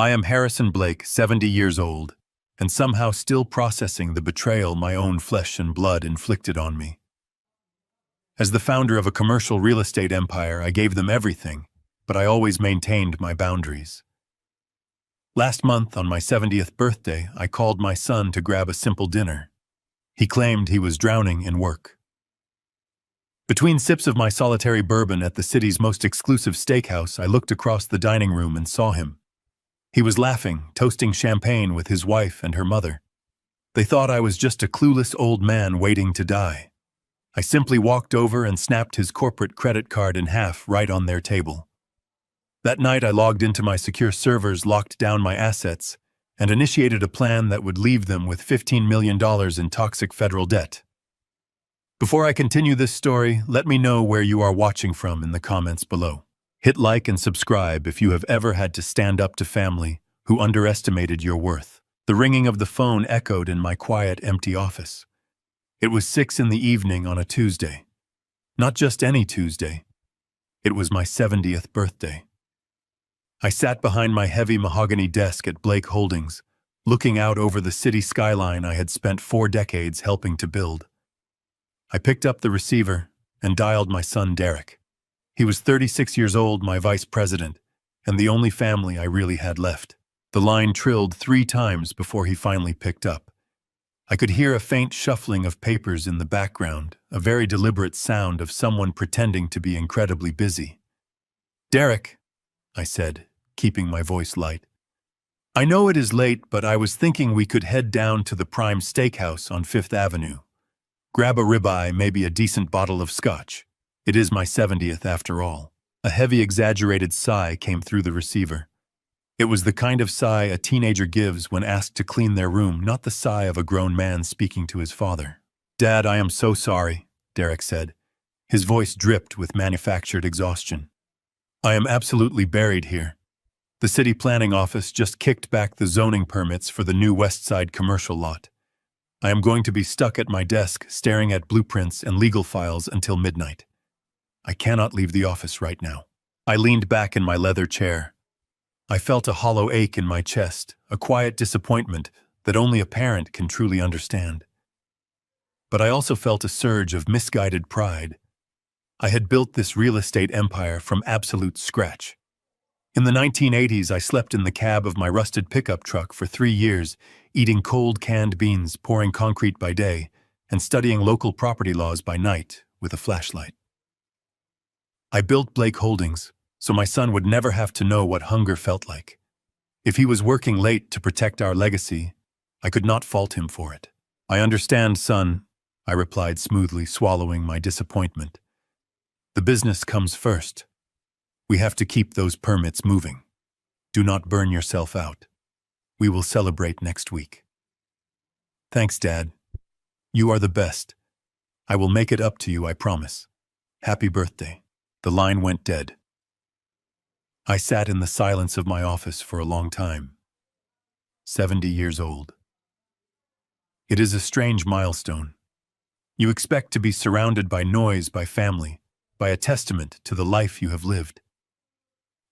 I am Harrison Blake, 70 years old, and somehow still processing the betrayal my own flesh and blood inflicted on me. As the founder of a commercial real estate empire, I gave them everything, but I always maintained my boundaries. Last month, on my 70th birthday, I called my son to grab a simple dinner. He claimed he was drowning in work. Between sips of my solitary bourbon at the city's most exclusive steakhouse, I looked across the dining room and saw him. He was laughing, toasting champagne with his wife and her mother. They thought I was just a clueless old man waiting to die. I simply walked over and snapped his corporate credit card in half right on their table. That night I logged into my secure servers, locked down my assets, and initiated a plan that would leave them with $15 million in toxic federal debt. Before I continue this story, let me know where you are watching from in the comments below. Hit like and subscribe if you have ever had to stand up to family who underestimated your worth. The ringing of the phone echoed in my quiet, empty office. It was 6 in the evening on a Tuesday. Not just any Tuesday. It was my 70th birthday. I sat behind my heavy mahogany desk at Blake Holdings, looking out over the city skyline I had spent 4 decades helping to build. I picked up the receiver and dialed my son Derek. He was 36 years old, my vice president, and the only family I really had left. The line trilled 3 times before he finally picked up. I could hear a faint shuffling of papers in the background, a very deliberate sound of someone pretending to be incredibly busy. "Derek," I said, keeping my voice light. "I know it is late, but I was thinking we could head down to the Prime Steakhouse on 5th Avenue. Grab a ribeye, maybe a decent bottle of scotch. It is my 70th after all." A heavy, exaggerated sigh came through the receiver. It was the kind of sigh a teenager gives when asked to clean their room, not the sigh of a grown man speaking to his father. "Dad, I am so sorry," Derek said. His voice dripped with manufactured exhaustion. "I am absolutely buried here. The city planning office just kicked back the zoning permits for the new West Side commercial lot. I am going to be stuck at my desk, staring at blueprints and legal files until midnight. I cannot leave the office right now." I leaned back in my leather chair. I felt a hollow ache in my chest, a quiet disappointment that only a parent can truly understand. But I also felt a surge of misguided pride. I had built this real estate empire from absolute scratch. In the 1980s, I slept in the cab of my rusted pickup truck for 3 years, eating cold canned beans, pouring concrete by day, and studying local property laws by night with a flashlight. I built Blake Holdings so my son would never have to know what hunger felt like. If he was working late to protect our legacy, I could not fault him for it. "I understand, son," I replied smoothly, swallowing my disappointment. "The business comes first. We have to keep those permits moving. Do not burn yourself out. We will celebrate next week." "Thanks, Dad. You are the best. I will make it up to you, I promise. Happy birthday." The line went dead. I sat in the silence of my office for a long time. 70 years old. It is a strange milestone. You expect to be surrounded by noise, by family, by a testament to the life you have lived.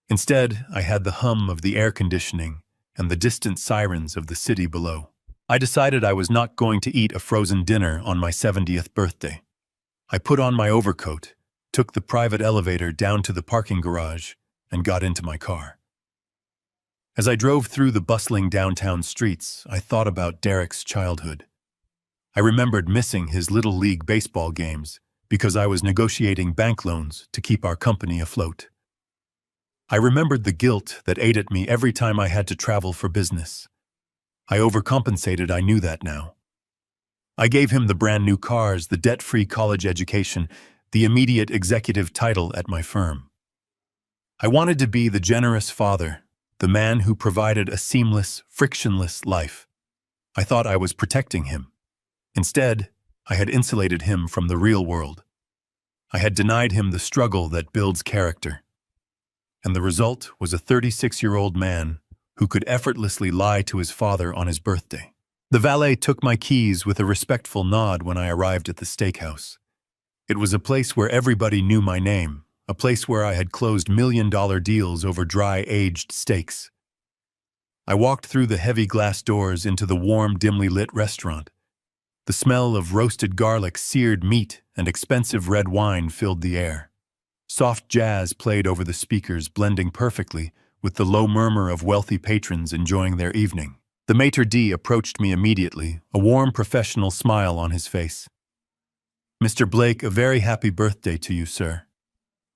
Instead, I had the hum of the air conditioning and the distant sirens of the city below. I decided I was not going to eat a frozen dinner on my 70th birthday. I put on my overcoat, took the private elevator down to the parking garage, and got into my car. As I drove through the bustling downtown streets, I thought about Derek's childhood. I remembered missing his Little League baseball games because I was negotiating bank loans to keep our company afloat. I remembered the guilt that ate at me every time I had to travel for business. I overcompensated, I knew that now. I gave him the brand new cars, the debt-free college education, the immediate executive title at my firm. I wanted to be the generous father, the man who provided a seamless, frictionless life. I thought I was protecting him. Instead, I had insulated him from the real world. I had denied him the struggle that builds character. And the result was a 36-year-old man who could effortlessly lie to his father on his birthday. The valet took my keys with a respectful nod when I arrived at the steakhouse. It was a place where everybody knew my name, a place where I had closed million-dollar deals over dry, aged steaks. I walked through the heavy glass doors into the warm, dimly lit restaurant. The smell of roasted garlic, seared meat, and expensive red wine filled the air. Soft jazz played over the speakers, blending perfectly with the low murmur of wealthy patrons enjoying their evening. The maitre d' approached me immediately, a warm professional smile on his face. "Mr. Blake, a very happy birthday to you, sir.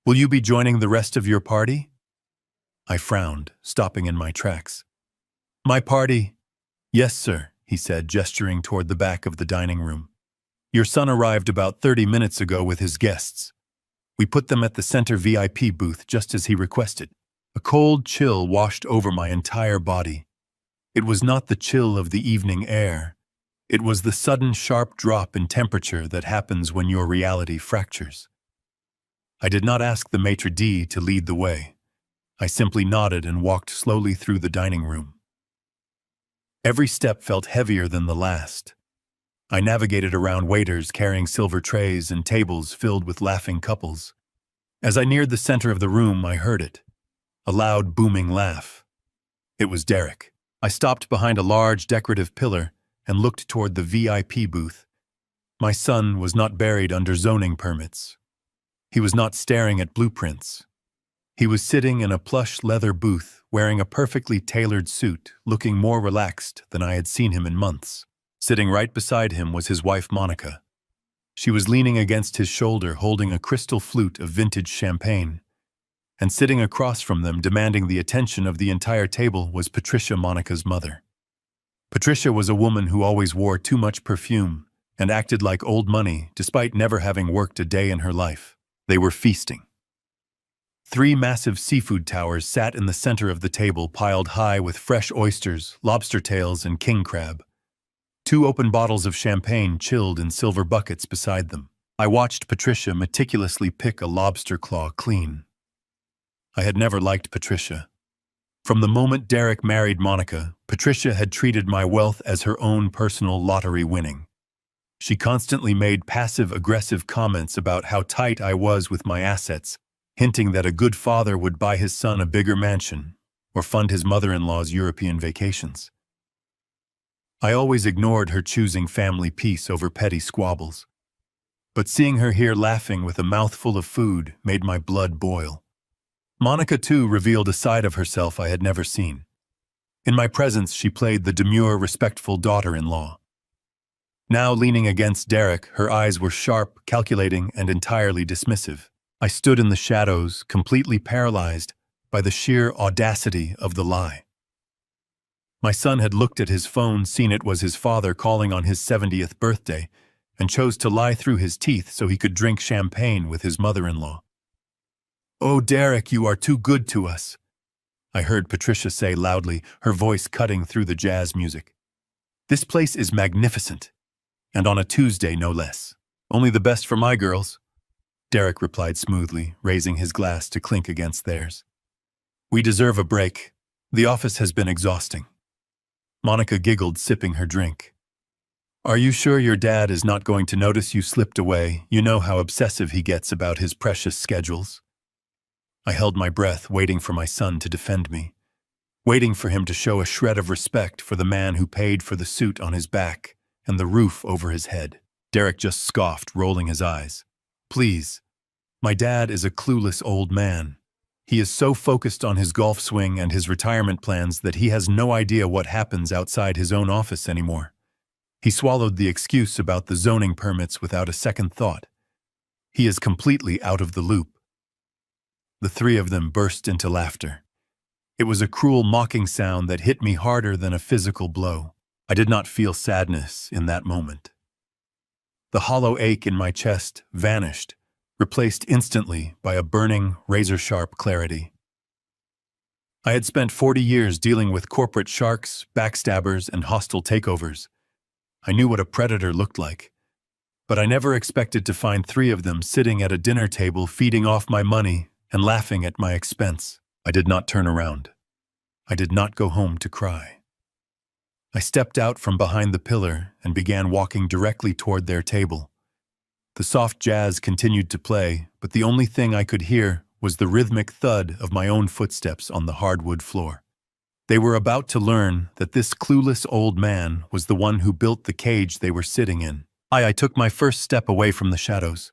Will you be joining the rest of your party?" I frowned, stopping in my tracks. "My party?" "Yes, sir," he said, gesturing toward the back of the dining room. "Your son arrived about 30 minutes ago with his guests. We put them at the center VIP booth just as he requested." A cold chill washed over my entire body. It was not the chill of the evening air. It was the sudden sharp drop in temperature that happens when your reality fractures. I did not ask the maitre d' to lead the way. I simply nodded and walked slowly through the dining room. Every step felt heavier than the last. I navigated around waiters carrying silver trays and tables filled with laughing couples. As I neared the center of the room, I heard it. A loud, booming laugh. It was Derek. I stopped behind a large, decorative pillar and looked toward the VIP booth. My son was not buried under zoning permits. He was not staring at blueprints. He was sitting in a plush leather booth, wearing a perfectly tailored suit, looking more relaxed than I had seen him in months. Sitting right beside him was his wife, Monica. She was leaning against his shoulder, holding a crystal flute of vintage champagne. And sitting across from them, demanding the attention of the entire table, was Patricia, Monica's mother. Patricia was a woman who always wore too much perfume and acted like old money, despite never having worked a day in her life. They were feasting. 3 massive seafood towers sat in the center of the table, piled high with fresh oysters, lobster tails, and king crab. 2 open bottles of champagne chilled in silver buckets beside them. I watched Patricia meticulously pick a lobster claw clean. I had never liked Patricia. From the moment Derek married Monica, Patricia had treated my wealth as her own personal lottery winning. She constantly made passive-aggressive comments about how tight I was with my assets, hinting that a good father would buy his son a bigger mansion or fund his mother-in-law's European vacations. I always ignored her, choosing family peace over petty squabbles. But seeing her here laughing with a mouthful of food made my blood boil. Monica, too, revealed a side of herself I had never seen. In my presence, she played the demure, respectful daughter-in-law. Now leaning against Derek, her eyes were sharp, calculating, and entirely dismissive. I stood in the shadows, completely paralyzed by the sheer audacity of the lie. My son had looked at his phone, seen it was his father calling on his 70th birthday, and chose to lie through his teeth so he could drink champagne with his mother-in-law. "Oh, Derek, you are too good to us," I heard Patricia say loudly, her voice cutting through the jazz music. "This place is magnificent, and on a Tuesday, no less. Only the best for my girls," Derek replied smoothly, raising his glass to clink against theirs. "We deserve a break. The office has been exhausting." Monica giggled, sipping her drink. "Are you sure your dad is not going to notice you slipped away? You know how obsessive he gets about his precious schedules." I held my breath, waiting for my son to defend me, waiting for him to show a shred of respect for the man who paid for the suit on his back and the roof over his head. Derek just scoffed, rolling his eyes. "Please, my dad is a clueless old man. He is so focused on his golf swing and his retirement plans that he has no idea what happens outside his own office anymore." He swallowed the excuse about the zoning permits without a second thought. He is completely out of the loop. The 3 of them burst into laughter. It was a cruel, mocking sound that hit me harder than a physical blow. I did not feel sadness in that moment. The hollow ache in my chest vanished, replaced instantly by a burning, razor-sharp clarity. I had spent 40 years dealing with corporate sharks, backstabbers, and hostile takeovers. I knew what a predator looked like. But I never expected to find 3 of them sitting at a dinner table feeding off my money and laughing at my expense. I did not turn around. I did not go home to cry. I stepped out from behind the pillar and began walking directly toward their table. The soft jazz continued to play, but the only thing I could hear was the rhythmic thud of my own footsteps on the hardwood floor. They were about to learn that this clueless old man was the one who built the cage they were sitting in. I took my first step away from the shadows.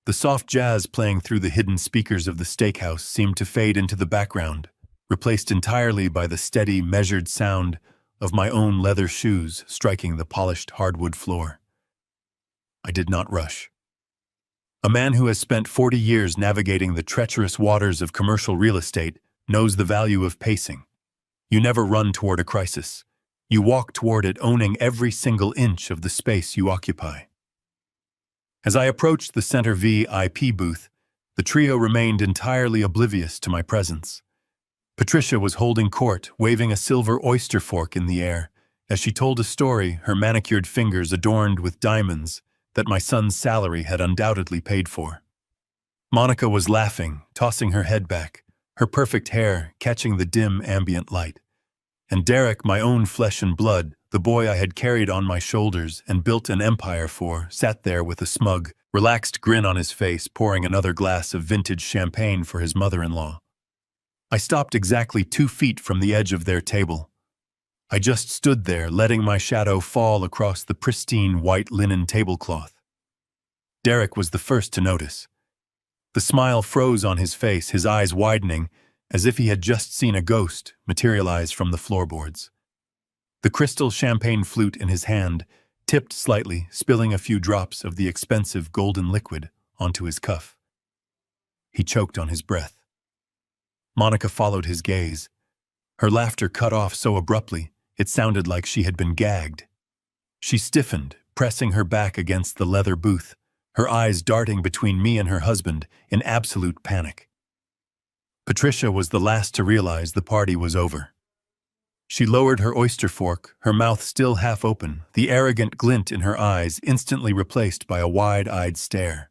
The soft jazz playing through the hidden speakers of the steakhouse seemed to fade into the background, replaced entirely by the steady, measured sound of my own leather shoes striking the polished hardwood floor. I did not rush. A man who has spent 40 years navigating the treacherous waters of commercial real estate knows the value of pacing. You never run toward a crisis. You walk toward it owning every single inch of the space you occupy. As I approached the center VIP booth, the trio remained entirely oblivious to my presence. Patricia was holding court, waving a silver oyster fork in the air, as she told a story, her manicured fingers adorned with diamonds that my son's salary had undoubtedly paid for. Monica was laughing, tossing her head back, her perfect hair catching the dim ambient light. And Derek, my own flesh and blood, the boy I had carried on my shoulders and built an empire for, sat there with a smug, relaxed grin on his face, pouring another glass of vintage champagne for his mother-in-law. I stopped exactly 2 feet from the edge of their table. I just stood there, letting my shadow fall across the pristine white linen tablecloth. Derek was the first to notice. The smile froze on his face, his eyes widening, as if he had just seen a ghost materialize from the floorboards. The crystal champagne flute in his hand tipped slightly, spilling a few drops of the expensive golden liquid onto his cuff. He choked on his breath. Monica followed his gaze. Her laughter cut off so abruptly, it sounded like she had been gagged. She stiffened, pressing her back against the leather booth, her eyes darting between me and her husband in absolute panic. Patricia was the last to realize the party was over. She lowered her oyster fork, her mouth still half open, the arrogant glint in her eyes instantly replaced by a wide-eyed stare.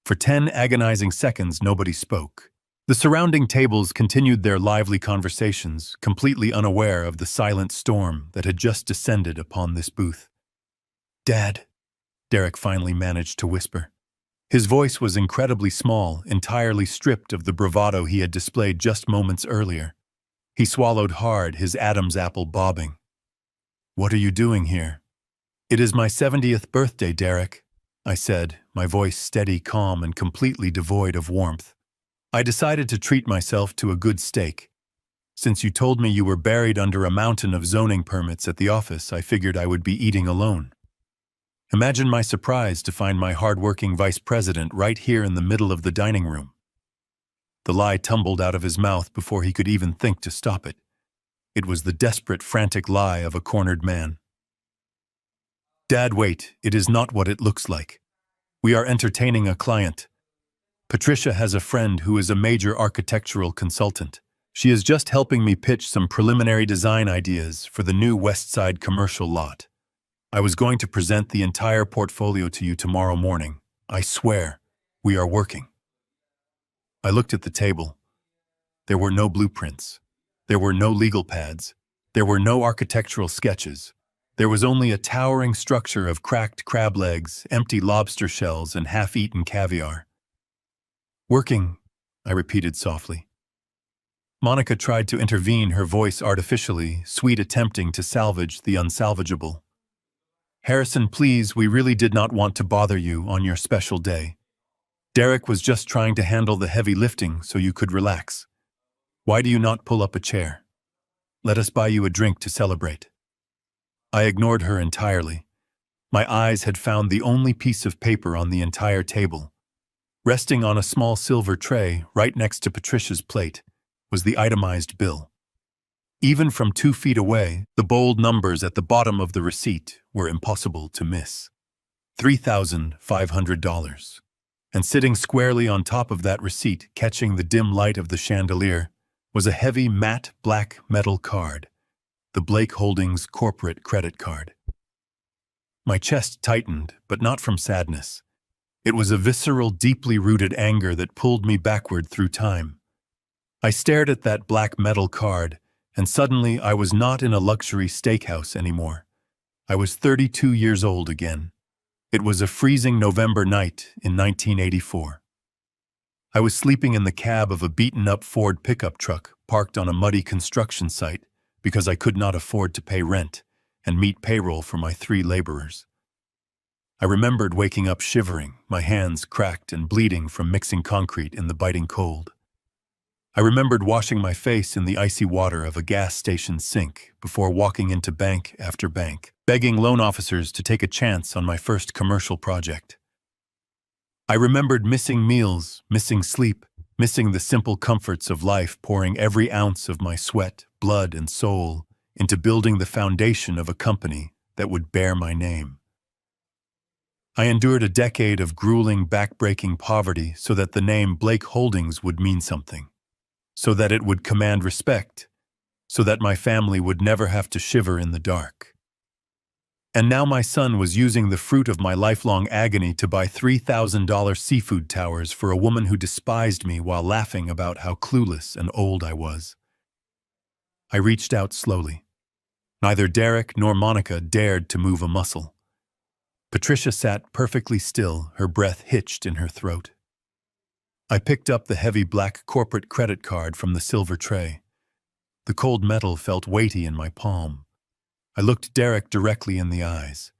For 10 agonizing seconds, nobody spoke. The surrounding tables continued their lively conversations, completely unaware of the silent storm that had just descended upon this booth. "Dad," Derek finally managed to whisper. His voice was incredibly small, entirely stripped of the bravado he had displayed just moments earlier. He swallowed hard, his Adam's apple bobbing. "What are you doing here?" "It is my 70th birthday, Derek," I said, my voice steady, calm, and completely devoid of warmth. "I decided to treat myself to a good steak. Since you told me you were buried under a mountain of zoning permits at the office, I figured I would be eating alone." Imagine my surprise to find my hard-working vice president right here in the middle of the dining room. The lie tumbled out of his mouth before he could even think to stop it. It was the desperate, frantic lie of a cornered man. "Dad, wait, it is not what it looks like. We are entertaining a client. Patricia has a friend who is a major architectural consultant. She is just helping me pitch some preliminary design ideas for the new West Side commercial lot. I was going to present the entire portfolio to you tomorrow morning. I swear, we are working." I looked at the table. There were no blueprints. There were no legal pads. There were no architectural sketches. There was only a towering structure of cracked crab legs, empty lobster shells, and half-eaten caviar. "Working," I repeated softly. Monica tried to intervene, her voice artificially sweet, attempting to salvage the unsalvageable. "Harrison, please, we really did not want to bother you on your special day. Derek was just trying to handle the heavy lifting so you could relax. Why do you not pull up a chair? Let us buy you a drink to celebrate." I ignored her entirely. My eyes had found the only piece of paper on the entire table. Resting on a small silver tray right next to Patricia's plate was the itemized bill. Even from 2 feet away, the bold numbers at the bottom of the receipt were impossible to miss. $3,500. And sitting squarely on top of that receipt, catching the dim light of the chandelier, was a heavy matte black metal card, the Blake Holdings corporate credit card. My chest tightened, but not from sadness. It was a visceral, deeply rooted anger that pulled me backward through time. I stared at that black metal card, and suddenly I was not in a luxury steakhouse anymore. I was 32 years old again. It was a freezing November night in 1984. I was sleeping in the cab of a beaten-up Ford pickup truck parked on a muddy construction site because I could not afford to pay rent and meet payroll for my 3 laborers. I remembered waking up shivering, my hands cracked and bleeding from mixing concrete in the biting cold. I remembered washing my face in the icy water of a gas station sink before walking into bank after bank, begging loan officers to take a chance on my first commercial project. I remembered missing meals, missing sleep, missing the simple comforts of life, pouring every ounce of my sweat, blood, and soul into building the foundation of a company that would bear my name. I endured a decade of grueling, back-breaking poverty so that the name Blake Holdings would mean something, so that it would command respect, so that my family would never have to shiver in the dark. And now my son was using the fruit of my lifelong agony to buy $3,000 seafood towers for a woman who despised me while laughing about how clueless and old I was. I reached out slowly. Neither Derek nor Monica dared to move a muscle. Patricia sat perfectly still, her breath hitched in her throat. I picked up the heavy black corporate credit card from the silver tray. The cold metal felt weighty in my palm. I looked Derek directly in the eyes.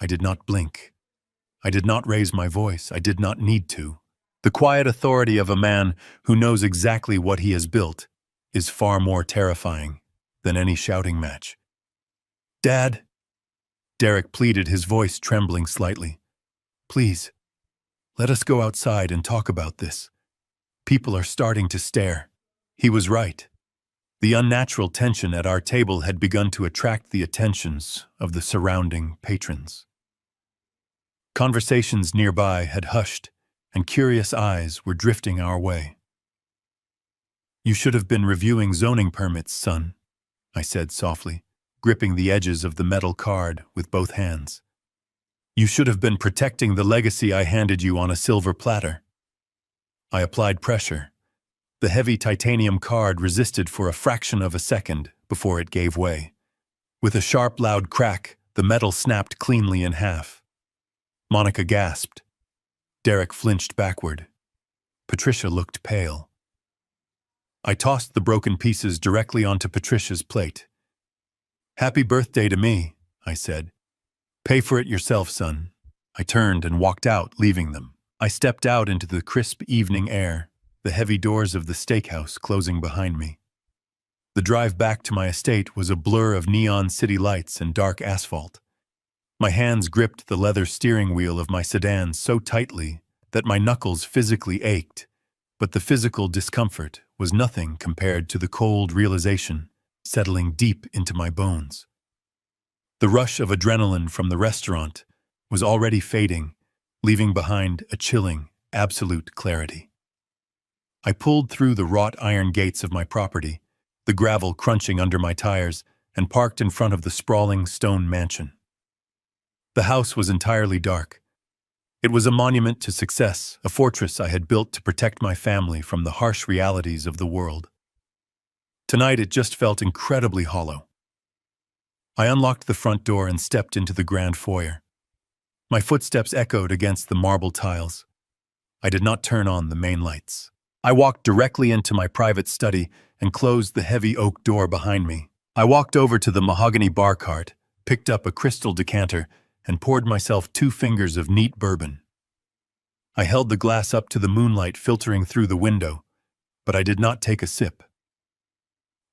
I did not blink. I did not raise my voice. I did not need to. The quiet authority of a man who knows exactly what he has built is far more terrifying than any shouting match. "Dad," Derek pleaded, his voice trembling slightly. "Please, let us go outside and talk about this. People are starting to stare." He was right. The unnatural tension at our table had begun to attract the attentions of the surrounding patrons. Conversations nearby had hushed, and curious eyes were drifting our way. "You should have been reviewing zoning permits, son," I said softly, gripping the edges of the metal card with both hands. "You should have been protecting the legacy I handed you on a silver platter." I applied pressure. The heavy titanium card resisted for a fraction of a second before it gave way. With a sharp, loud crack, the metal snapped cleanly in half. Monica gasped. Derek flinched backward. Patricia looked pale. I tossed the broken pieces directly onto Patricia's plate. "Happy birthday to me," I said. "Pay for it yourself, son." I turned and walked out, leaving them. I stepped out into the crisp evening air, the heavy doors of the steakhouse closing behind me. The drive back to my estate was a blur of neon city lights and dark asphalt. My hands gripped the leather steering wheel of my sedan so tightly that my knuckles physically ached, but the physical discomfort was nothing compared to the cold realization settling deep into my bones. The rush of adrenaline from the restaurant was already fading, leaving behind a chilling, absolute clarity. I pulled through the wrought iron gates of my property, the gravel crunching under my tires, and parked in front of the sprawling stone mansion. The house was entirely dark. It was a monument to success, a fortress I had built to protect my family from the harsh realities of the world. Tonight it just felt incredibly hollow. I unlocked the front door and stepped into the grand foyer. My footsteps echoed against the marble tiles. I did not turn on the main lights. I walked directly into my private study and closed the heavy oak door behind me. I walked over to the mahogany bar cart, picked up a crystal decanter, and poured myself 2 fingers of neat bourbon. I held the glass up to the moonlight filtering through the window, but I did not take a sip.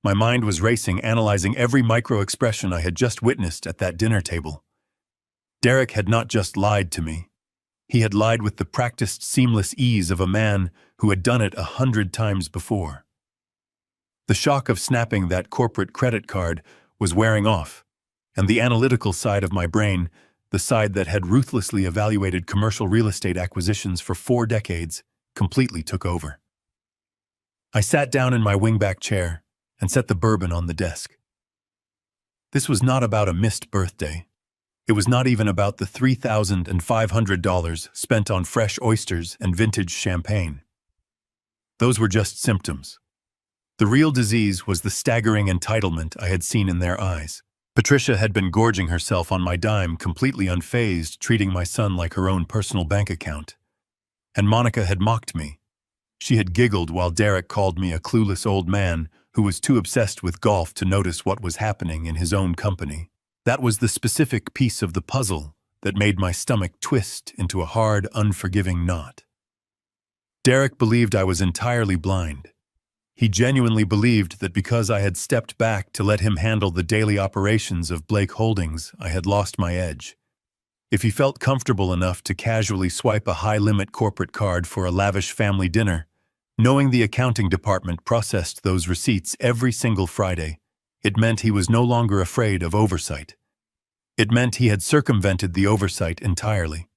My mind was racing, analyzing every micro-expression I had just witnessed at that dinner table. Derek had not just lied to me. He had lied with the practiced, seamless ease of a man who had done it 100 times before. The shock of snapping that corporate credit card was wearing off, and the analytical side of my brain, the side that had ruthlessly evaluated commercial real estate acquisitions for 4 decades, completely took over. I sat down in my wingback chair and set the bourbon on the desk. This was not about a missed birthday. It was not even about the $3,500 spent on fresh oysters and vintage champagne. Those were just symptoms. The real disease was the staggering entitlement I had seen in their eyes. Patricia had been gorging herself on my dime, completely unfazed, treating my son like her own personal bank account. And Monica had mocked me, She had giggled while Derek called me a clueless old man who was too obsessed with golf to notice what was happening in his own company. That was the specific piece of the puzzle that made my stomach twist into a hard, unforgiving knot. Derek believed I was entirely blind. He genuinely believed that because I had stepped back to let him handle the daily operations of Blake Holdings, I had lost my edge. If he felt comfortable enough to casually swipe a high-limit corporate card for a lavish family dinner, knowing the accounting department processed those receipts every single Friday, it meant he was no longer afraid of oversight. It meant he had circumvented the oversight entirely.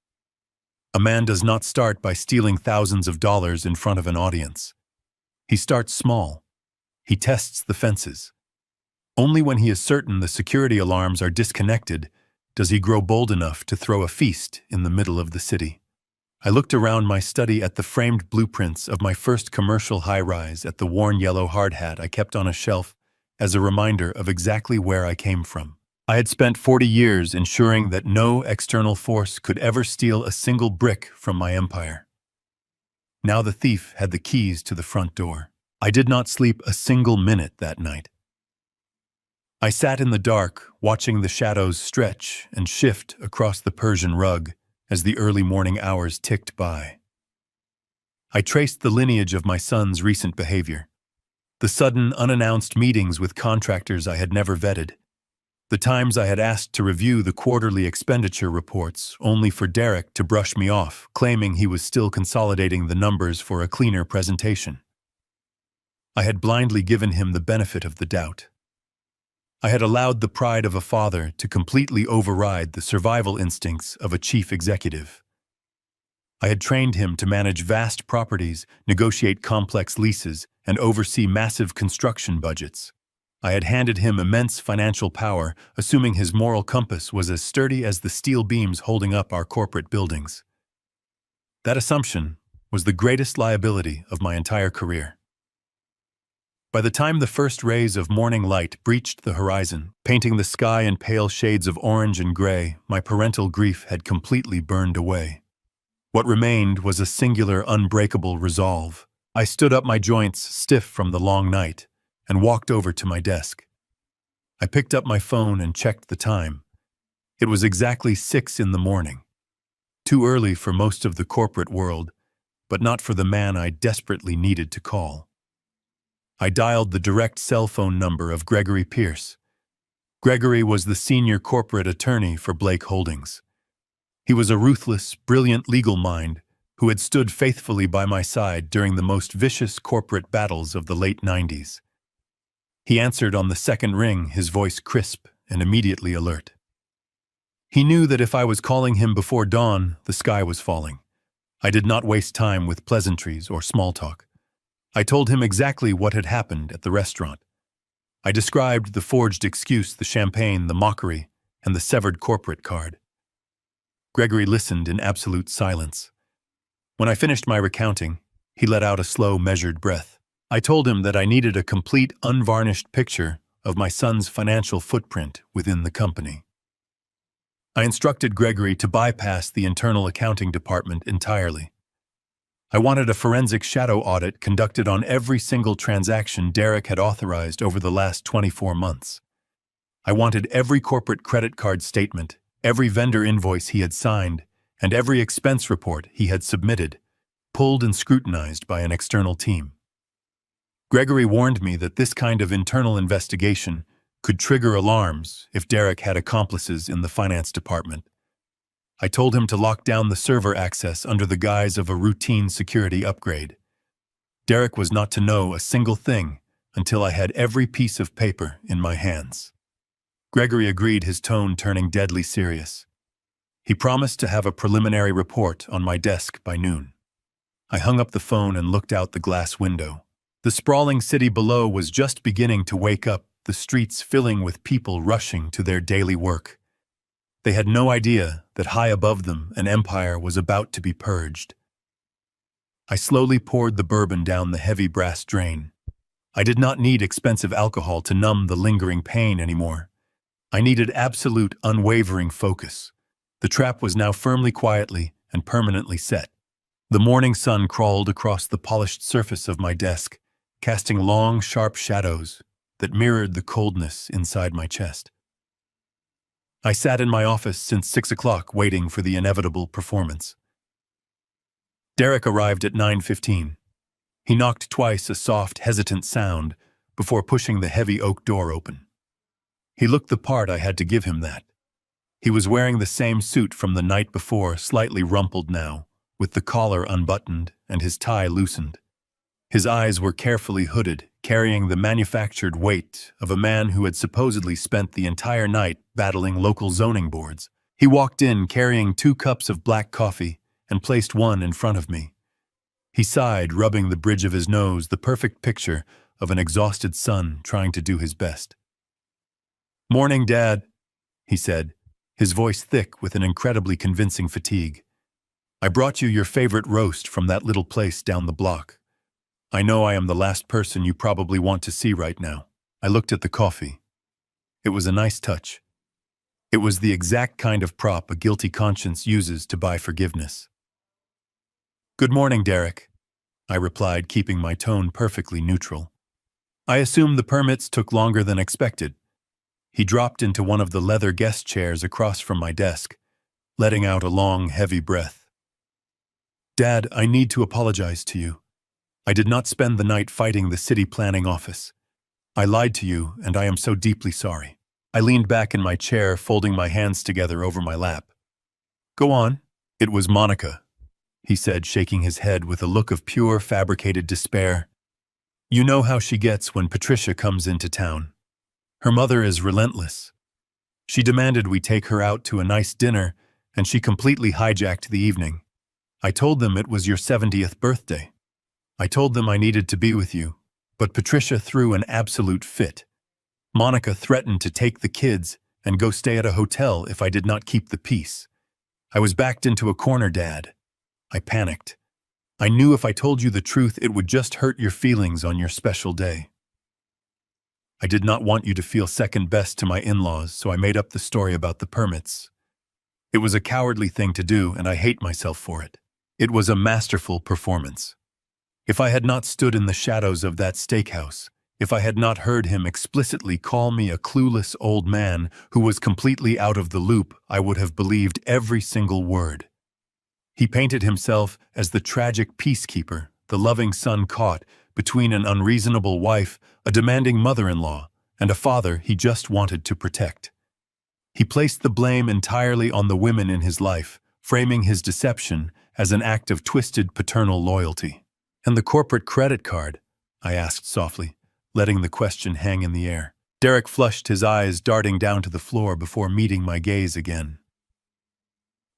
A man does not start by stealing thousands of dollars in front of an audience. He starts small. He tests the fences. Only when he is certain the security alarms are disconnected does he grow bold enough to throw a feast in the middle of the city. I looked around my study at the framed blueprints of my first commercial high-rise, at the worn yellow hard hat I kept on a shelf as a reminder of exactly where I came from. I had spent 40 years ensuring that no external force could ever steal a single brick from my empire. Now the thief had the keys to the front door. I did not sleep a single minute that night. I sat in the dark, watching the shadows stretch and shift across the Persian rug as the early morning hours ticked by. I traced the lineage of my son's recent behavior. The sudden, unannounced meetings with contractors I had never vetted. The times I had asked to review the quarterly expenditure reports, only for Derek to brush me off, claiming he was still consolidating the numbers for a cleaner presentation. I had blindly given him the benefit of the doubt. I had allowed the pride of a father to completely override the survival instincts of a chief executive. I had trained him to manage vast properties, negotiate complex leases, and oversee massive construction budgets. I had handed him immense financial power, assuming his moral compass was as sturdy as the steel beams holding up our corporate buildings. That assumption was the greatest liability of my entire career. By the time the first rays of morning light breached the horizon, painting the sky in pale shades of orange and gray, my parental grief had completely burned away. What remained was a singular, unbreakable resolve. I stood up, my joints stiff from the long night, and walked over to my desk. I picked up my phone and checked the time. It was exactly 6 in the morning. Too early for most of the corporate world, but not for the man I desperately needed to call. I dialed the direct cell phone number of Gregory Pierce. Gregory was the senior corporate attorney for Blake Holdings. He was a ruthless, brilliant legal mind who had stood faithfully by my side during the most vicious corporate battles of the late 90s. He answered on the second ring, his voice crisp and immediately alert. He knew that if I was calling him before dawn, the sky was falling. I did not waste time with pleasantries or small talk. I told him exactly what had happened at the restaurant. I described the forged excuse, the champagne, the mockery, and the severed corporate card. Gregory listened in absolute silence. When I finished my recounting, he let out a slow, measured breath. I told him that I needed a complete, unvarnished picture of my son's financial footprint within the company. I instructed Gregory to bypass the internal accounting department entirely. I wanted a forensic shadow audit conducted on every single transaction Derek had authorized over the last 24 months. I wanted every corporate credit card statement, every vendor invoice he had signed, and every expense report he had submitted, pulled and scrutinized by an external team. Gregory warned me that this kind of internal investigation could trigger alarms if Derek had accomplices in the finance department. I told him to lock down the server access under the guise of a routine security upgrade. Derek was not to know a single thing until I had every piece of paper in my hands. Gregory agreed, his tone turning deadly serious. He promised to have a preliminary report on my desk by noon. I hung up the phone and looked out the glass window. The sprawling city below was just beginning to wake up, the streets filling with people rushing to their daily work. They had no idea that high above them an empire was about to be purged. I slowly poured the bourbon down the heavy brass drain. I did not need expensive alcohol to numb the lingering pain anymore. I needed absolute, unwavering focus. The trap was now firmly, quietly, and permanently set. The morning sun crawled across the polished surface of my desk, casting long, sharp shadows that mirrored the coldness inside my chest. I sat in my office since 6 o'clock waiting for the inevitable performance. Derek arrived at 9:15. He knocked twice, a soft, hesitant sound, before pushing the heavy oak door open. He looked the part, I had to give him that. He was wearing the same suit from the night before, slightly rumpled now, with the collar unbuttoned and his tie loosened. His eyes were carefully hooded, carrying the manufactured weight of a man who had supposedly spent the entire night battling local zoning boards. He walked in carrying 2 cups of black coffee and placed one in front of me. He sighed, rubbing the bridge of his nose, the perfect picture of an exhausted son trying to do his best. "Morning, Dad," he said, his voice thick with an incredibly convincing fatigue. "I brought you your favorite roast from that little place down the block. I know I am the last person you probably want to see right now." I looked at the coffee. It was a nice touch. It was the exact kind of prop a guilty conscience uses to buy forgiveness. "Good morning, Derek," I replied, keeping my tone perfectly neutral. "I assume the permits took longer than expected." He dropped into one of the leather guest chairs across from my desk, letting out a long, heavy breath. "Dad, I need to apologize to you. I did not spend the night fighting the city planning office. I lied to you, and I am so deeply sorry." I leaned back in my chair, folding my hands together over my lap. "Go on." "It was Monica," he said, shaking his head with a look of pure, fabricated despair. "You know how she gets when Patricia comes into town. Her mother is relentless. She demanded we take her out to a nice dinner, and she completely hijacked the evening. I told them it was your 70th birthday. I told them I needed to be with you, but Patricia threw an absolute fit. Monica threatened to take the kids and go stay at a hotel if I did not keep the peace. I was backed into a corner, Dad. I panicked. I knew if I told you the truth, it would just hurt your feelings on your special day. I did not want you to feel second best to my in-laws, so I made up the story about the permits. It was a cowardly thing to do, and I hate myself for it. It was a masterful performance. If I had not stood in the shadows of that steakhouse, if I had not heard him explicitly call me a clueless old man who was completely out of the loop, I would have believed every single word. He painted himself as the tragic peacekeeper, the loving son caught between an unreasonable wife, a demanding mother-in-law, and a father he just wanted to protect. He placed the blame entirely on the women in his life, framing his deception as an act of twisted paternal loyalty. "And the corporate credit card?" I asked softly, letting the question hang in the air. Derek flushed, his eyes darting down to the floor before meeting my gaze again.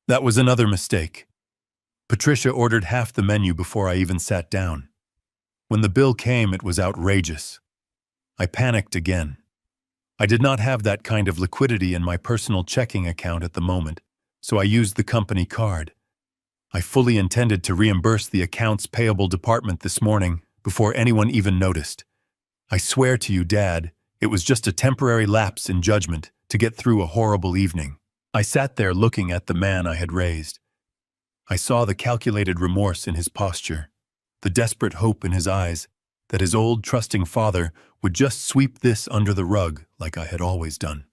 "That was another mistake. Patricia ordered half the menu before I even sat down. When the bill came, it was outrageous. I panicked again. I did not have that kind of liquidity in my personal checking account at the moment, so I used the company card. I fully intended to reimburse the accounts payable department this morning before anyone even noticed. I swear to you, Dad, it was just a temporary lapse in judgment to get through a horrible evening." I sat there looking at the man I had raised. I saw the calculated remorse in his posture, the desperate hope in his eyes that his old trusting father would just sweep this under the rug like I had always done.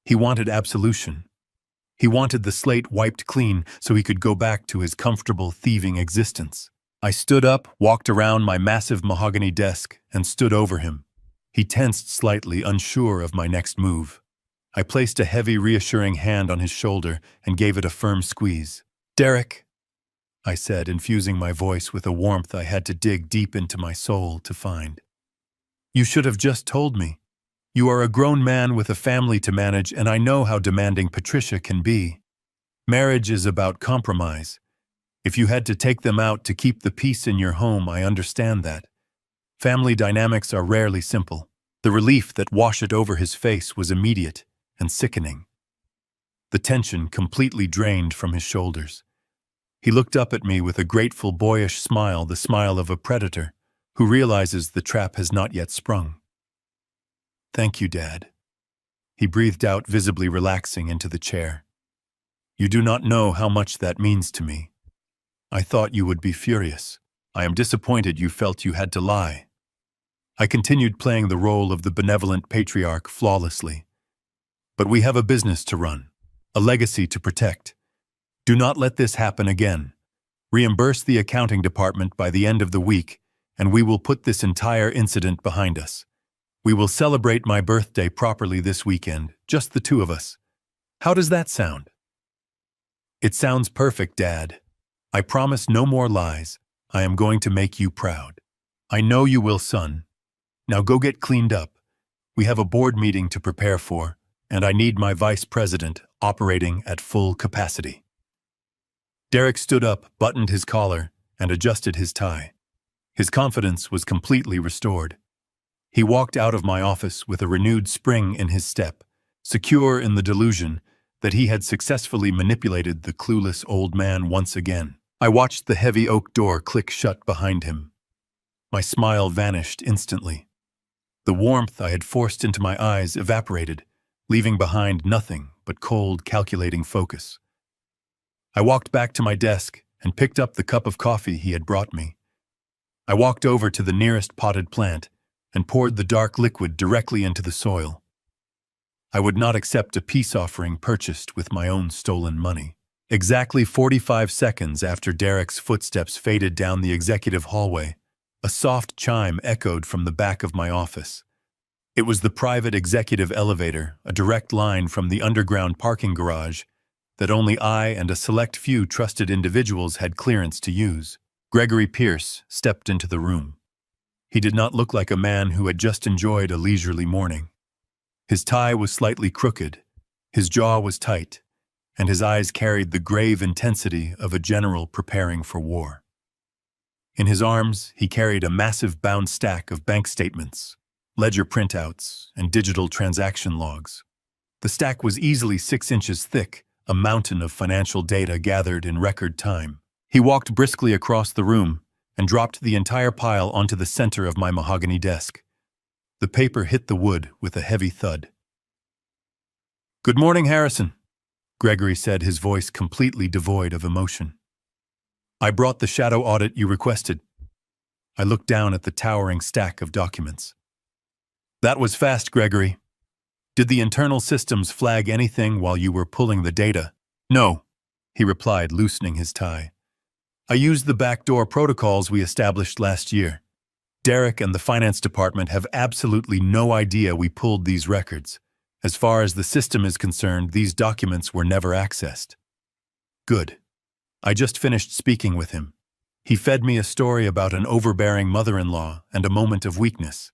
He wanted absolution. He wanted the slate wiped clean so he could go back to his comfortable thieving existence. I stood up, walked around my massive mahogany desk, and stood over him. He tensed slightly, unsure of my next move. I placed a heavy, reassuring hand on his shoulder and gave it a firm squeeze. "Derek," I said, infusing my voice with a warmth I had to dig deep into my soul to find. "You should have just told me. You are a grown man with a family to manage, and I know how demanding Patricia can be. Marriage is about compromise. If you had to take them out to keep the peace in your home, I understand that. Family dynamics are rarely simple." The relief that washed over his face was immediate and sickening. The tension completely drained from his shoulders. He looked up at me with a grateful, boyish smile, the smile of a predator who realizes the trap has not yet sprung. "Thank you, Dad." He breathed out, visibly relaxing into the chair. "You do not know how much that means to me. I thought you would be furious. I am disappointed you felt you had to lie. I continued playing the role of the benevolent patriarch flawlessly. But we have a business to run, a legacy to protect. Do not let this happen again. Reimburse the accounting department by the end of the week, and we will put this entire incident behind us. We will celebrate my birthday properly this weekend, just the two of us. How does that sound? It sounds perfect, Dad. I promise no more lies. I am going to make you proud. I know you will, son. Now go get cleaned up. We have a board meeting to prepare for, and I need my vice president operating at full capacity. Derek stood up, buttoned his collar, and adjusted his tie. His confidence was completely restored. He walked out of my office with a renewed spring in his step, secure in the delusion that he had successfully manipulated the clueless old man once again. I watched the heavy oak door click shut behind him. My smile vanished instantly. The warmth I had forced into my eyes evaporated, leaving behind nothing but cold, calculating focus. I walked back to my desk and picked up the cup of coffee he had brought me. I walked over to the nearest potted plant and poured the dark liquid directly into the soil. I would not accept a peace offering purchased with my own stolen money. Exactly 45 seconds after Derek's footsteps faded down the executive hallway, a soft chime echoed from the back of my office. It was the private executive elevator, a direct line from the underground parking garage that only I and a select few trusted individuals had clearance to use. Gregory Pierce stepped into the room. He did not look like a man who had just enjoyed a leisurely morning. His tie was slightly crooked, his jaw was tight, and his eyes carried the grave intensity of a general preparing for war. In his arms, he carried a massive bound stack of bank statements, ledger printouts, and digital transaction logs. The stack was easily 6 inches thick, a mountain of financial data gathered in record time. He walked briskly across the room and dropped the entire pile onto the center of my mahogany desk. The paper hit the wood with a heavy thud. "Good morning, Harrison," Gregory said, his voice completely devoid of emotion. "I brought the shadow audit you requested." I looked down at the towering stack of documents. "That was fast, Gregory. Did the internal systems flag anything while you were pulling the data?" "No," he replied, loosening his tie. "I used the backdoor protocols we established last year. Derek and the finance department have absolutely no idea we pulled these records. As far as the system is concerned, these documents were never accessed." "Good. I just finished speaking with him. He fed me a story about an overbearing mother-in-law and a moment of weakness.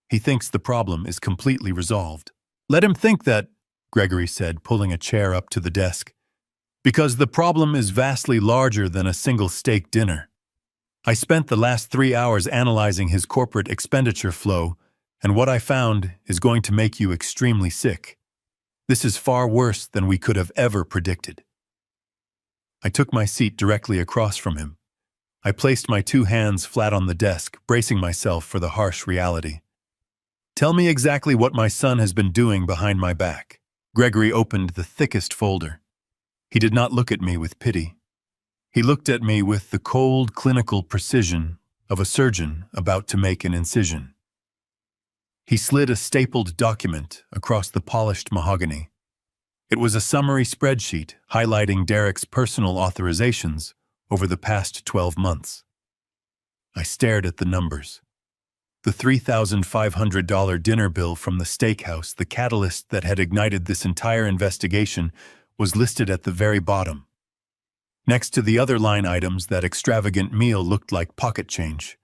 He thinks the problem is completely resolved." "Let him think that," Gregory said, pulling a chair up to the desk, "because the problem is vastly larger than a single steak dinner. I spent the last 3 hours analyzing his corporate expenditure flow, and what I found is going to make you extremely sick. This is far worse than we could have ever predicted." I took my seat directly across from him. I placed my 2 hands flat on the desk, bracing myself for the harsh reality. "Tell me exactly what my son has been doing behind my back." Gregory opened the thickest folder. He did not look at me with pity. He looked at me with the cold, clinical precision of a surgeon about to make an incision. He slid a stapled document across the polished mahogany. It was a summary spreadsheet highlighting Derek's personal authorizations over the past 12 months. I stared at the numbers. The $3,500 dinner bill from the steakhouse, the catalyst that had ignited this entire investigation, was listed at the very bottom. Next to the other line items, that extravagant meal looked like pocket change.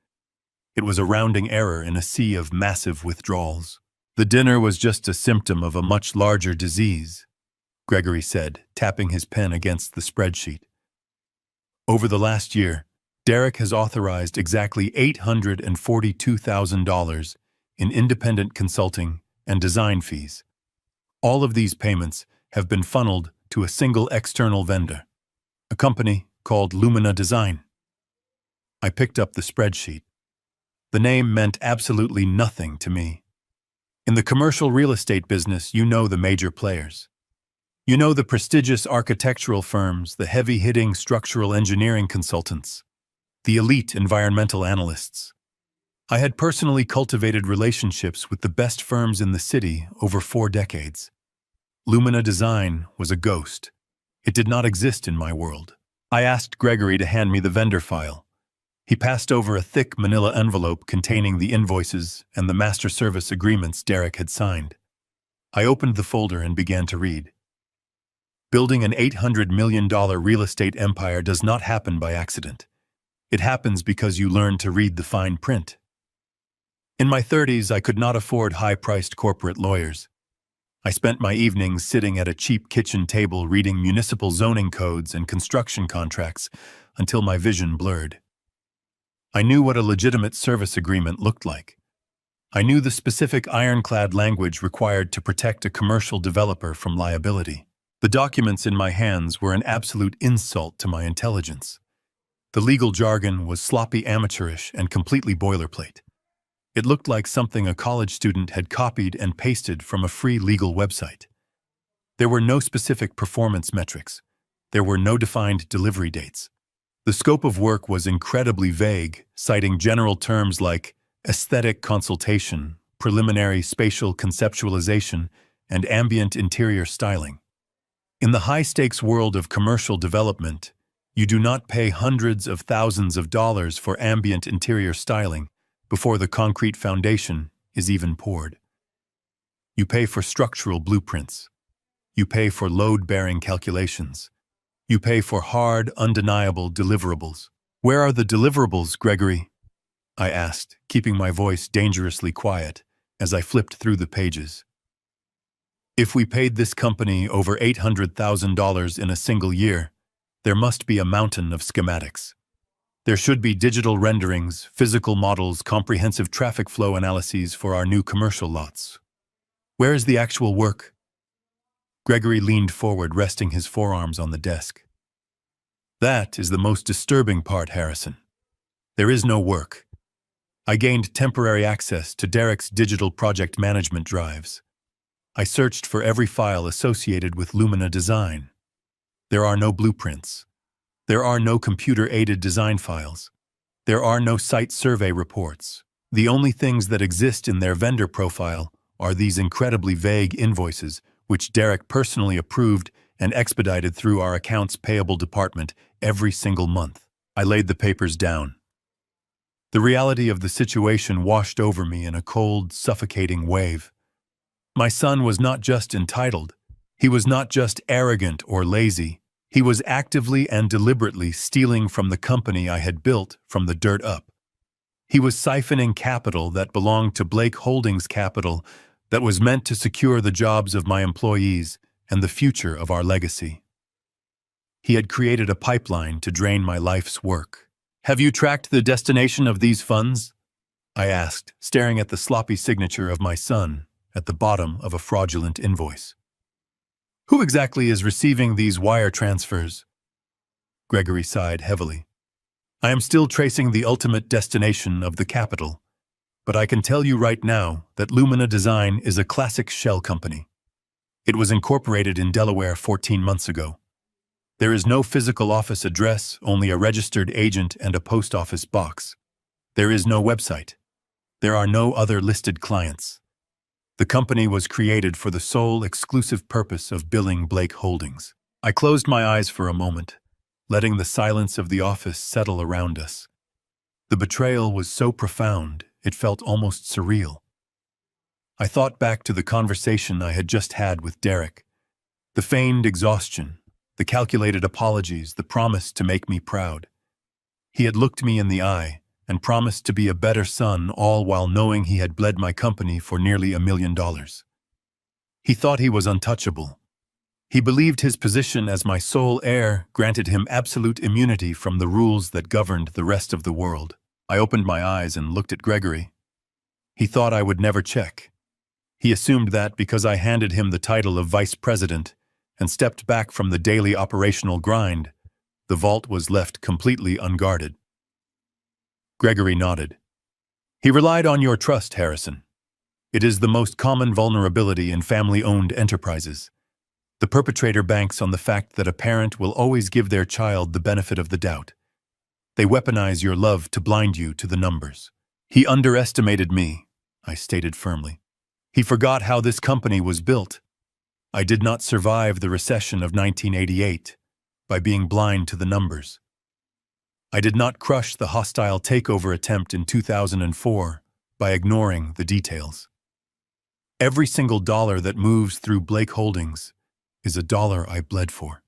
It was a rounding error in a sea of massive withdrawals. "The dinner was just a symptom of a much larger disease," Gregory said, tapping his pen against the spreadsheet. "Over the last year, Derek has authorized exactly $842,000 in independent consulting and design fees. All of these payments have been funneled to a single external vendor, a company called Lumina Design." I picked up the spreadsheet. The name meant absolutely nothing to me. In the commercial real estate business, you know the major players. You know, the prestigious architectural firms, the heavy-hitting structural engineering consultants, the elite environmental analysts. I had personally cultivated relationships with the best firms in the city over 4 decades. Lumina Design was a ghost. It did not exist in my world. I asked Gregory to hand me the vendor file. He passed over a thick manila envelope containing the invoices and the master service agreements Derek had signed. I opened the folder and began to read. Building an $800 million real estate empire does not happen by accident. It happens because you learn to read the fine print. In my 30s, I could not afford high-priced corporate lawyers. I spent my evenings sitting at a cheap kitchen table reading municipal zoning codes and construction contracts until my vision blurred. I knew what a legitimate service agreement looked like. I knew the specific ironclad language required to protect a commercial developer from liability. The documents in my hands were an absolute insult to my intelligence. The legal jargon was sloppy amateurish and completely boilerplate. It looked like something a college student had copied and pasted from a free legal website. There were no specific performance metrics. There were no defined delivery dates. The scope of work was incredibly vague, citing general terms like aesthetic consultation, preliminary spatial conceptualization, and ambient interior styling. In the high-stakes world of commercial development, you do not pay hundreds of thousands of dollars for ambient interior styling before the concrete foundation is even poured. You pay for structural blueprints. You pay for load-bearing calculations. You pay for hard, undeniable deliverables. Where are the deliverables, Gregory? I asked, keeping my voice dangerously quiet as I flipped through the pages. If we paid this company over $800,000 in a single year, there must be a mountain of schematics. There should be digital renderings, physical models, comprehensive traffic flow analyses for our new commercial lots. Where is the actual work? Gregory leaned forward, resting his forearms on the desk. That is the most disturbing part, Harrison. There is no work. I gained temporary access to Derek's digital project management drives. I searched for every file associated with Lumina Design. There are no blueprints. There are no computer-aided design files. There are no site survey reports. The only things that exist in their vendor profile are these incredibly vague invoices, which Derek personally approved and expedited through our accounts payable department every single month. I laid the papers down. The reality of the situation washed over me in a cold, suffocating wave. My son was not just entitled. He was not just arrogant or lazy. He was actively and deliberately stealing from the company I had built from the dirt up. He was siphoning capital that belonged to Blake Holdings Capital that was meant to secure the jobs of my employees and the future of our legacy. He had created a pipeline to drain my life's work. Have you tracked the destination of these funds? I asked, staring at the sloppy signature of my son at the bottom of a fraudulent invoice. Who exactly is receiving these wire transfers? Gregory sighed heavily. I am still tracing the ultimate destination of the capital, but I can tell you right now that Lumina Design is a classic shell company. It was incorporated in Delaware 14 months ago. There is no physical office address, only a registered agent and a post office box. There is no website. There are no other listed clients. The company was created for the sole exclusive purpose of billing Blake Holdings. I closed my eyes for a moment, letting the silence of the office settle around us. The betrayal was so profound, it felt almost surreal. I thought back to the conversation I had just had with Derek. The feigned exhaustion, the calculated apologies, the promise to make me proud. He had looked me in the eye and promised to be a better son, all while knowing he had bled my company for nearly $1 million. He thought he was untouchable. He believed his position as my sole heir granted him absolute immunity from the rules that governed the rest of the world. I opened my eyes and looked at Gregory. He thought I would never check. He assumed that because I handed him the title of vice president and stepped back from the daily operational grind, the vault was left completely unguarded. Gregory nodded. He relied on your trust, Harrison. It is the most common vulnerability in family-owned enterprises. The perpetrator banks on the fact that a parent will always give their child the benefit of the doubt. They weaponize your love to blind you to the numbers. He underestimated me, I stated firmly. He forgot how this company was built. I did not survive the recession of 1988 by being blind to the numbers. I did not crush the hostile takeover attempt in 2004 by ignoring the details. Every single dollar that moves through Blake Holdings is a dollar I bled for.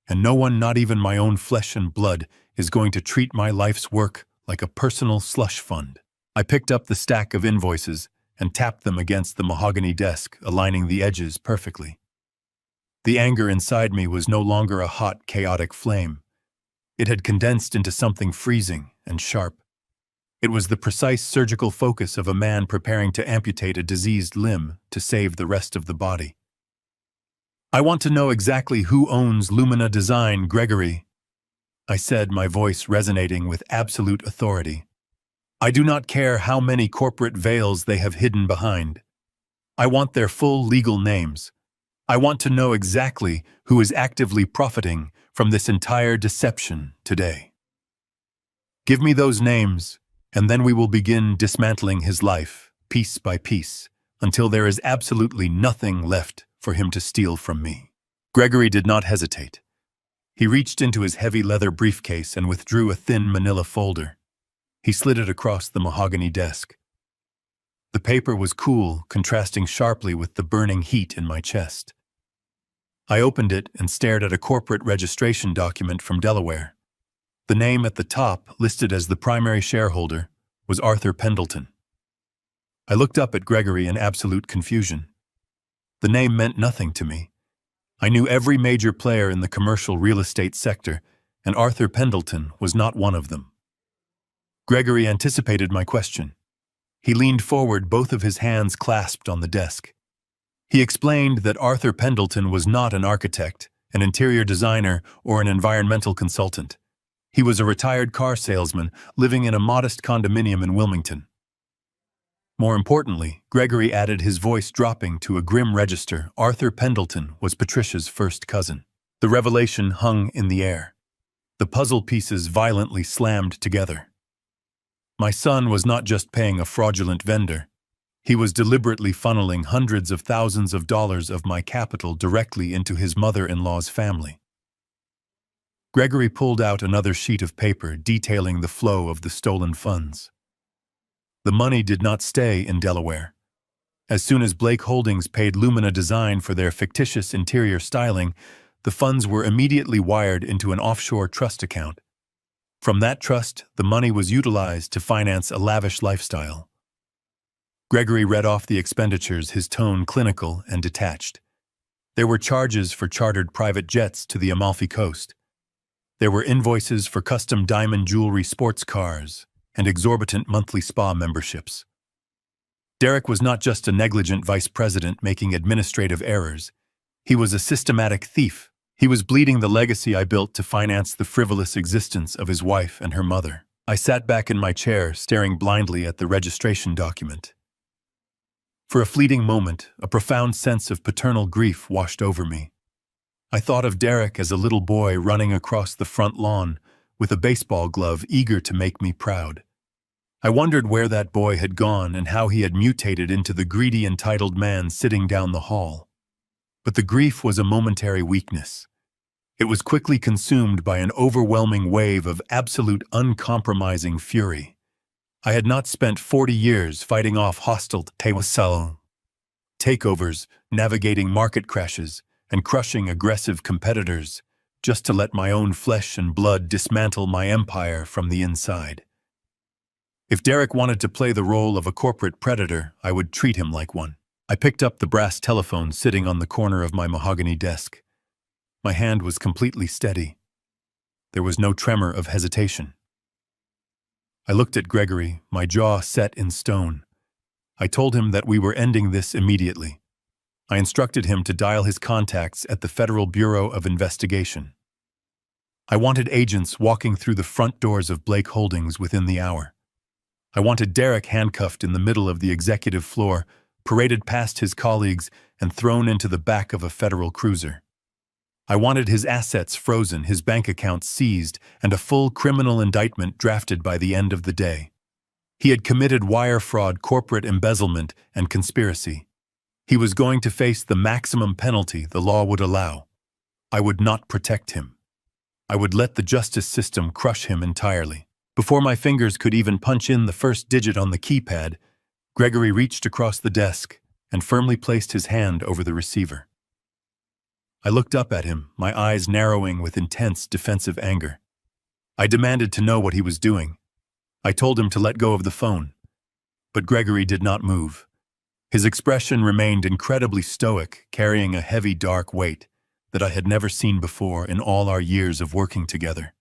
And no one, not even my own flesh and blood, is going to treat my life's work like a personal slush fund. I picked up the stack of invoices and tapped them against the mahogany desk, aligning the edges perfectly. The anger inside me was no longer a hot, chaotic flame. It had condensed into something freezing and sharp. It was the precise surgical focus of a man preparing to amputate a diseased limb to save the rest of the body. I want to know exactly who owns Lumina Design, Gregory, I said, my voice resonating with absolute authority. I do not care how many corporate veils they have hidden behind. I want their full legal names. I want to know exactly who is actively profiting from this entire deception today. Give me those names, and then we will begin dismantling his life, piece by piece, until there is absolutely nothing left for him to steal from me. Gregory did not hesitate. He reached into his heavy leather briefcase and withdrew a thin manila folder. He slid it across the mahogany desk. The paper was cool, contrasting sharply with the burning heat in my chest. I opened it and stared at a corporate registration document from Delaware. The name at the top, listed as the primary shareholder, was Arthur Pendleton. I looked up at Gregory in absolute confusion. The name meant nothing to me. I knew every major player in the commercial real estate sector, and Arthur Pendleton was not one of them. Gregory anticipated my question. He leaned forward, both of his hands clasped on the desk. He explained that Arthur Pendleton was not an architect, an interior designer, or an environmental consultant. He was a retired car salesman living in a modest condominium in Wilmington. More importantly, Gregory added, his voice dropping to a grim register, Arthur Pendleton was Patricia's first cousin. The revelation hung in the air. The puzzle pieces violently slammed together. My son was not just paying a fraudulent vendor. He was deliberately funneling hundreds of thousands of dollars of my capital directly into his mother-in-law's family. Gregory pulled out another sheet of paper detailing the flow of the stolen funds. The money did not stay in Delaware. As soon as Blake Holdings paid Lumina Design for their fictitious interior styling, the funds were immediately wired into an offshore trust account. From that trust, the money was utilized to finance a lavish lifestyle. Gregory read off the expenditures, his tone clinical and detached. There were charges for chartered private jets to the Amalfi Coast. There were invoices for custom diamond jewelry, sports cars, and exorbitant monthly spa memberships. Derek was not just a negligent vice president making administrative errors. He was a systematic thief. He was bleeding the legacy I built to finance the frivolous existence of his wife and her mother. I sat back in my chair, staring blindly at the registration document. For a fleeting moment, a profound sense of paternal grief washed over me. I thought of Derek as a little boy running across the front lawn with a baseball glove, eager to make me proud. I wondered where that boy had gone and how he had mutated into the greedy, entitled man sitting down the hall. But the grief was a momentary weakness. It was quickly consumed by an overwhelming wave of absolute, uncompromising fury. I had not spent 40 years fighting off hostile takeovers, navigating market crashes, and crushing aggressive competitors, just to let my own flesh and blood dismantle my empire from the inside. If Derek wanted to play the role of a corporate predator, I would treat him like one. I picked up the brass telephone sitting on the corner of my mahogany desk. My hand was completely steady. There was no tremor of hesitation. I looked at Gregory, my jaw set in stone. I told him that we were ending this immediately. I instructed him to dial his contacts at the Federal Bureau of Investigation. I wanted agents walking through the front doors of Blake Holdings within the hour. I wanted Derek handcuffed in the middle of the executive floor, paraded past his colleagues, and thrown into the back of a federal cruiser. I wanted his assets frozen, his bank accounts seized, and a full criminal indictment drafted by the end of the day. He had committed wire fraud, corporate embezzlement, and conspiracy. He was going to face the maximum penalty the law would allow. I would not protect him. I would let the justice system crush him entirely. Before my fingers could even punch in the first digit on the keypad, Gregory reached across the desk and firmly placed his hand over the receiver. I looked up at him, my eyes narrowing with intense defensive anger. I demanded to know what he was doing. I told him to let go of the phone. But Gregory did not move. His expression remained incredibly stoic, carrying a heavy, dark weight that I had never seen before in all our years of working together.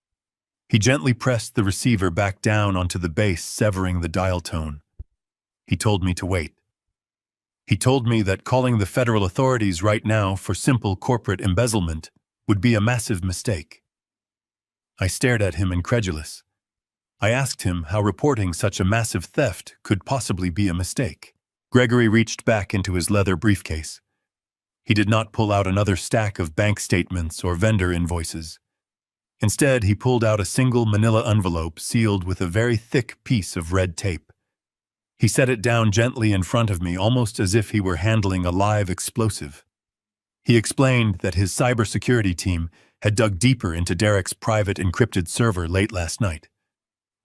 He gently pressed the receiver back down onto the base, severing the dial tone. He told me to wait. He told me that calling the federal authorities right now for simple corporate embezzlement would be a massive mistake. I stared at him incredulous. I asked him how reporting such a massive theft could possibly be a mistake. Gregory reached back into his leather briefcase. He did not pull out another stack of bank statements or vendor invoices. Instead, he pulled out a single manila envelope sealed with a very thick piece of red tape. He set it down gently in front of me, almost as if he were handling a live explosive. He explained that his cybersecurity team had dug deeper into Derek's private encrypted server late last night.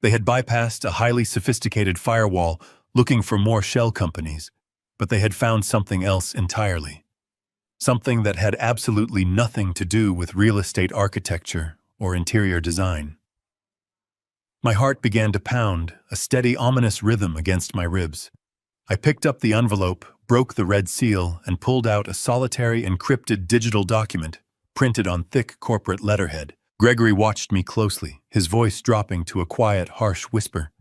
They had bypassed a highly sophisticated firewall looking for more shell companies, but they had found something else entirely. Something that had absolutely nothing to do with real estate architecture or interior design. My heart began to pound, a steady, ominous rhythm against my ribs. I picked up the envelope, broke the red seal, and pulled out a solitary encrypted digital document printed on thick corporate letterhead. Gregory watched me closely, his voice dropping to a quiet, harsh whisper.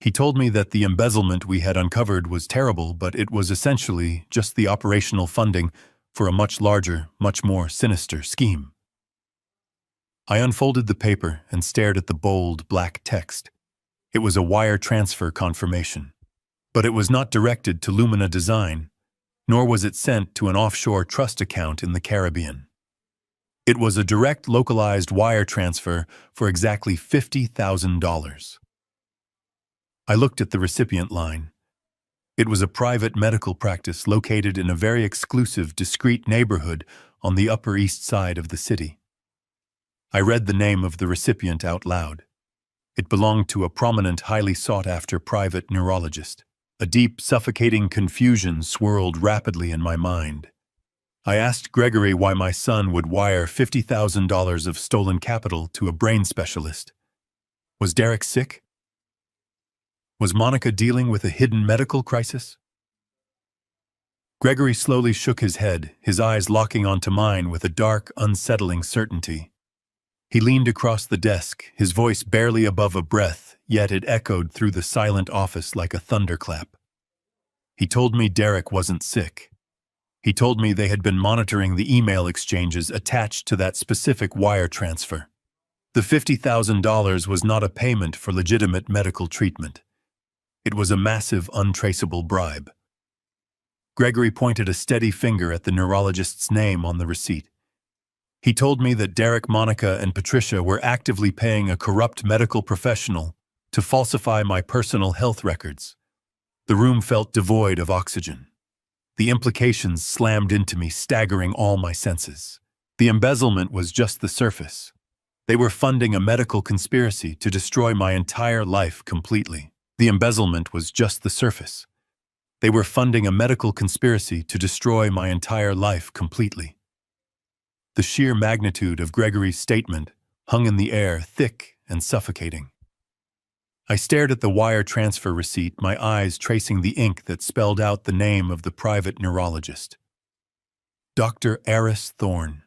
He told me that the embezzlement we had uncovered was terrible, but it was essentially just the operational funding for a much larger, much more sinister scheme. I unfolded the paper and stared at the bold, black text. It was a wire transfer confirmation. But it was not directed to Lumina Design, nor was it sent to an offshore trust account in the Caribbean. It was a direct, localized wire transfer for exactly $50,000. I looked at the recipient line. It was a private medical practice located in a very exclusive, discreet neighborhood on the Upper East Side of the city. I read the name of the recipient out loud. It belonged to a prominent, highly sought-after private neurologist. A deep, suffocating confusion swirled rapidly in my mind. I asked Gregory why my son would wire $50,000 of stolen capital to a brain specialist. Was Derek sick? Was Monica dealing with a hidden medical crisis? Gregory slowly shook his head, his eyes locking onto mine with a dark, unsettling certainty. He leaned across the desk, his voice barely above a breath, yet it echoed through the silent office like a thunderclap. He told me Derek wasn't sick. He told me they had been monitoring the email exchanges attached to that specific wire transfer. The $50,000 was not a payment for legitimate medical treatment. It was a massive, untraceable bribe. Gregory pointed a steady finger at the neurologist's name on the receipt. He told me that Derek, Monica, and Patricia were actively paying a corrupt medical professional to falsify my personal health records. The room felt devoid of oxygen. The implications slammed into me, staggering all my senses. The embezzlement was just the surface. They were funding a medical conspiracy to destroy my entire life completely. The embezzlement was just the surface. They were funding a medical conspiracy to destroy my entire life completely. The sheer magnitude of Gregory's statement hung in the air, thick and suffocating. I stared at the wire transfer receipt, my eyes tracing the ink that spelled out the name of the private neurologist. Dr. Aris Thorne.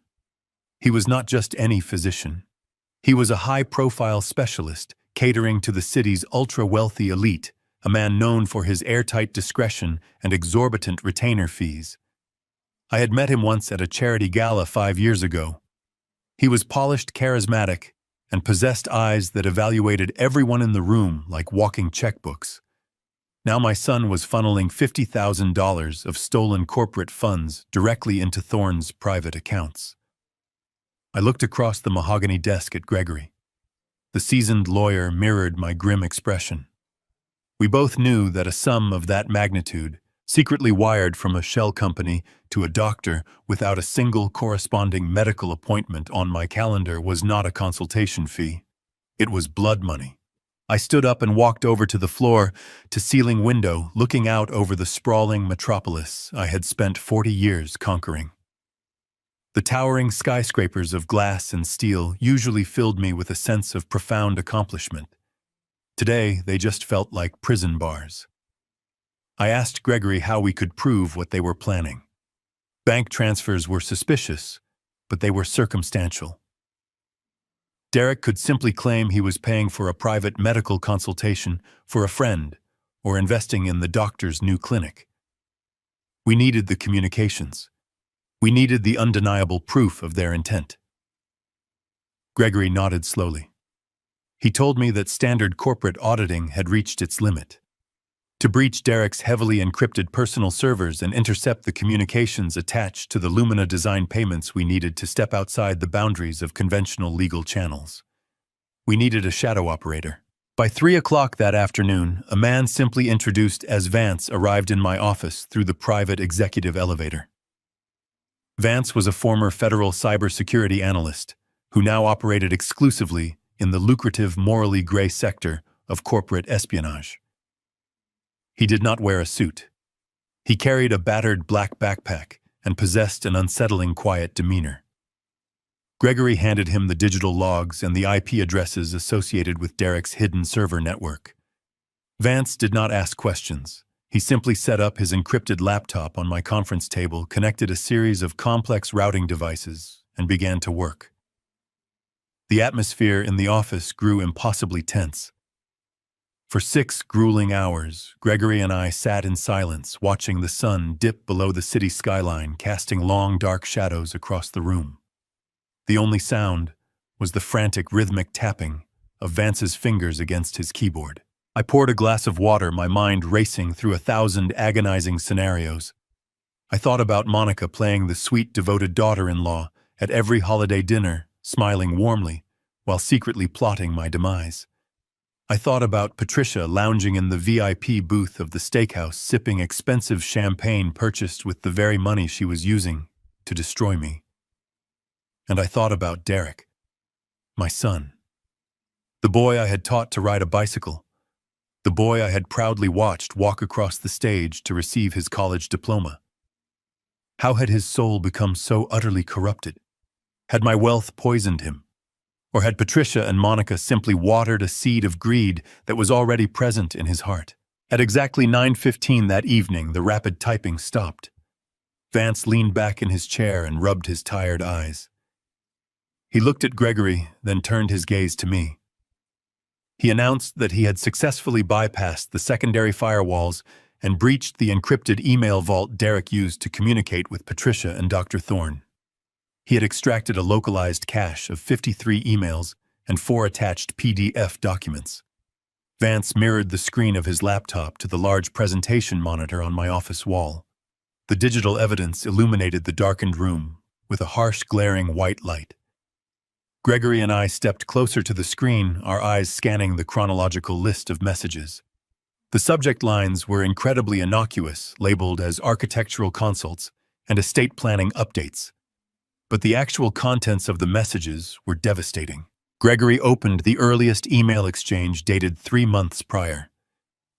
He was not just any physician. He was a high-profile specialist catering to the city's ultra-wealthy elite, a man known for his airtight discretion and exorbitant retainer fees. I had met him once at a charity gala 5 years ago. He was polished, charismatic, and possessed eyes that evaluated everyone in the room like walking checkbooks. Now my son was funneling $50,000 of stolen corporate funds directly into Thorne's private accounts. I looked across the mahogany desk at Gregory. The seasoned lawyer mirrored my grim expression. We both knew that a sum of that magnitude, secretly wired from a shell company to a doctor without a single corresponding medical appointment on my calendar, was not a consultation fee. It was blood money. I stood up and walked over to the floor-to-ceiling window, looking out over the sprawling metropolis I had spent 40 years conquering. The towering skyscrapers of glass and steel usually filled me with a sense of profound accomplishment. Today, they just felt like prison bars. I asked Gregory how we could prove what they were planning. Bank transfers were suspicious, but they were circumstantial. Derek could simply claim he was paying for a private medical consultation for a friend or investing in the doctor's new clinic. We needed the communications. We needed the undeniable proof of their intent. Gregory nodded slowly. He told me that standard corporate auditing had reached its limit. To breach Derek's heavily encrypted personal servers and intercept the communications attached to the Lumina design payments, we needed to step outside the boundaries of conventional legal channels. We needed a shadow operator. By 3 o'clock that afternoon, a man simply introduced as Vance arrived in my office through the private executive elevator. Vance was a former federal cybersecurity analyst who now operated exclusively in the lucrative, morally gray sector of corporate espionage. He did not wear a suit. He carried a battered black backpack and possessed an unsettling quiet demeanor. Gregory handed him the digital logs and the IP addresses associated with Derek's hidden server network. Vance did not ask questions. He simply set up his encrypted laptop on my conference table, connected a series of complex routing devices, and began to work. The atmosphere in the office grew impossibly tense. For 6 grueling hours, Gregory and I sat in silence, watching the sun dip below the city skyline, casting long, dark shadows across the room. The only sound was the frantic, rhythmic tapping of Vance's fingers against his keyboard. I poured a glass of water, my mind racing through 1,000 agonizing scenarios. I thought about Monica playing the sweet, devoted daughter-in-law at every holiday dinner, smiling warmly, while secretly plotting my demise. I thought about Patricia lounging in the VIP booth of the steakhouse, sipping expensive champagne purchased with the very money she was using to destroy me. And I thought about Derek, my son. The boy I had taught to ride a bicycle. The boy I had proudly watched walk across the stage to receive his college diploma. How had his soul become so utterly corrupted? Had my wealth poisoned him? Or had Patricia and Monica simply watered a seed of greed that was already present in his heart? At exactly 9:15 that evening, the rapid typing stopped. Vance leaned back in his chair and rubbed his tired eyes. He looked at Gregory, then turned his gaze to me. He announced that he had successfully bypassed the secondary firewalls and breached the encrypted email vault Derek used to communicate with Patricia and Dr. Thorne. He had extracted a localized cache of 53 emails and 4 attached PDF documents. Vance mirrored the screen of his laptop to the large presentation monitor on my office wall. The digital evidence illuminated the darkened room with a harsh, glaring white light. Gregory and I stepped closer to the screen, our eyes scanning the chronological list of messages. The subject lines were incredibly innocuous, labeled as architectural consults and estate planning updates. But the actual contents of the messages were devastating. Gregory opened the earliest email exchange dated 3 months prior.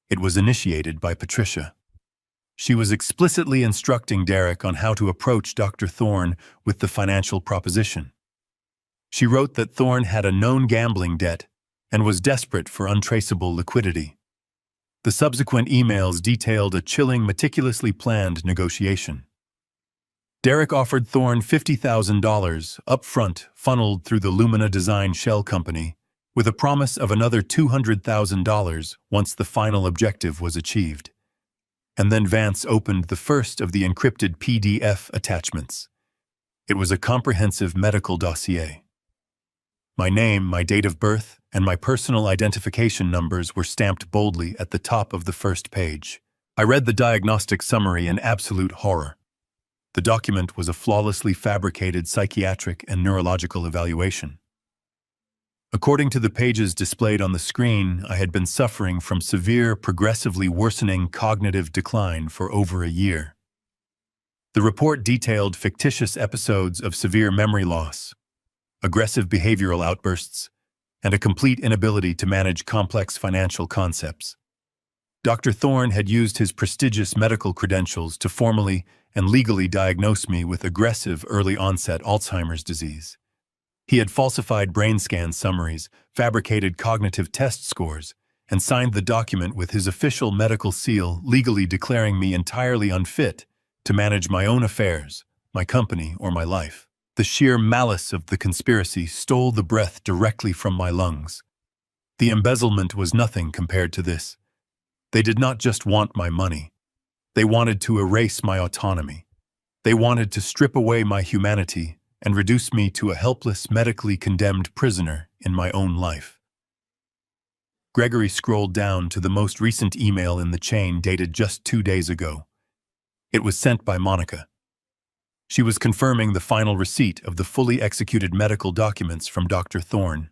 It was initiated by Patricia. She was explicitly instructing Derek on how to approach Dr. Thorne with the financial proposition. She wrote that Thorne had a known gambling debt and was desperate for untraceable liquidity. The subsequent emails detailed a chilling, meticulously planned negotiation. Derek offered Thorne $50,000 upfront, funneled through the Lumina Design shell company, with a promise of another $200,000 once the final objective was achieved. And then Vance opened the first of the encrypted PDF attachments. It was a comprehensive medical dossier. My name, my date of birth, and my personal identification numbers were stamped boldly at the top of the first page. I read the diagnostic summary in absolute horror. The document was a flawlessly fabricated psychiatric and neurological evaluation. According to the pages displayed on the screen, I had been suffering from severe, progressively worsening cognitive decline for over a year. The report detailed fictitious episodes of severe memory loss, aggressive behavioral outbursts, and a complete inability to manage complex financial concepts. Dr. Thorne had used his prestigious medical credentials to formally and legally diagnose me with aggressive early-onset Alzheimer's disease. He had falsified brain scan summaries, fabricated cognitive test scores, and signed the document with his official medical seal, legally declaring me entirely unfit to manage my own affairs, my company, or my life. The sheer malice of the conspiracy stole the breath directly from my lungs. The embezzlement was nothing compared to this. They did not just want my money. They wanted to erase my autonomy. They wanted to strip away my humanity and reduce me to a helpless, medically condemned prisoner in my own life. Gregory scrolled down to the most recent email in the chain dated just 2 days ago. It was sent by Monica. She was confirming the final receipt of the fully executed medical documents from Dr. Thorne.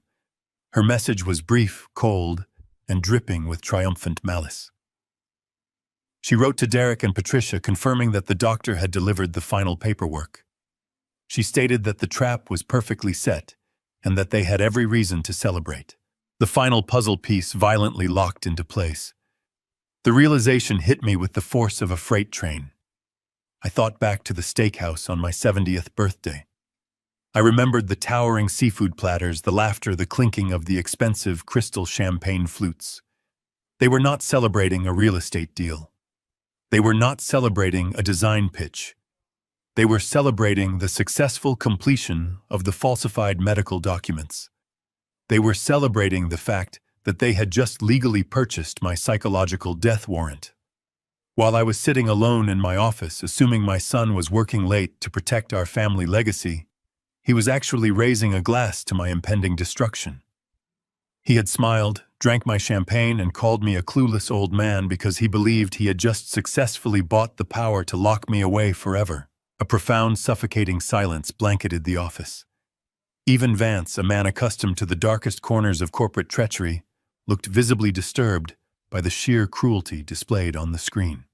Her message was brief, cold, and dripping with triumphant malice. She wrote to Derek and Patricia confirming that the doctor had delivered the final paperwork. She stated that the trap was perfectly set and that they had every reason to celebrate. The final puzzle piece violently locked into place. The realization hit me with the force of a freight train. I thought back to the steakhouse on my 70th birthday. I remembered the towering seafood platters, the laughter, the clinking of the expensive crystal champagne flutes. They were not celebrating a real estate deal. They were not celebrating a design pitch. They were celebrating the successful completion of the falsified medical documents. They were celebrating the fact that they had just legally purchased my psychological death warrant. While I was sitting alone in my office, assuming my son was working late to protect our family legacy, he was actually raising a glass to my impending destruction. He had smiled, drank my champagne, and called me a clueless old man because he believed he had just successfully bought the power to lock me away forever. A profound, suffocating silence blanketed the office. Even Vance, a man accustomed to the darkest corners of corporate treachery, looked visibly disturbed by the sheer cruelty displayed on the screen.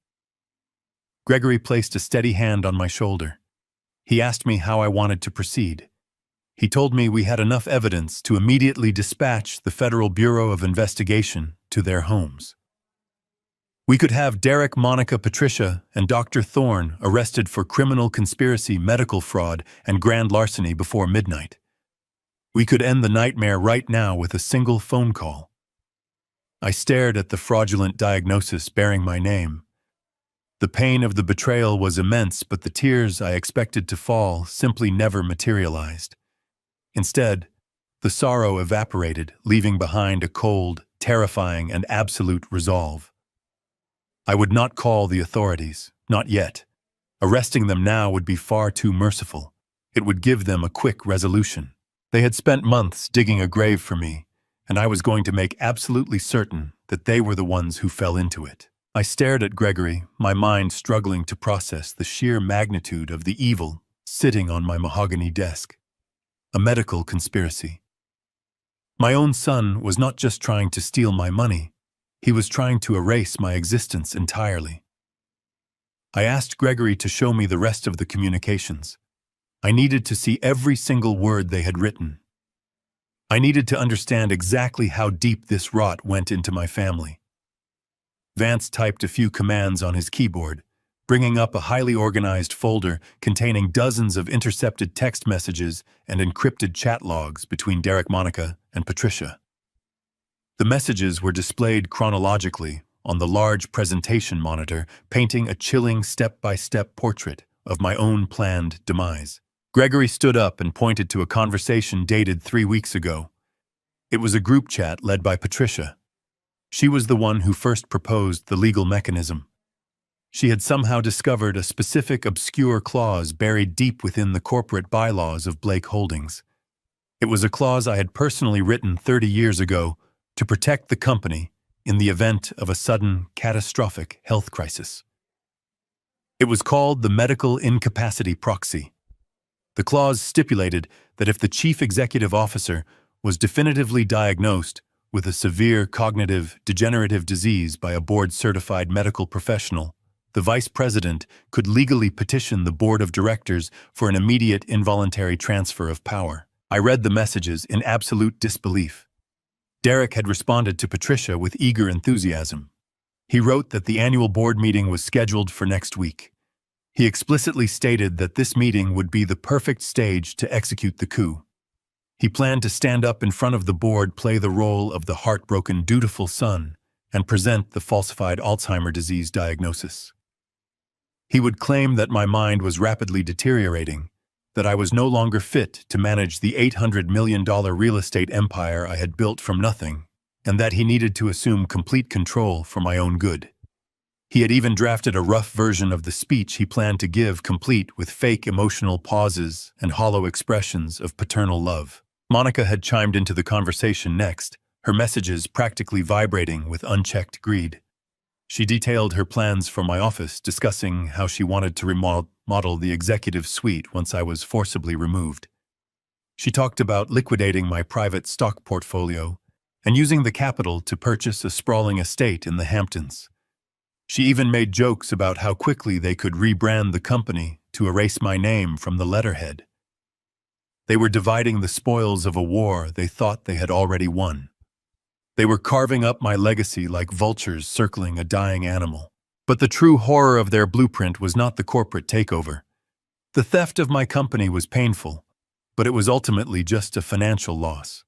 Gregory placed a steady hand on my shoulder. He asked me how I wanted to proceed. He told me we had enough evidence to immediately dispatch the Federal Bureau of Investigation to their homes. We could have Derek, Monica, Patricia, and Dr. Thorne arrested for criminal conspiracy, medical fraud, and grand larceny before midnight. We could end the nightmare right now with a single phone call. I stared at the fraudulent diagnosis bearing my name. The pain of the betrayal was immense, but the tears I expected to fall simply never materialized. Instead, the sorrow evaporated, leaving behind a cold, terrifying, and absolute resolve. I would not call the authorities, not yet. Arresting them now would be far too merciful. It would give them a quick resolution. They had spent months digging a grave for me, and I was going to make absolutely certain that they were the ones who fell into it. I stared at Gregory, my mind struggling to process the sheer magnitude of the evil sitting on my mahogany desk. A medical conspiracy. My own son was not just trying to steal my money, he was trying to erase my existence entirely. I asked Gregory to show me the rest of the communications. I needed to see every single word they had written. I needed to understand exactly how deep this rot went into my family. Vance typed a few commands on his keyboard, bringing up a highly organized folder containing dozens of intercepted text messages and encrypted chat logs between Derek, Monica, and Patricia. The messages were displayed chronologically on the large presentation monitor, painting a chilling step-by-step portrait of my own planned demise. Gregory stood up and pointed to a conversation dated 3 weeks ago. It was a group chat led by Patricia. She was the one who first proposed the legal mechanism. She had somehow discovered a specific obscure clause buried deep within the corporate bylaws of Blake Holdings. It was a clause I had personally written 30 years ago to protect the company in the event of a sudden, catastrophic health crisis. It was called the medical incapacity proxy. The clause stipulated that if the chief executive officer was definitively diagnosed with a severe cognitive degenerative disease by a board-certified medical professional, the vice president could legally petition the board of directors for an immediate involuntary transfer of power. I read the messages in absolute disbelief. Derek had responded to Patricia with eager enthusiasm. He wrote that the annual board meeting was scheduled for next week. He explicitly stated that this meeting would be the perfect stage to execute the coup. He planned to stand up in front of the board, play the role of the heartbroken, dutiful son, and present the falsified Alzheimer's disease diagnosis. He would claim that my mind was rapidly deteriorating, that I was no longer fit to manage the $800 million real estate empire I had built from nothing, and that he needed to assume complete control for my own good. He had even drafted a rough version of the speech he planned to give, complete with fake emotional pauses and hollow expressions of paternal love. Monica had chimed into the conversation next, her messages practically vibrating with unchecked greed. She detailed her plans for my office, discussing how she wanted to remodel the executive suite once I was forcibly removed. She talked about liquidating my private stock portfolio and using the capital to purchase a sprawling estate in the Hamptons. She even made jokes about how quickly they could rebrand the company to erase my name from the letterhead. They were dividing the spoils of a war they thought they had already won. They were carving up my legacy like vultures circling a dying animal. But the true horror of their blueprint was not the corporate takeover. The theft of my company was painful, but it was ultimately just a financial loss.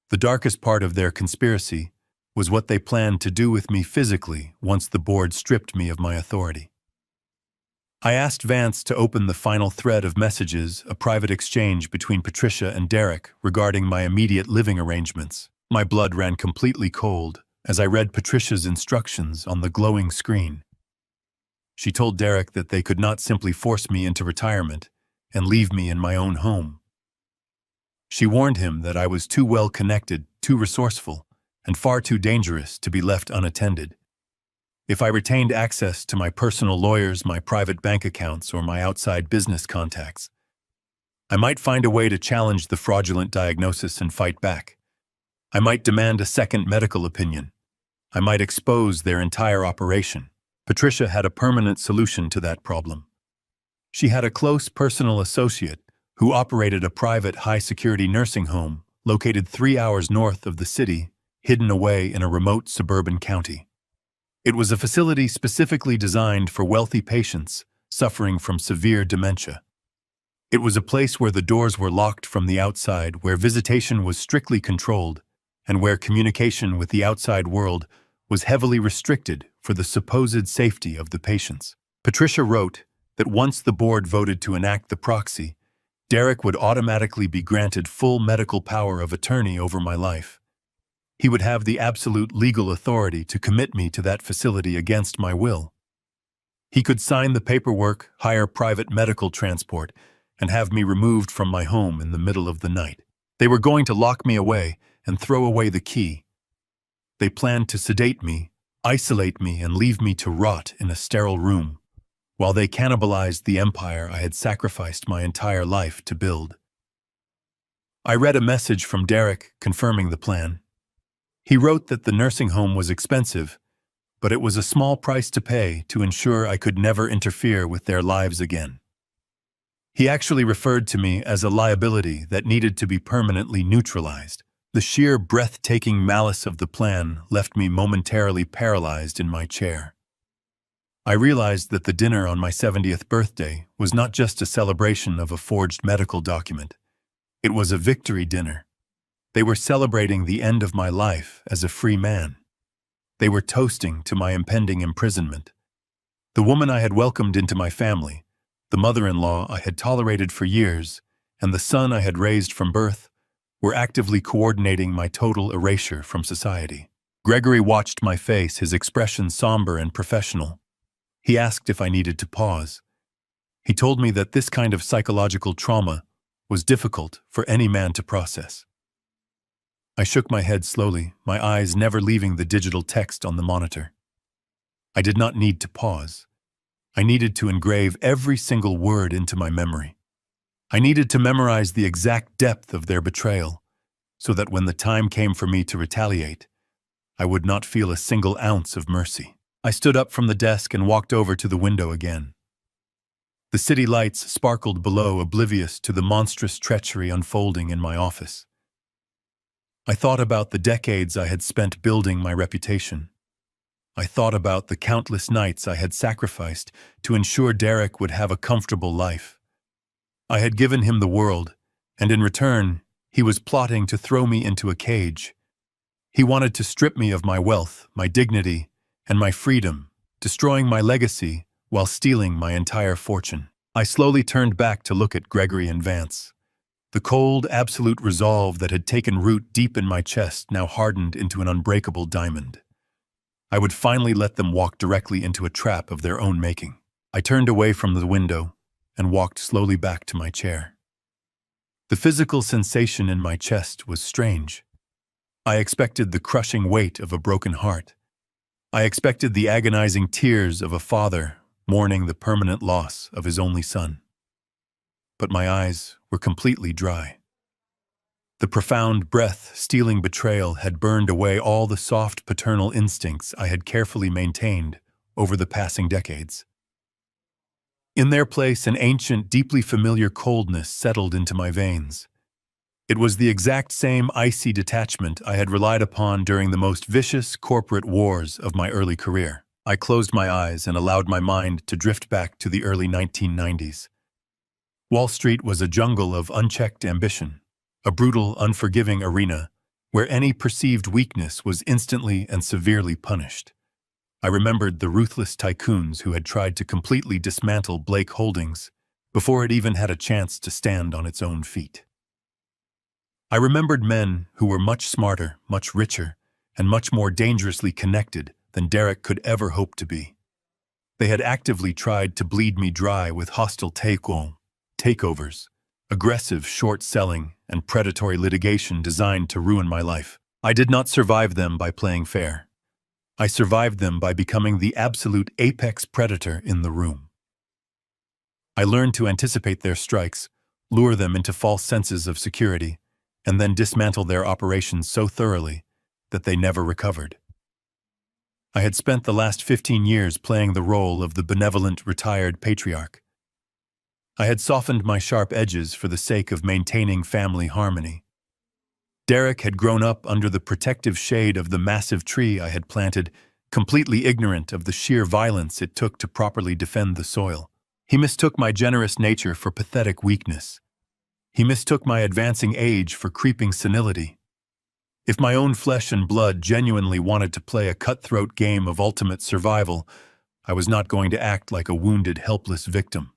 The darkest part of their conspiracy was what they planned to do with me physically once the board stripped me of my authority. I asked Vance to open the final thread of messages, a private exchange between Patricia and Derek regarding my immediate living arrangements. My blood ran completely cold as I read Patricia's instructions on the glowing screen. She told Derek that they could not simply force me into retirement and leave me in my own home. She warned him that I was too well connected, too resourceful, and far too dangerous to be left unattended. If I retained access to my personal lawyers, my private bank accounts, or my outside business contacts, I might find a way to challenge the fraudulent diagnosis and fight back. I might demand a second medical opinion. I might expose their entire operation. Patricia had a permanent solution to that problem. She had a close personal associate who operated a private high-security nursing home located 3 hours north of the city, hidden away in a remote suburban county. It was a facility specifically designed for wealthy patients suffering from severe dementia. It was a place where the doors were locked from the outside, where visitation was strictly controlled, and where communication with the outside world was heavily restricted for the supposed safety of the patients. Patricia wrote that once the board voted to enact the proxy, Derek would automatically be granted full medical power of attorney over my life. He would have the absolute legal authority to commit me to that facility against my will. He could sign the paperwork, hire private medical transport, and have me removed from my home in the middle of the night. They were going to lock me away and throw away the key. They planned to sedate me, isolate me, and leave me to rot in a sterile room, while they cannibalized the empire I had sacrificed my entire life to build. I read a message from Derek confirming the plan. He wrote that the nursing home was expensive, but it was a small price to pay to ensure I could never interfere with their lives again. He actually referred to me as a liability that needed to be permanently neutralized. The sheer breathtaking malice of the plan left me momentarily paralyzed in my chair. I realized that the dinner on my 70th birthday was not just a celebration of a forged medical document. It was a victory dinner. They were celebrating the end of my life as a free man. They were toasting to my impending imprisonment. The woman I had welcomed into my family, the mother-in-law I had tolerated for years, and the son I had raised from birth, were actively coordinating my total erasure from society. Gregory watched my face, his expression somber and professional. He asked if I needed to pause. He told me that this kind of psychological trauma was difficult for any man to process. I shook my head slowly, my eyes never leaving the digital text on the monitor. I did not need to pause. I needed to engrave every single word into my memory. I needed to memorize the exact depth of their betrayal, so that when the time came for me to retaliate, I would not feel a single ounce of mercy. I stood up from the desk and walked over to the window again. The city lights sparkled below, oblivious to the monstrous treachery unfolding in my office. I thought about the decades I had spent building my reputation. I thought about the countless nights I had sacrificed to ensure Derek would have a comfortable life. I had given him the world, and in return, he was plotting to throw me into a cage. He wanted to strip me of my wealth, my dignity, and my freedom, destroying my legacy while stealing my entire fortune. I slowly turned back to look at Gregory and Vance. The cold, absolute resolve that had taken root deep in my chest now hardened into an unbreakable diamond. I would finally let them walk directly into a trap of their own making. I turned away from the window and walked slowly back to my chair. The physical sensation in my chest was strange. I expected the crushing weight of a broken heart. I expected the agonizing tears of a father mourning the permanent loss of his only son. But my eyes were completely dry. The profound, breath-stealing betrayal had burned away all the soft paternal instincts I had carefully maintained over the passing decades. In their place, an ancient, deeply familiar coldness settled into my veins. It was the exact same icy detachment I had relied upon during the most vicious corporate wars of my early career. I closed my eyes and allowed my mind to drift back to the early 1990s. Wall Street was a jungle of unchecked ambition, a brutal, unforgiving arena where any perceived weakness was instantly and severely punished. I remembered the ruthless tycoons who had tried to completely dismantle Blake Holdings before it even had a chance to stand on its own feet. I remembered men who were much smarter, much richer, and much more dangerously connected than Derek could ever hope to be. They had actively tried to bleed me dry with hostile takeovers, aggressive short-selling, and predatory litigation designed to ruin my life. I did not survive them by playing fair. I survived them by becoming the absolute apex predator in the room. I learned to anticipate their strikes, lure them into false senses of security, and then dismantle their operations so thoroughly that they never recovered. I had spent the last 15 years playing the role of the benevolent retired patriarch. I had softened my sharp edges for the sake of maintaining family harmony. Derek had grown up under the protective shade of the massive tree I had planted, completely ignorant of the sheer violence it took to properly defend the soil. He mistook my generous nature for pathetic weakness. He mistook my advancing age for creeping senility. If my own flesh and blood genuinely wanted to play a cutthroat game of ultimate survival, I was not going to act like a wounded, helpless victim.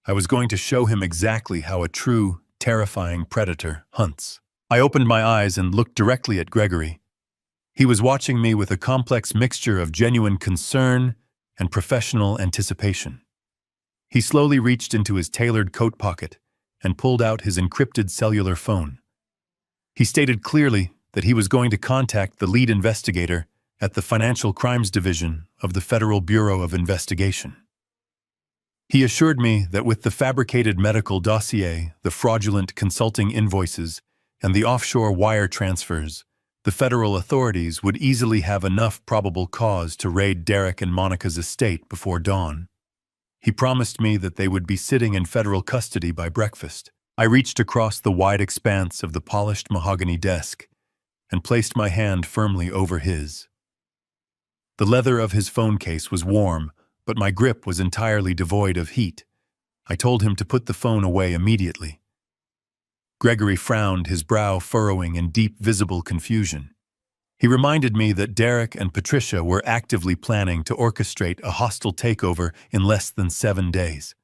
I was going to show him exactly how a true, terrifying predator hunts. I opened my eyes and looked directly at Gregory. He was watching me with a complex mixture of genuine concern and professional anticipation. He slowly reached into his tailored coat pocket and pulled out his encrypted cellular phone. He stated clearly that he was going to contact the lead investigator at the Financial Crimes Division of the Federal Bureau of Investigation. He assured me that with the fabricated medical dossier, the fraudulent consulting invoices, and the offshore wire transfers, the federal authorities would easily have enough probable cause to raid Derek and Monica's estate before dawn. He promised me that they would be sitting in federal custody by breakfast. I reached across the wide expanse of the polished mahogany desk and placed my hand firmly over his. The leather of his phone case was warm, but my grip was entirely devoid of heat. I told him to put the phone away immediately. Gregory frowned, his brow furrowing in deep, visible confusion. He reminded me that Derek and Patricia were actively planning to orchestrate a hostile takeover in less than 7 days.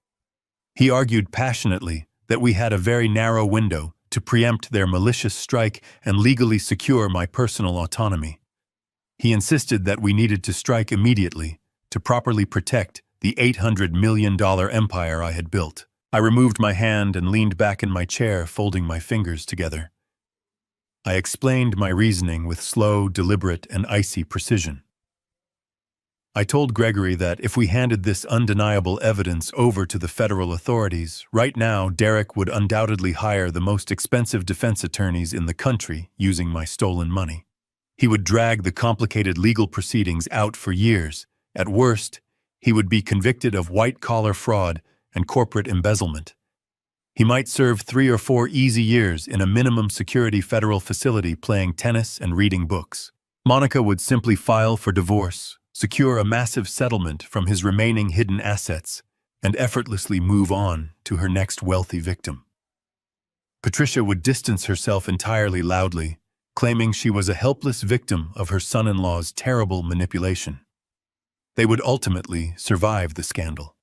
He argued passionately that we had a very narrow window to preempt their malicious strike and legally secure my personal autonomy. He insisted that we needed to strike immediately to properly protect the $800 million empire I had built. I removed my hand and leaned back in my chair, folding my fingers together. I explained my reasoning with slow, deliberate, and icy precision. I told Gregory that if we handed this undeniable evidence over to the federal authorities, right now Derek would undoubtedly hire the most expensive defense attorneys in the country using my stolen money. He would drag the complicated legal proceedings out for years. At worst, he would be convicted of white-collar fraud and corporate embezzlement. He might serve 3 or 4 easy years in a minimum security federal facility playing tennis and reading books. Monica would simply file for divorce, secure a massive settlement from his remaining hidden assets, and effortlessly move on to her next wealthy victim. Patricia would distance herself entirely loudly, claiming she was a helpless victim of her son-in-law's terrible manipulation. They would ultimately survive the scandal.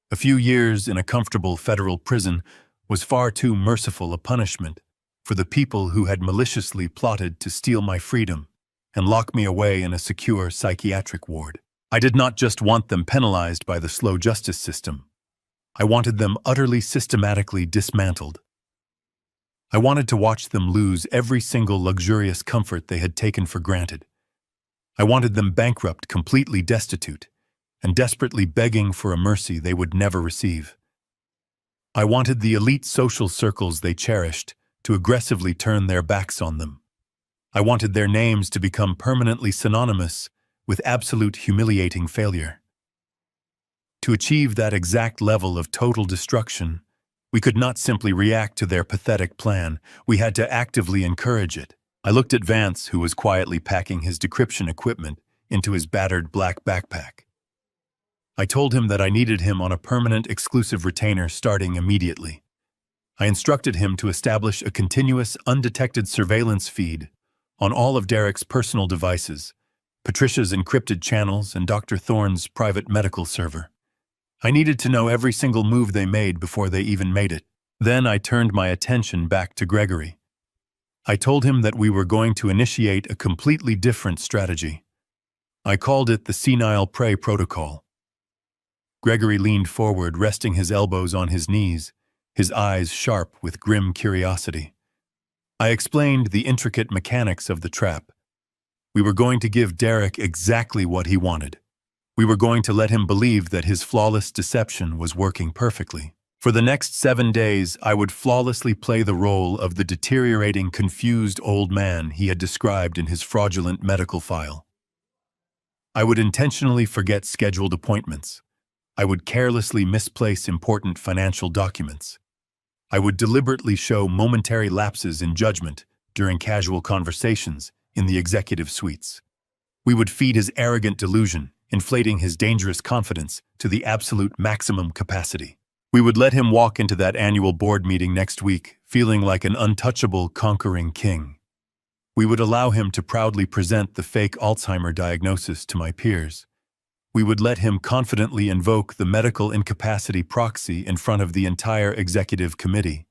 A few years in a comfortable federal prison was far too merciful a punishment for the people who had maliciously plotted to steal my freedom and lock me away in a secure psychiatric ward. I did not just want them penalized by the slow justice system. I wanted them utterly systematically dismantled. I wanted to watch them lose every single luxurious comfort they had taken for granted. I wanted them bankrupt, completely destitute, and desperately begging for a mercy they would never receive. I wanted the elite social circles they cherished to aggressively turn their backs on them. I wanted their names to become permanently synonymous with absolute humiliating failure. To achieve that exact level of total destruction, we could not simply react to their pathetic plan. We had to actively encourage it. I looked at Vance, who was quietly packing his decryption equipment into his battered black backpack. I told him that I needed him on a permanent exclusive retainer starting immediately. I instructed him to establish a continuous, undetected surveillance feed on all of Derek's personal devices, Patricia's encrypted channels, and Dr. Thorne's private medical server. I needed to know every single move they made before they even made it. Then I turned my attention back to Gregory. I told him that we were going to initiate a completely different strategy. I called it the senile prey protocol. Gregory leaned forward, resting his elbows on his knees, his eyes sharp with grim curiosity. I explained the intricate mechanics of the trap. We were going to give Derek exactly what he wanted. We were going to let him believe that his flawless deception was working perfectly. For the next 7 days, I would flawlessly play the role of the deteriorating, confused old man he had described in his fraudulent medical file. I would intentionally forget scheduled appointments. I would carelessly misplace important financial documents. I would deliberately show momentary lapses in judgment during casual conversations in the executive suites. We would feed his arrogant delusion, inflating his dangerous confidence to the absolute maximum capacity. We would let him walk into that annual board meeting next week, feeling like an untouchable, conquering king. We would allow him to proudly present the fake Alzheimer diagnosis to my peers. We would let him confidently invoke the medical incapacity proxy in front of the entire executive committee.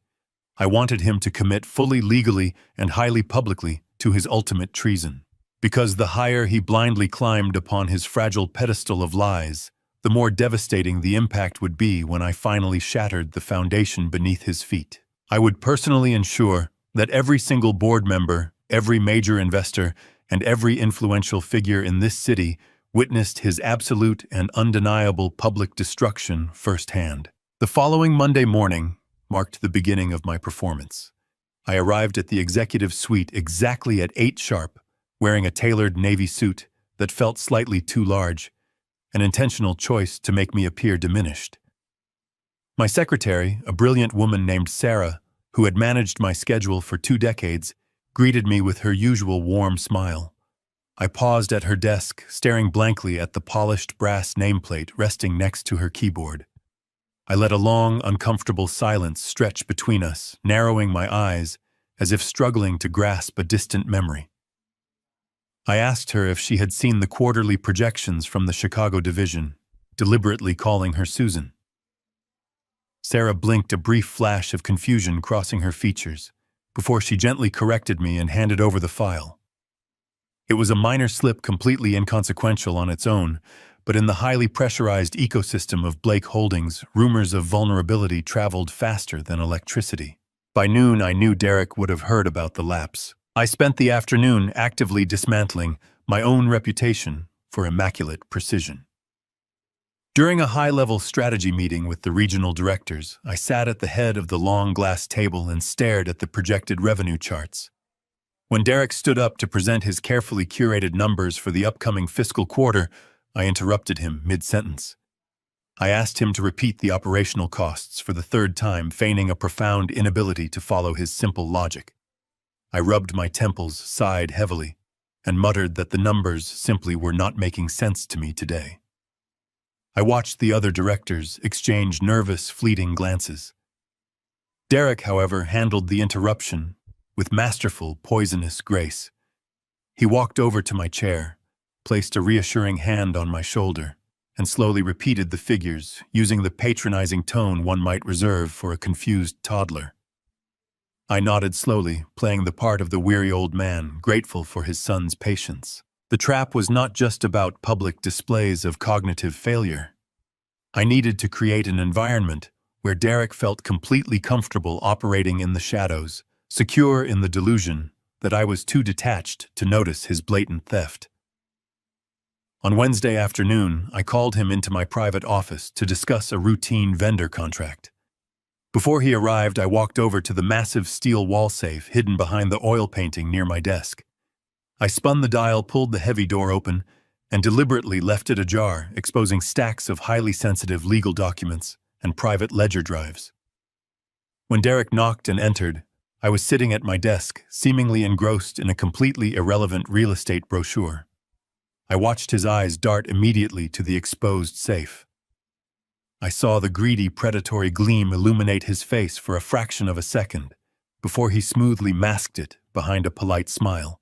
I wanted him to commit fully legally and highly publicly to his ultimate treason. Because the higher he blindly climbed upon his fragile pedestal of lies, the more devastating the impact would be when I finally shattered the foundation beneath his feet. I would personally ensure that every single board member, every major investor, and every influential figure in this city witnessed his absolute and undeniable public destruction firsthand. The following Monday morning marked the beginning of my performance. I arrived at the executive suite exactly at 8 sharp, wearing a tailored navy suit that felt slightly too large, an intentional choice to make me appear diminished. My secretary, a brilliant woman named Sarah, who had managed my schedule for 2 decades, greeted me with her usual warm smile. I paused at her desk, staring blankly at the polished brass nameplate resting next to her keyboard. I let a long, uncomfortable silence stretch between us, narrowing my eyes as if struggling to grasp a distant memory. I asked her if she had seen the quarterly projections from the Chicago division, deliberately calling her Susan. Sarah blinked, a brief flash of confusion crossing her features, before she gently corrected me and handed over the file. It was a minor slip, completely inconsequential on its own, but in the highly pressurized ecosystem of Blake Holdings, rumors of vulnerability traveled faster than electricity. By noon, I knew Derek would have heard about the lapse. I spent the afternoon actively dismantling my own reputation for immaculate precision. During a high-level strategy meeting with the regional directors, I sat at the head of the long glass table and stared at the projected revenue charts. When Derek stood up to present his carefully curated numbers for the upcoming fiscal quarter, I interrupted him mid-sentence. I asked him to repeat the operational costs for the third time, feigning a profound inability to follow his simple logic. I rubbed my temples, sighed heavily, and muttered that the numbers simply were not making sense to me today. I watched the other directors exchange nervous, fleeting glances. Derek, however, handled the interruption with masterful, poisonous grace. He walked over to my chair, placed a reassuring hand on my shoulder, and slowly repeated the figures, using the patronizing tone one might reserve for a confused toddler. I nodded slowly, playing the part of the weary old man, grateful for his son's patience. The trap was not just about public displays of cognitive failure. I needed to create an environment where Derek felt completely comfortable operating in the shadows, secure in the delusion that I was too detached to notice his blatant theft. On Wednesday afternoon, I called him into my private office to discuss a routine vendor contract. Before he arrived, I walked over to the massive steel wall safe hidden behind the oil painting near my desk. I spun the dial, pulled the heavy door open, and deliberately left it ajar, exposing stacks of highly sensitive legal documents and private ledger drives. When Derek knocked and entered, I was sitting at my desk, seemingly engrossed in a completely irrelevant real estate brochure. I watched his eyes dart immediately to the exposed safe. I saw the greedy, predatory gleam illuminate his face for a fraction of a second, before he smoothly masked it behind a polite smile.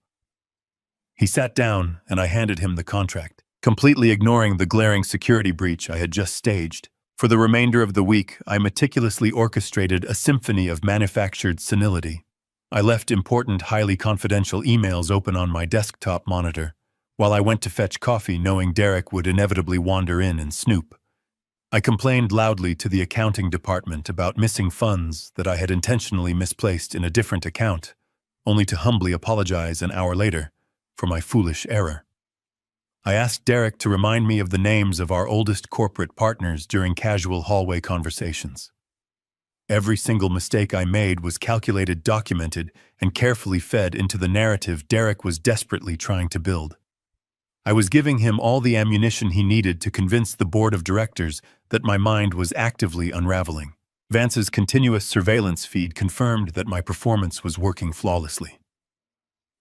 He sat down, and I handed him the contract, completely ignoring the glaring security breach I had just staged. For the remainder of the week, I meticulously orchestrated a symphony of manufactured senility. I left important, highly confidential emails open on my desktop monitor, while I went to fetch coffee knowing Derek would inevitably wander in and snoop. I complained loudly to the accounting department about missing funds that I had intentionally misplaced in a different account, only to humbly apologize an hour later for my foolish error. I asked Derek to remind me of the names of our oldest corporate partners during casual hallway conversations. Every single mistake I made was calculated, documented, and carefully fed into the narrative Derek was desperately trying to build. I was giving him all the ammunition he needed to convince the board of directors that my mind was actively unraveling. Vance's continuous surveillance feed confirmed that my performance was working flawlessly.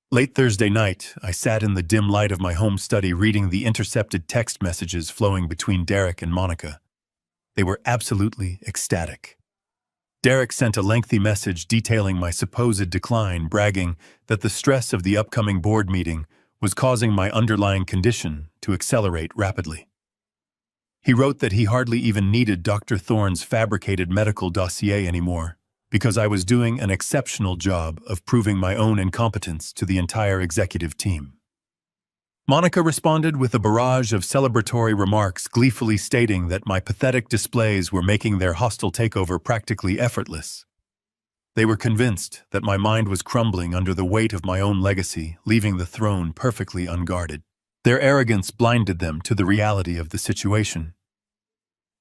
Late Thursday night, I sat in the dim light of my home study reading the intercepted text messages flowing between Derek and Monica. They were absolutely ecstatic. Derek sent a lengthy message detailing my supposed decline, bragging that the stress of the upcoming board meeting was causing my underlying condition to accelerate rapidly. He wrote that he hardly even needed Dr. Thorne's fabricated medical dossier anymore, because I was doing an exceptional job of proving my own incompetence to the entire executive team. Monica responded with a barrage of celebratory remarks, gleefully stating that my pathetic displays were making their hostile takeover practically effortless. They were convinced that my mind was crumbling under the weight of my own legacy, leaving the throne perfectly unguarded. Their arrogance blinded them to the reality of the situation.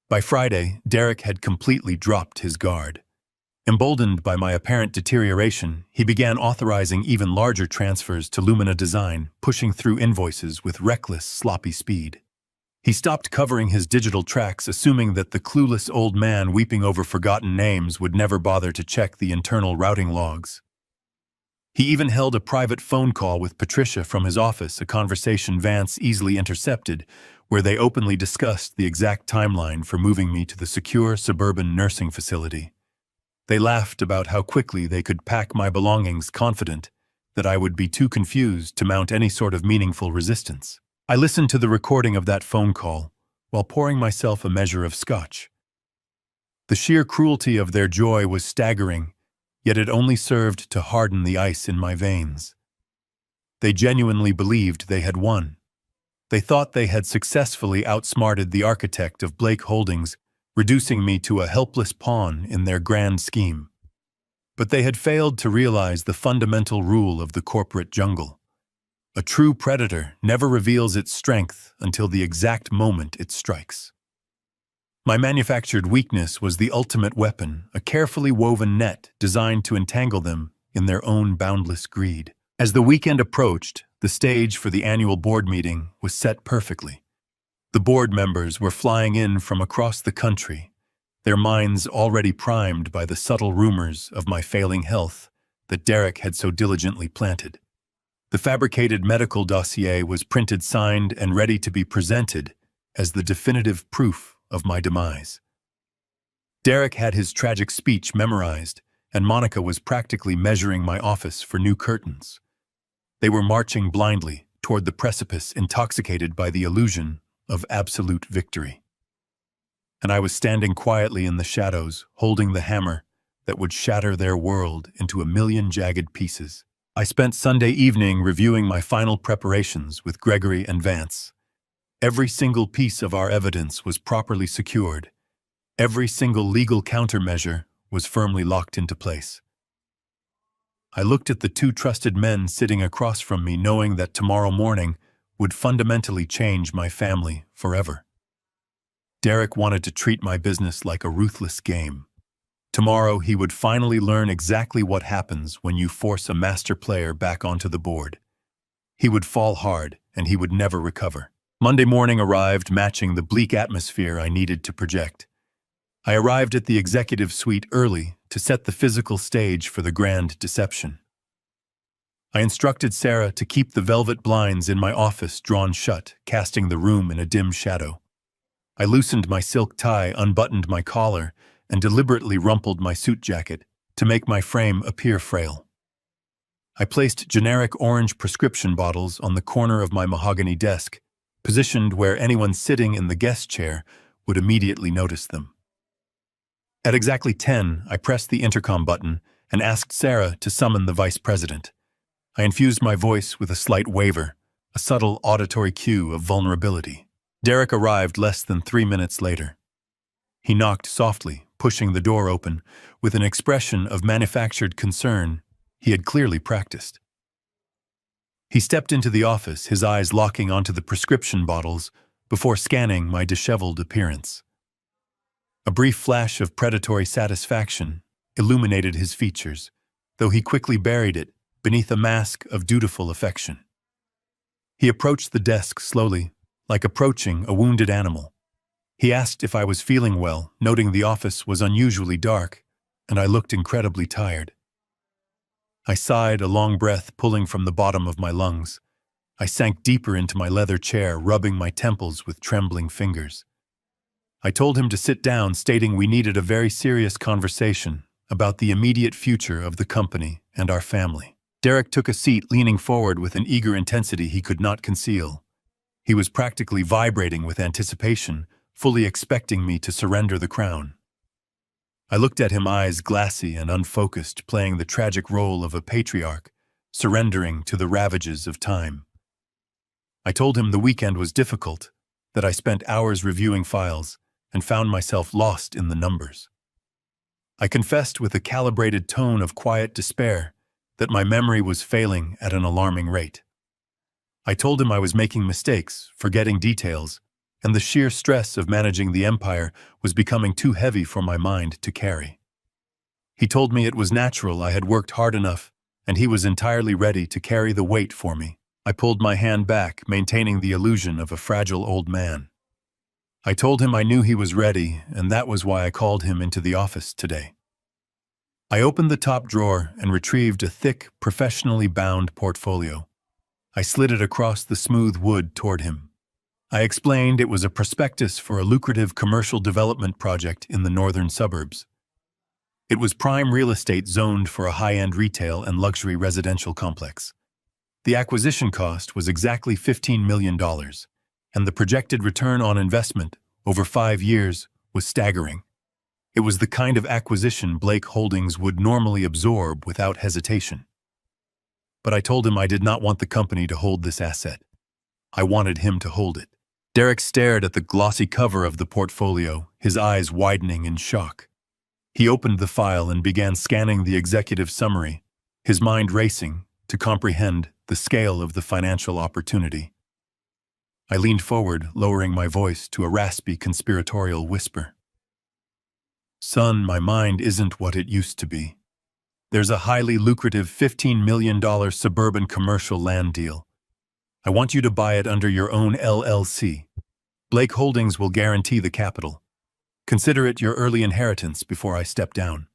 By Friday, Derek had completely dropped his guard. Emboldened by my apparent deterioration, he began authorizing even larger transfers to Lumina Design, pushing through invoices with reckless, sloppy speed. He stopped covering his digital tracks, assuming that the clueless old man weeping over forgotten names would never bother to check the internal routing logs. He even held a private phone call with Patricia from his office, a conversation Vance easily intercepted, where they openly discussed the exact timeline for moving me to the secure suburban nursing facility. They laughed about how quickly they could pack my belongings, confident that I would be too confused to mount any sort of meaningful resistance. I listened to the recording of that phone call while pouring myself a measure of scotch. The sheer cruelty of their joy was staggering, yet it only served to harden the ice in my veins. They genuinely believed they had won. They thought they had successfully outsmarted the architect of Blake Holdings, reducing me to a helpless pawn in their grand scheme. But they had failed to realize the fundamental rule of the corporate jungle. A true predator never reveals its strength until the exact moment it strikes. My manufactured weakness was the ultimate weapon, a carefully woven net designed to entangle them in their own boundless greed. As the weekend approached, the stage for the annual board meeting was set perfectly. The board members were flying in from across the country, their minds already primed by the subtle rumors of my failing health that Derek had so diligently planted. The fabricated medical dossier was printed, signed, and ready to be presented as the definitive proof of my demise. Derek had his tragic speech memorized, and Monica was practically measuring my office for new curtains. They were marching blindly toward the precipice, intoxicated by the illusion of absolute victory. And I was standing quietly in the shadows, holding the hammer that would shatter their world into a million jagged pieces. I spent Sunday evening reviewing my final preparations with Gregory and Vance. Every single piece of our evidence was properly secured. Every single legal countermeasure was firmly locked into place. I looked at the two trusted men sitting across from me, knowing that tomorrow morning would fundamentally change my family forever. Derek wanted to treat my business like a ruthless game. Tomorrow he would finally learn exactly what happens when you force a master player back onto the board. He would fall hard, and he would never recover. Monday morning arrived, matching the bleak atmosphere I needed to project. I arrived at the executive suite early to set the physical stage for the grand deception. I instructed Sarah to keep the velvet blinds in my office drawn shut, casting the room in a dim shadow. I loosened my silk tie, unbuttoned my collar, and deliberately rumpled my suit jacket to make my frame appear frail. I placed generic orange prescription bottles on the corner of my mahogany desk, positioned where anyone sitting in the guest chair would immediately notice them. At exactly 10, I pressed the intercom button and asked Sarah to summon the vice president. I infused my voice with a slight waver, a subtle auditory cue of vulnerability. Derek arrived less than 3 minutes later. He knocked softly, pushing the door open, with an expression of manufactured concern he had clearly practiced. He stepped into the office, his eyes locking onto the prescription bottles before scanning my disheveled appearance. A brief flash of predatory satisfaction illuminated his features, though he quickly buried it beneath a mask of dutiful affection. He approached the desk slowly, like approaching a wounded animal. He asked if I was feeling well, noting the office was unusually dark, and I looked incredibly tired. I sighed, a long breath pulling from the bottom of my lungs. I sank deeper into my leather chair, rubbing my temples with trembling fingers. I told him to sit down, stating we needed a very serious conversation about the immediate future of the company and our family. Derek took a seat, leaning forward with an eager intensity he could not conceal. He was practically vibrating with anticipation, fully expecting me to surrender the crown. I looked at him, eyes glassy and unfocused, playing the tragic role of a patriarch, surrendering to the ravages of time. I told him the weekend was difficult, that I spent hours reviewing files and found myself lost in the numbers. I confessed with a calibrated tone of quiet despair that my memory was failing at an alarming rate. I told him I was making mistakes, forgetting details, and the sheer stress of managing the empire was becoming too heavy for my mind to carry. He told me it was natural, I had worked hard enough, and he was entirely ready to carry the weight for me. I pulled my hand back, maintaining the illusion of a fragile old man. I told him I knew he was ready, and that was why I called him into the office today. I opened the top drawer and retrieved a thick, professionally bound portfolio. I slid it across the smooth wood toward him. I explained it was a prospectus for a lucrative commercial development project in the northern suburbs. It was prime real estate zoned for a high-end retail and luxury residential complex. The acquisition cost was exactly $15 million, and the projected return on investment over 5 years was staggering. It was the kind of acquisition Blake Holdings would normally absorb without hesitation. But I told him I did not want the company to hold this asset. I wanted him to hold it. Derek stared at the glossy cover of the portfolio, his eyes widening in shock. He opened the file and began scanning the executive summary, his mind racing to comprehend the scale of the financial opportunity. I leaned forward, lowering my voice to a raspy conspiratorial whisper. Son, my mind isn't what it used to be. There's a highly lucrative $15 million suburban commercial land deal. I want you to buy it under your own LLC. Blake Holdings will guarantee the capital. Consider it your early inheritance before I step down.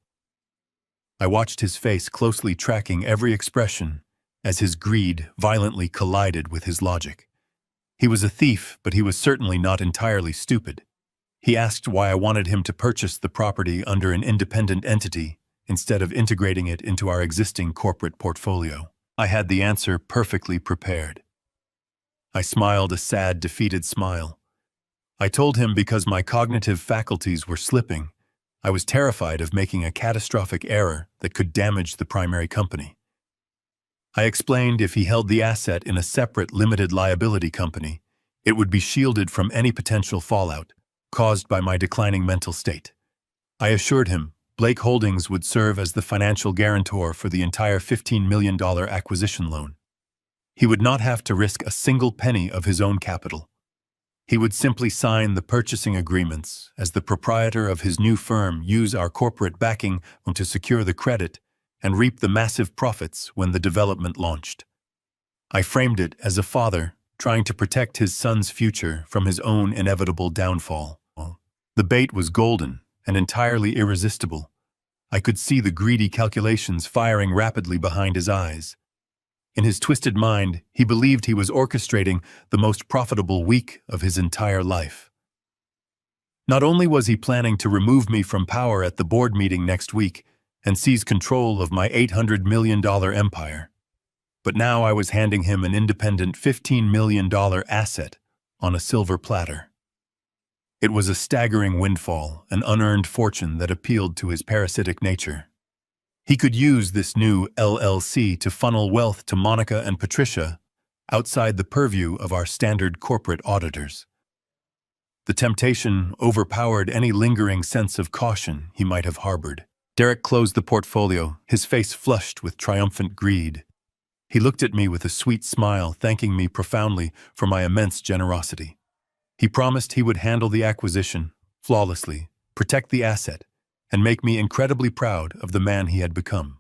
I watched his face closely, tracking every expression as his greed violently collided with his logic. He was a thief, but he was certainly not entirely stupid. He asked why I wanted him to purchase the property under an independent entity instead of integrating it into our existing corporate portfolio. I had the answer perfectly prepared. I smiled a sad, defeated smile. I told him because my cognitive faculties were slipping, I was terrified of making a catastrophic error that could damage the primary company. I explained if he held the asset in a separate limited liability company, it would be shielded from any potential fallout caused by my declining mental state. I assured him Blake Holdings would serve as the financial guarantor for the entire $15 million acquisition loan. He would not have to risk a single penny of his own capital. He would simply sign the purchasing agreements as the proprietor of his new firm, use our corporate backing to secure the credit, and reap the massive profits when the development launched. I framed it as a father trying to protect his son's future from his own inevitable downfall. The bait was golden and entirely irresistible. I could see the greedy calculations firing rapidly behind his eyes. In his twisted mind, he believed he was orchestrating the most profitable week of his entire life. Not only was he planning to remove me from power at the board meeting next week and seize control of my $800 million empire, but now I was handing him an independent $15 million asset on a silver platter. It was a staggering windfall, an unearned fortune that appealed to his parasitic nature. He could use this new LLC to funnel wealth to Monica and Patricia outside the purview of our standard corporate auditors. The temptation overpowered any lingering sense of caution he might have harbored. Derek closed the portfolio, his face flushed with triumphant greed. He looked at me with a sweet smile, thanking me profoundly for my immense generosity. He promised he would handle the acquisition flawlessly, protect the asset, and make me incredibly proud of the man he had become.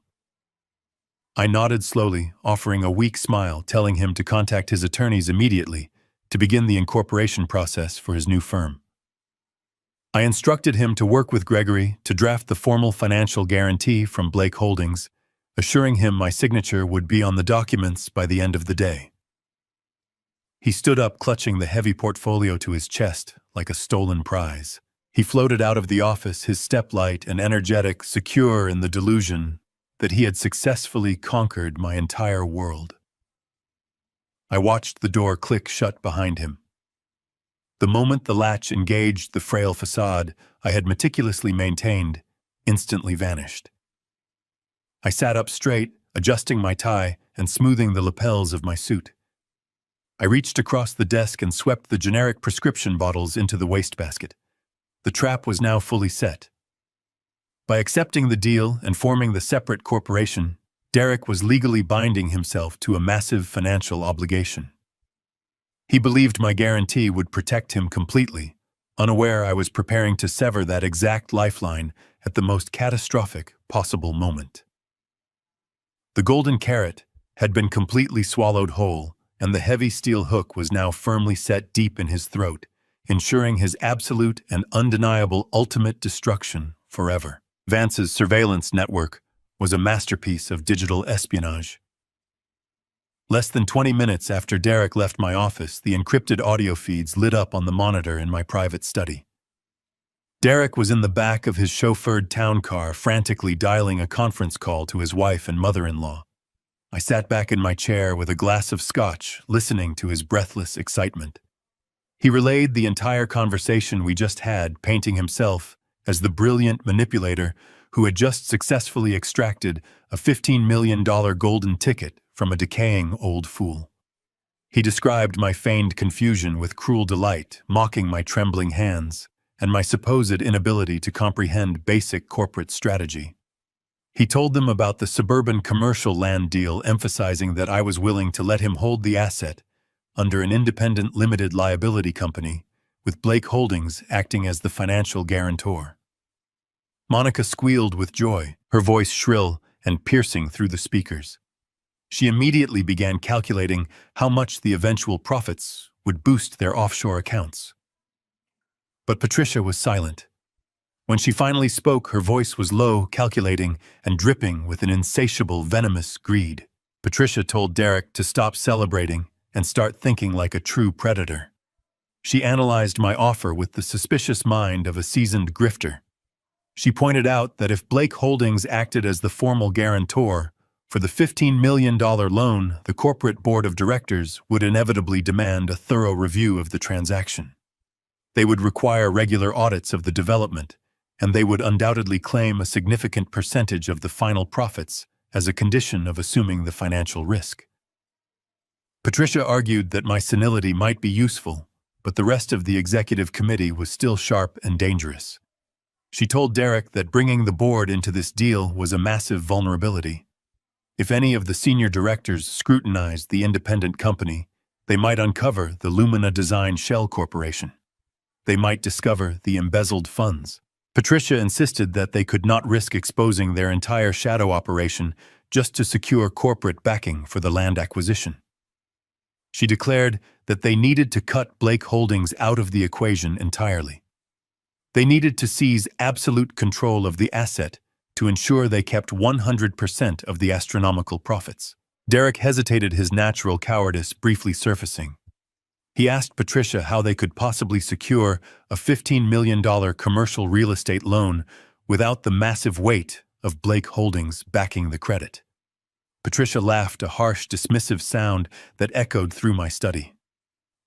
I nodded slowly, offering a weak smile, telling him to contact his attorneys immediately to begin the incorporation process for his new firm. I instructed him to work with Gregory to draft the formal financial guarantee from Blake Holdings, assuring him my signature would be on the documents by the end of the day. He stood up, clutching the heavy portfolio to his chest like a stolen prize. He floated out of the office, his step light and energetic, secure in the delusion that he had successfully conquered my entire world. I watched the door click shut behind him. The moment the latch engaged the frail facade I had meticulously maintained, instantly vanished. I sat up straight, adjusting my tie and smoothing the lapels of my suit. I reached across the desk and swept the generic prescription bottles into the wastebasket. The trap was now fully set. By accepting the deal and forming the separate corporation, Derek was legally binding himself to a massive financial obligation. He believed my guarantee would protect him completely, unaware I was preparing to sever that exact lifeline at the most catastrophic possible moment. The golden carrot had been completely swallowed whole, and the heavy steel hook was now firmly set deep in his throat, ensuring his absolute and undeniable ultimate destruction forever. Vance's surveillance network was a masterpiece of digital espionage. Less than 20 minutes after Derek left my office, the encrypted audio feeds lit up on the monitor in my private study. Derek was in the back of his chauffeured town car, frantically dialing a conference call to his wife and mother-in-law. I sat back in my chair with a glass of scotch, listening to his breathless excitement. He relayed the entire conversation we just had, painting himself as the brilliant manipulator who had just successfully extracted a $15 million golden ticket from a decaying old fool. He described my feigned confusion with cruel delight, mocking my trembling hands and my supposed inability to comprehend basic corporate strategy. He told them about the suburban commercial land deal, emphasizing that I was willing to let him hold the asset under an independent limited liability company, with Blake Holdings acting as the financial guarantor. Monica squealed with joy, her voice shrill and piercing through the speakers. She immediately began calculating how much the eventual profits would boost their offshore accounts. But Patricia was silent. When she finally spoke, her voice was low, calculating, and dripping with an insatiable, venomous greed. Patricia told Derek to stop celebrating and start thinking like a true predator. She analyzed my offer with the suspicious mind of a seasoned grifter. She pointed out that if Blake Holdings acted as the formal guarantor for the $15 million loan, the corporate board of directors would inevitably demand a thorough review of the transaction. They would require regular audits of the development, and they would undoubtedly claim a significant percentage of the final profits as a condition of assuming the financial risk. Patricia argued that my senility might be useful, but the rest of the executive committee was still sharp and dangerous. She told Derek that bringing the board into this deal was a massive vulnerability. If any of the senior directors scrutinized the independent company, they might uncover the Lumina Design Shell Corporation. They might discover the embezzled funds. Patricia insisted that they could not risk exposing their entire shadow operation just to secure corporate backing for the land acquisition. She declared that they needed to cut Blake Holdings out of the equation entirely. They needed to seize absolute control of the asset to ensure they kept 100% of the astronomical profits. Derek hesitated, his natural cowardice briefly surfacing. He asked Patricia how they could possibly secure a $15 million commercial real estate loan without the massive weight of Blake Holdings backing the credit. Patricia laughed, a harsh, dismissive sound that echoed through my study.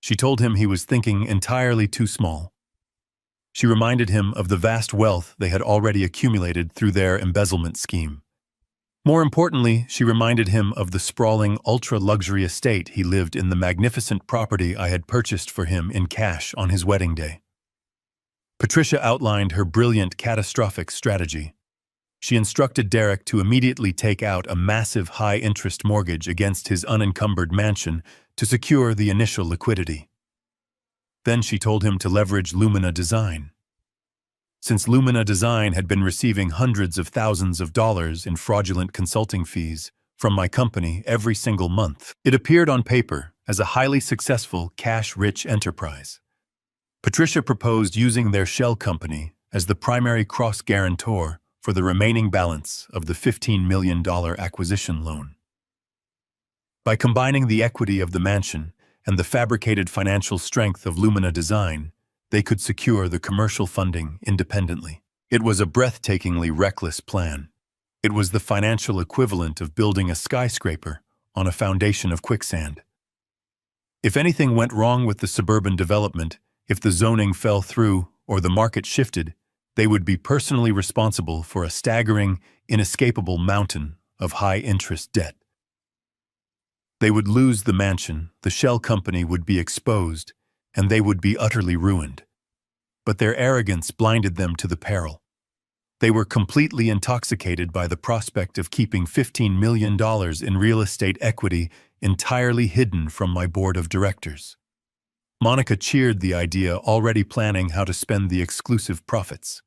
She told him he was thinking entirely too small. She reminded him of the vast wealth they had already accumulated through their embezzlement scheme. More importantly, she reminded him of the sprawling, ultra-luxury estate he lived in, the magnificent property I had purchased for him in cash on his wedding day. Patricia outlined her brilliant, catastrophic strategy. She instructed Derek to immediately take out a massive high-interest mortgage against his unencumbered mansion to secure the initial liquidity. Then she told him to leverage Lumina Design. Since Lumina Design had been receiving hundreds of thousands of dollars in fraudulent consulting fees from my company every single month, it appeared on paper as a highly successful, cash-rich enterprise. Patricia proposed using their shell company as the primary cross-guarantor for the remaining balance of the $15 million acquisition loan. By combining the equity of the mansion and the fabricated financial strength of Lumina Design, they could secure the commercial funding independently. It was a breathtakingly reckless plan. It was the financial equivalent of building a skyscraper on a foundation of quicksand. If anything went wrong with the suburban development, if the zoning fell through or the market shifted, they would be personally responsible for a staggering, inescapable mountain of high-interest debt. They would lose the mansion, the shell company would be exposed, and they would be utterly ruined. But their arrogance blinded them to the peril. They were completely intoxicated by the prospect of keeping $15 million in real estate equity entirely hidden from my board of directors. Monica cheered the idea, already planning how to spend the exclusive profits.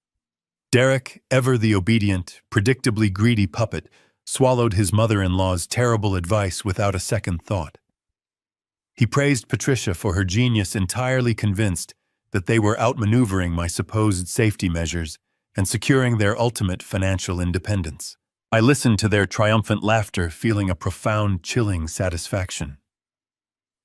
Derek, ever the obedient, predictably greedy puppet, swallowed his mother-in-law's terrible advice without a second thought. He praised Patricia for her genius, entirely convinced that they were outmaneuvering my supposed safety measures and securing their ultimate financial independence. I listened to their triumphant laughter, feeling a profound, chilling satisfaction.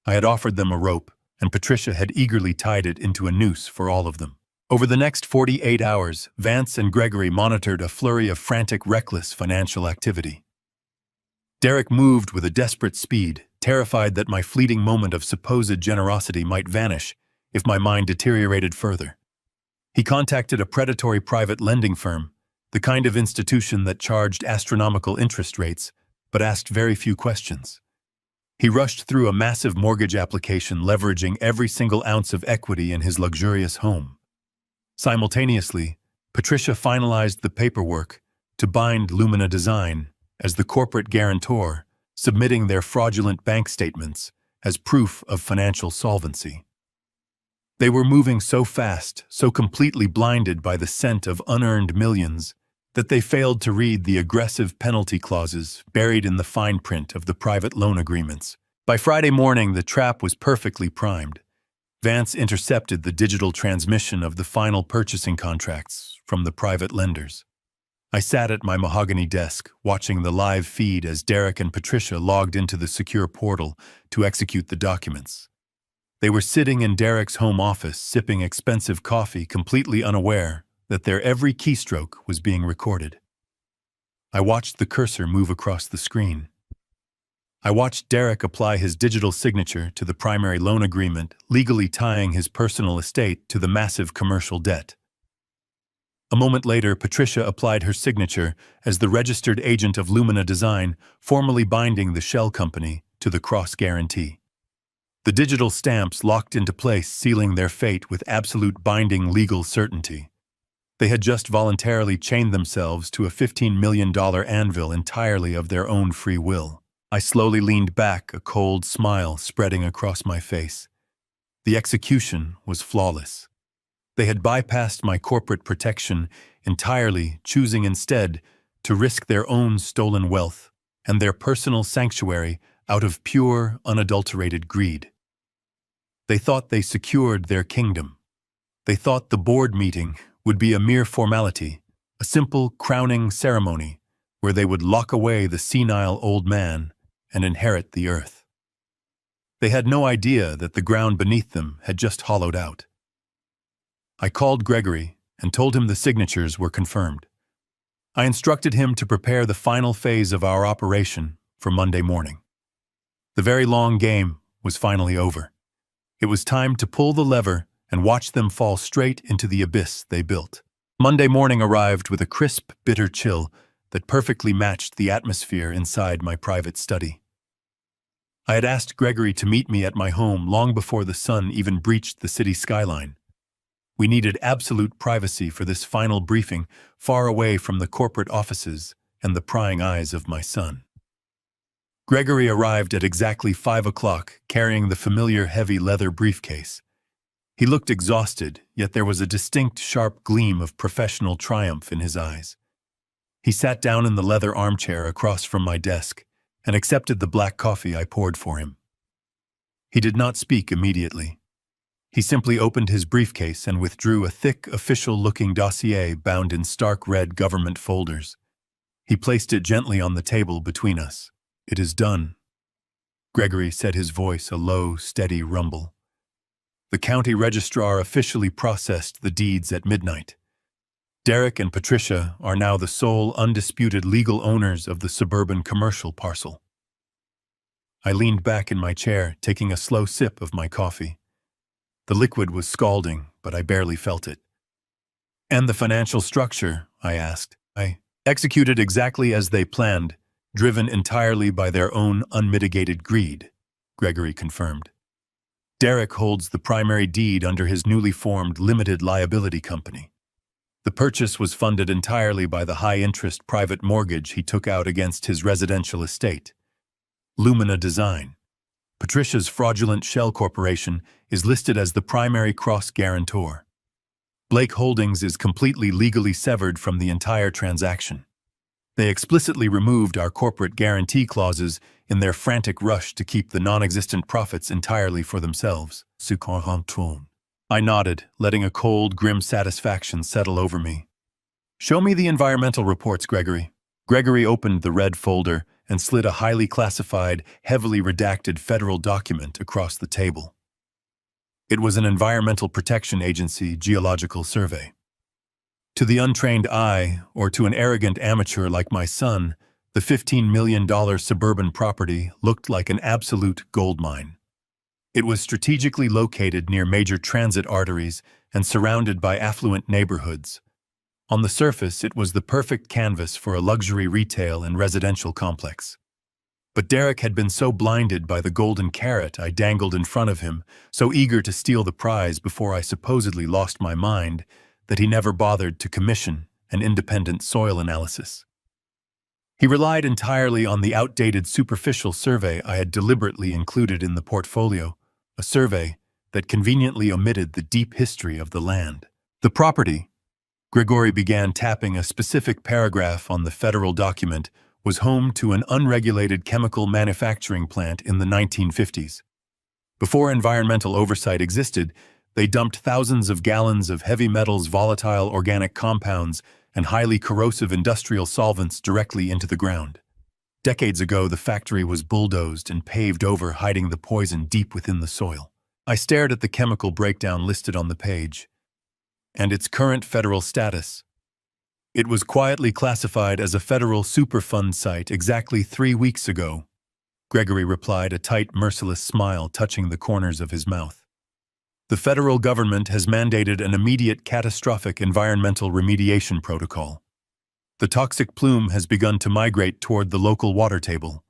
I had offered them a rope, and Patricia had eagerly tied it into a noose for all of them. Over the next 48 hours, Vance and Gregory monitored a flurry of frantic, reckless financial activity. Derek moved with a desperate speed, terrified that my fleeting moment of supposed generosity might vanish if my mind deteriorated further. He contacted a predatory private lending firm, the kind of institution that charged astronomical interest rates, but asked very few questions. He rushed through a massive mortgage application, leveraging every single ounce of equity in his luxurious home. Simultaneously, Patricia finalized the paperwork to to bind Lumina Design as the corporate guarantor, submitting their fraudulent bank statements as proof of financial solvency. They were moving so fast, so completely blinded by the scent of unearned millions, that they failed to read the aggressive penalty clauses buried in the fine print of the private loan agreements. By Friday morning, the trap was perfectly primed. Vance intercepted the digital transmission of the final purchasing contracts from the private lenders. I sat at my mahogany desk, watching the live feed as Derek and Patricia logged into the secure portal to execute the documents. They were sitting in Derek's home office, sipping expensive coffee, completely unaware that their every keystroke was being recorded. I watched the cursor move across the screen. I watched Derek apply his digital signature to the primary loan agreement, legally tying his personal estate to the massive commercial debt. A moment later, Patricia applied her signature as the registered agent of Lumina Design, formally binding the shell company to the cross guarantee. The digital stamps locked into place, sealing their fate with absolute binding legal certainty. They had just voluntarily chained themselves to a $15 million anvil entirely of their own free will. I slowly leaned back, a cold smile spreading across my face. The execution was flawless. They had bypassed my corporate protection entirely, choosing instead to risk their own stolen wealth and their personal sanctuary out of pure, unadulterated greed. They thought they secured their kingdom. They thought the board meeting would be a mere formality, a simple crowning ceremony where they would lock away the senile old man and inherit the earth. They had no idea that the ground beneath them had just hollowed out. I called Gregory and told him the signatures were confirmed. I instructed him to prepare the final phase of our operation for Monday morning. The very long game was finally over. It was time to pull the lever and watch them fall straight into the abyss they built. Monday morning arrived with a crisp, bitter chill that perfectly matched the atmosphere inside my private study. I had asked Gregory to meet me at my home long before the sun even breached the city skyline. We needed absolute privacy for this final briefing, far away from the corporate offices and the prying eyes of my son. Gregory arrived at exactly 5 o'clock, carrying the familiar heavy leather briefcase. He looked exhausted, yet there was a distinct sharp gleam of professional triumph in his eyes. He sat down in the leather armchair across from my desk and accepted the black coffee I poured for him. He did not speak immediately. He simply opened his briefcase and withdrew a thick, official-looking dossier bound in stark red government folders. He placed it gently on the table between us. "It is done," Gregory said, his voice a low, steady rumble. The county registrar officially processed the deeds at midnight. Derek and Patricia are now the sole undisputed legal owners of the suburban commercial parcel. I leaned back in my chair, taking a slow sip of my coffee. The liquid was scalding, but I barely felt it. "And the financial structure?" I asked. "I executed exactly as they planned, driven entirely by their own unmitigated greed," Gregory confirmed. "Derek holds the primary deed under his newly formed limited liability company. The purchase was funded entirely by the high-interest private mortgage he took out against his residential estate. Lumina Design. Patricia's fraudulent shell corporation is listed as the primary cross-guarantor. Blake Holdings is completely legally severed from the entire transaction. They explicitly removed our corporate guarantee clauses in their frantic rush to keep the non-existent profits entirely for themselves." I nodded, letting a cold, grim satisfaction settle over me. "Show me the environmental reports, Gregory." Gregory opened the red folder and slid a highly classified, heavily redacted federal document across the table. It was an Environmental Protection Agency geological survey. To the untrained eye, or to an arrogant amateur like my son, the $15 million suburban property looked like an absolute goldmine. It was strategically located near major transit arteries and surrounded by affluent neighborhoods. On the surface, it was the perfect canvas for a luxury retail and residential complex. But Derek had been so blinded by the golden carrot I dangled in front of him, so eager to steal the prize before I supposedly lost my mind, that he never bothered to commission an independent soil analysis. He relied entirely on the outdated superficial survey I had deliberately included in the portfolio, a survey that conveniently omitted the deep history of the land. The property, Grigory began tapping a specific paragraph on the federal document, was home to an unregulated chemical manufacturing plant in the 1950s. Before environmental oversight existed, they dumped thousands of gallons of heavy metals, volatile organic compounds, and highly corrosive industrial solvents directly into the ground. Decades ago, the factory was bulldozed and paved over, hiding the poison deep within the soil. I stared at the chemical breakdown listed on the page, and its current federal status. It was quietly classified as a federal Superfund site exactly 3 weeks ago, Gregory replied, a tight, merciless smile touching the corners of his mouth. The federal government has mandated an immediate catastrophic environmental remediation protocol. The toxic plume has begun to migrate toward the local water table.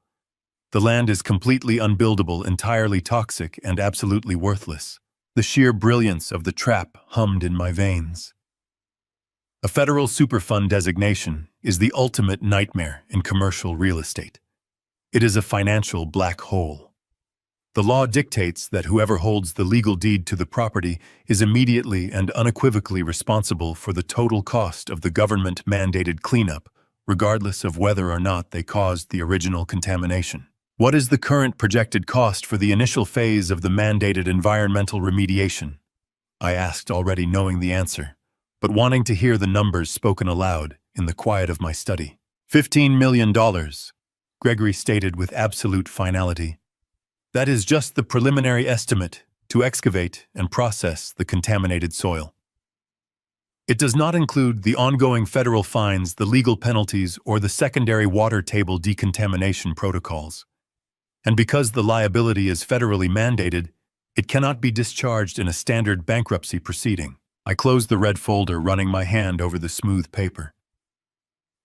The land is completely unbuildable, entirely toxic, and absolutely worthless. The sheer brilliance of the trap hummed in my veins. A federal Superfund designation is the ultimate nightmare in commercial real estate. It is a financial black hole. The law dictates that whoever holds the legal deed to the property is immediately and unequivocally responsible for the total cost of the government-mandated cleanup, regardless of whether or not they caused the original contamination. What is the current projected cost for the initial phase of the mandated environmental remediation? I asked, already knowing the answer, but wanting to hear the numbers spoken aloud in the quiet of my study. $15 million, Gregory stated with absolute finality. That is just the preliminary estimate to excavate and process the contaminated soil. It does not include the ongoing federal fines, the legal penalties, or the secondary water table decontamination protocols. And because the liability is federally mandated, it cannot be discharged in a standard bankruptcy proceeding. I closed the red folder, running my hand over the smooth paper.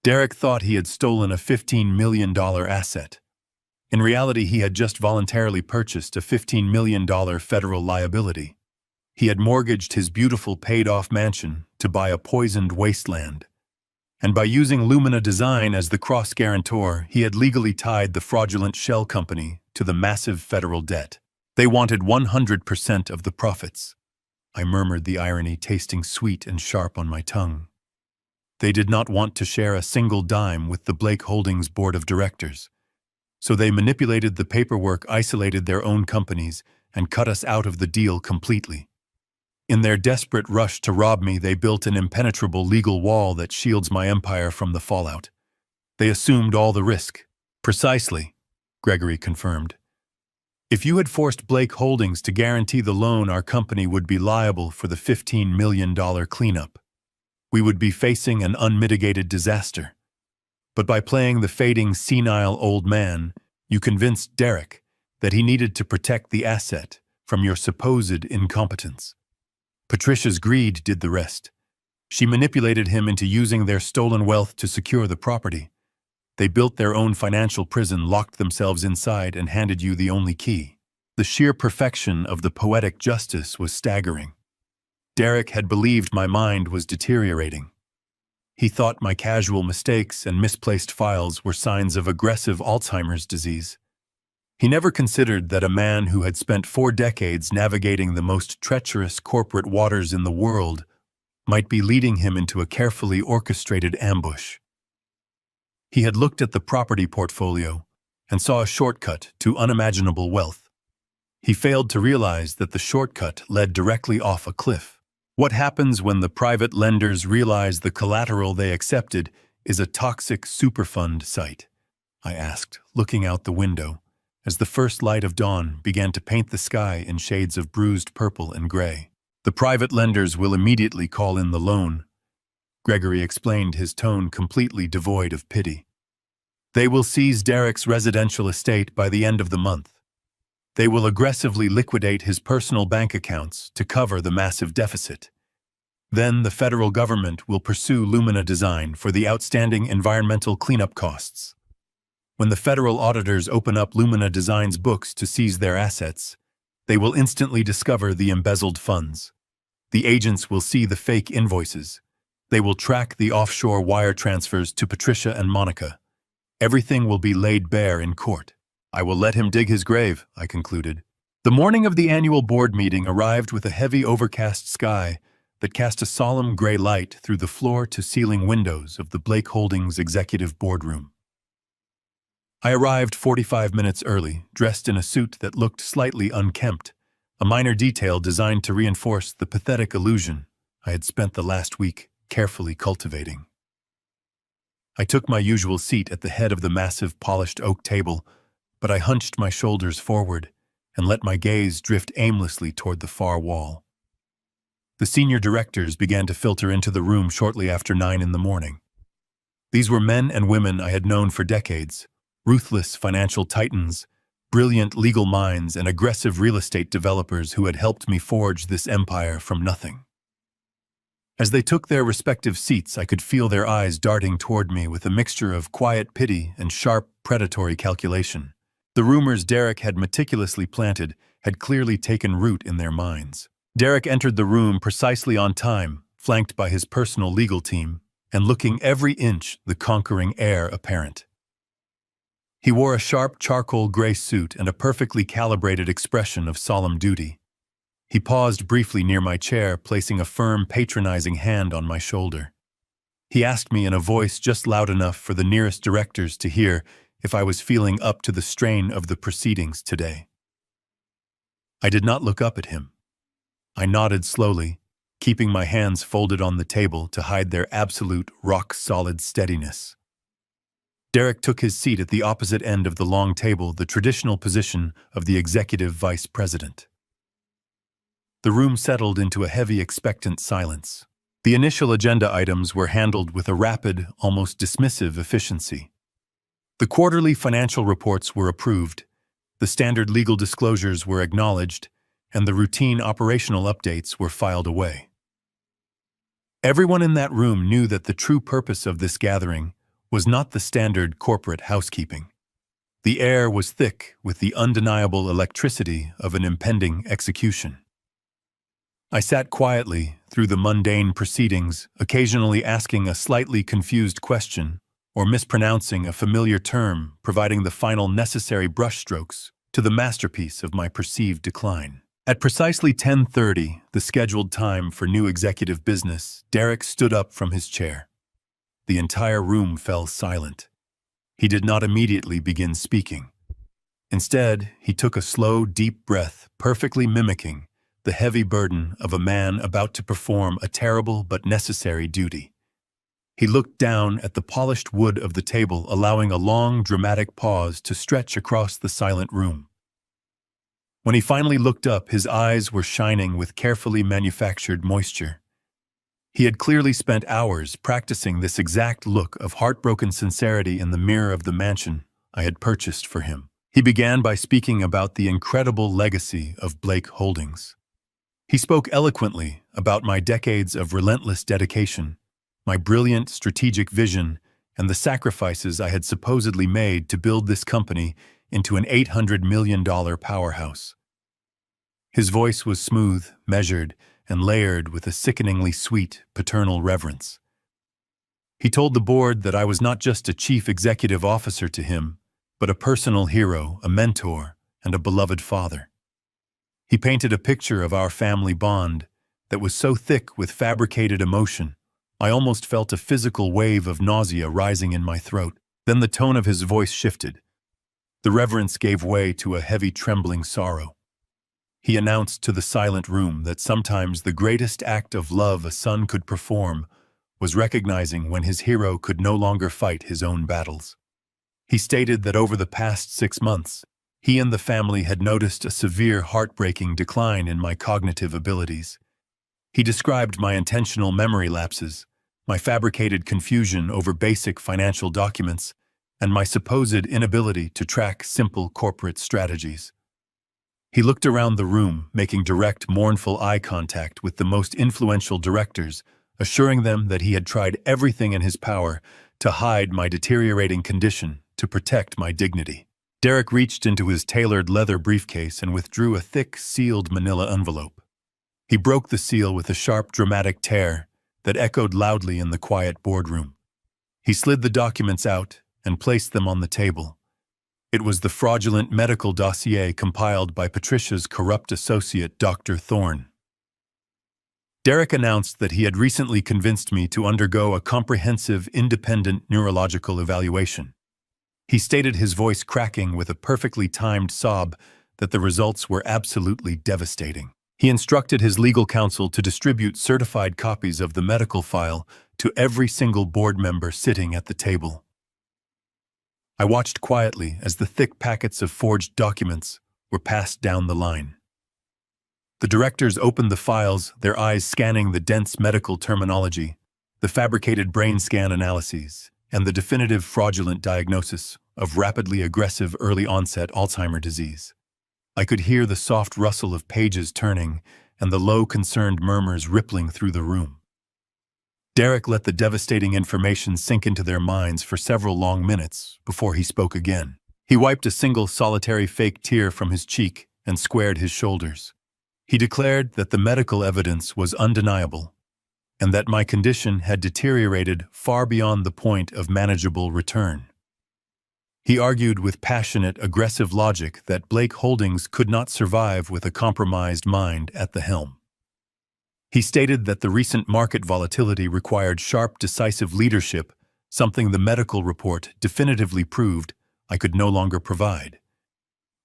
Derek thought he had stolen a $15 million asset. In reality, he had just voluntarily purchased a $15 million federal liability. He had mortgaged his beautiful paid-off mansion to buy a poisoned wasteland. And by using Lumina Design as the cross-guarantor, he had legally tied the fraudulent shell company to the massive federal debt. They wanted 100% of the profits. I murmured, the irony tasting sweet and sharp on my tongue. They did not want to share a single dime with the Blake Holdings board of directors. So they manipulated the paperwork, isolated their own companies, and cut us out of the deal completely. In their desperate rush to rob me, they built an impenetrable legal wall that shields my empire from the fallout. They assumed all the risk. Precisely, Gregory confirmed. If you had forced Blake Holdings to guarantee the loan, our company would be liable for the $15 million cleanup. We would be facing an unmitigated disaster. But by playing the fading, senile old man, you convinced Derek that he needed to protect the asset from your supposed incompetence. Patricia's greed did the rest. She manipulated him into using their stolen wealth to secure the property. They built their own financial prison, locked themselves inside, and handed you the only key. The sheer perfection of the poetic justice was staggering. Derek had believed my mind was deteriorating. He thought my casual mistakes and misplaced files were signs of aggressive Alzheimer's disease. He never considered that a man who had spent 4 decades navigating the most treacherous corporate waters in the world might be leading him into a carefully orchestrated ambush. He had looked at the property portfolio and saw a shortcut to unimaginable wealth. He failed to realize that the shortcut led directly off a cliff. What happens when the private lenders realize the collateral they accepted is a toxic Superfund site? I asked, looking out the window, as the first light of dawn began to paint the sky in shades of bruised purple and gray. The private lenders will immediately call in the loan, Gregory explained, his tone completely devoid of pity. They will seize Derek's residential estate by the end of the month. They will aggressively liquidate his personal bank accounts to cover the massive deficit. Then the federal government will pursue Lumina Design for the outstanding environmental cleanup costs. When the federal auditors open up Lumina Design's books to seize their assets, they will instantly discover the embezzled funds. The agents will see the fake invoices. They will track the offshore wire transfers to Patricia and Monica. Everything will be laid bare in court. I will let him dig his grave, I concluded. The morning of the annual board meeting arrived with a heavy overcast sky that cast a solemn gray light through the floor-to-ceiling windows of the Blake Holdings executive boardroom. I arrived 45 minutes early, dressed in a suit that looked slightly unkempt, a minor detail designed to reinforce the pathetic illusion I had spent the last week carefully cultivating. I took my usual seat at the head of the massive polished oak table, but I hunched my shoulders forward and let my gaze drift aimlessly toward the far wall. The senior directors began to filter into the room shortly after 9 in the morning. These were men and women I had known for decades, ruthless financial titans, brilliant legal minds, and aggressive real estate developers who had helped me forge this empire from nothing. As they took their respective seats, I could feel their eyes darting toward me with a mixture of quiet pity and sharp, predatory calculation. The rumors Derek had meticulously planted had clearly taken root in their minds. Derek entered the room precisely on time, flanked by his personal legal team, and looking every inch the conquering heir apparent. He wore a sharp charcoal gray suit and a perfectly calibrated expression of solemn duty. He paused briefly near my chair, placing a firm, patronizing hand on my shoulder. He asked me in a voice just loud enough for the nearest directors to hear if I was feeling up to the strain of the proceedings today. I did not look up at him. I nodded slowly, keeping my hands folded on the table to hide their absolute, rock-solid steadiness. Derek took his seat at the opposite end of the long table, the traditional position of the executive vice president. The room settled into a heavy, expectant silence. The initial agenda items were handled with a rapid, almost dismissive efficiency. The quarterly financial reports were approved, the standard legal disclosures were acknowledged, and the routine operational updates were filed away. Everyone in that room knew that the true purpose of this gathering was not the standard corporate housekeeping. The air was thick with the undeniable electricity of an impending execution. I sat quietly through the mundane proceedings, occasionally asking a slightly confused question or mispronouncing a familiar term, providing the final necessary brushstrokes to the masterpiece of my perceived decline. At precisely 10:30, the scheduled time for new executive business, Derek stood up from his chair. The entire room fell silent. He did not immediately begin speaking. Instead, he took a slow, deep breath, perfectly mimicking the heavy burden of a man about to perform a terrible but necessary duty. He looked down at the polished wood of the table, allowing a long, dramatic pause to stretch across the silent room. When he finally looked up, his eyes were shining with carefully manufactured moisture. He had clearly spent hours practicing this exact look of heartbroken sincerity in the mirror of the mansion I had purchased for him. He began by speaking about the incredible legacy of Blake Holdings. He spoke eloquently about my decades of relentless dedication, my brilliant strategic vision, and the sacrifices I had supposedly made to build this company into an $800 million powerhouse. His voice was smooth, measured, and layered with a sickeningly sweet, paternal reverence. He told the board that I was not just a chief executive officer to him, but a personal hero, a mentor, and a beloved father. He painted a picture of our family bond that was so thick with fabricated emotion, I almost felt a physical wave of nausea rising in my throat. Then the tone of his voice shifted. The reverence gave way to a heavy, trembling sorrow. He announced to the silent room that sometimes the greatest act of love a son could perform was recognizing when his hero could no longer fight his own battles. He stated that over the past 6 months, he and the family had noticed a severe, heartbreaking decline in my cognitive abilities. He described my intentional memory lapses, my fabricated confusion over basic financial documents, and my supposed inability to track simple corporate strategies. He looked around the room, making direct, mournful eye contact with the most influential directors, assuring them that he had tried everything in his power to hide my deteriorating condition, to protect my dignity. Derek reached into his tailored leather briefcase and withdrew a thick, sealed manila envelope. He broke the seal with a sharp, dramatic tear that echoed loudly in the quiet boardroom. He slid the documents out, and placed them on the table. It was the fraudulent medical dossier compiled by Patricia's corrupt associate, Dr. Thorne. Derek announced that he had recently convinced me to undergo a comprehensive, independent neurological evaluation. He stated, his voice cracking with a perfectly timed sob, that the results were absolutely devastating. He instructed his legal counsel to distribute certified copies of the medical file to every single board member sitting at the table. I watched quietly as the thick packets of forged documents were passed down the line. The directors opened the files, their eyes scanning the dense medical terminology, the fabricated brain scan analyses, and the definitive fraudulent diagnosis of rapidly aggressive early-onset Alzheimer's disease. I could hear the soft rustle of pages turning and the low, concerned murmurs rippling through the room. Derek let the devastating information sink into their minds for several long minutes before he spoke again. He wiped a single solitary fake tear from his cheek and squared his shoulders. He declared that the medical evidence was undeniable and that my condition had deteriorated far beyond the point of manageable return. He argued with passionate, aggressive logic that Blake Holdings could not survive with a compromised mind at the helm. He stated that the recent market volatility required sharp, decisive leadership, something the medical report definitively proved I could no longer provide.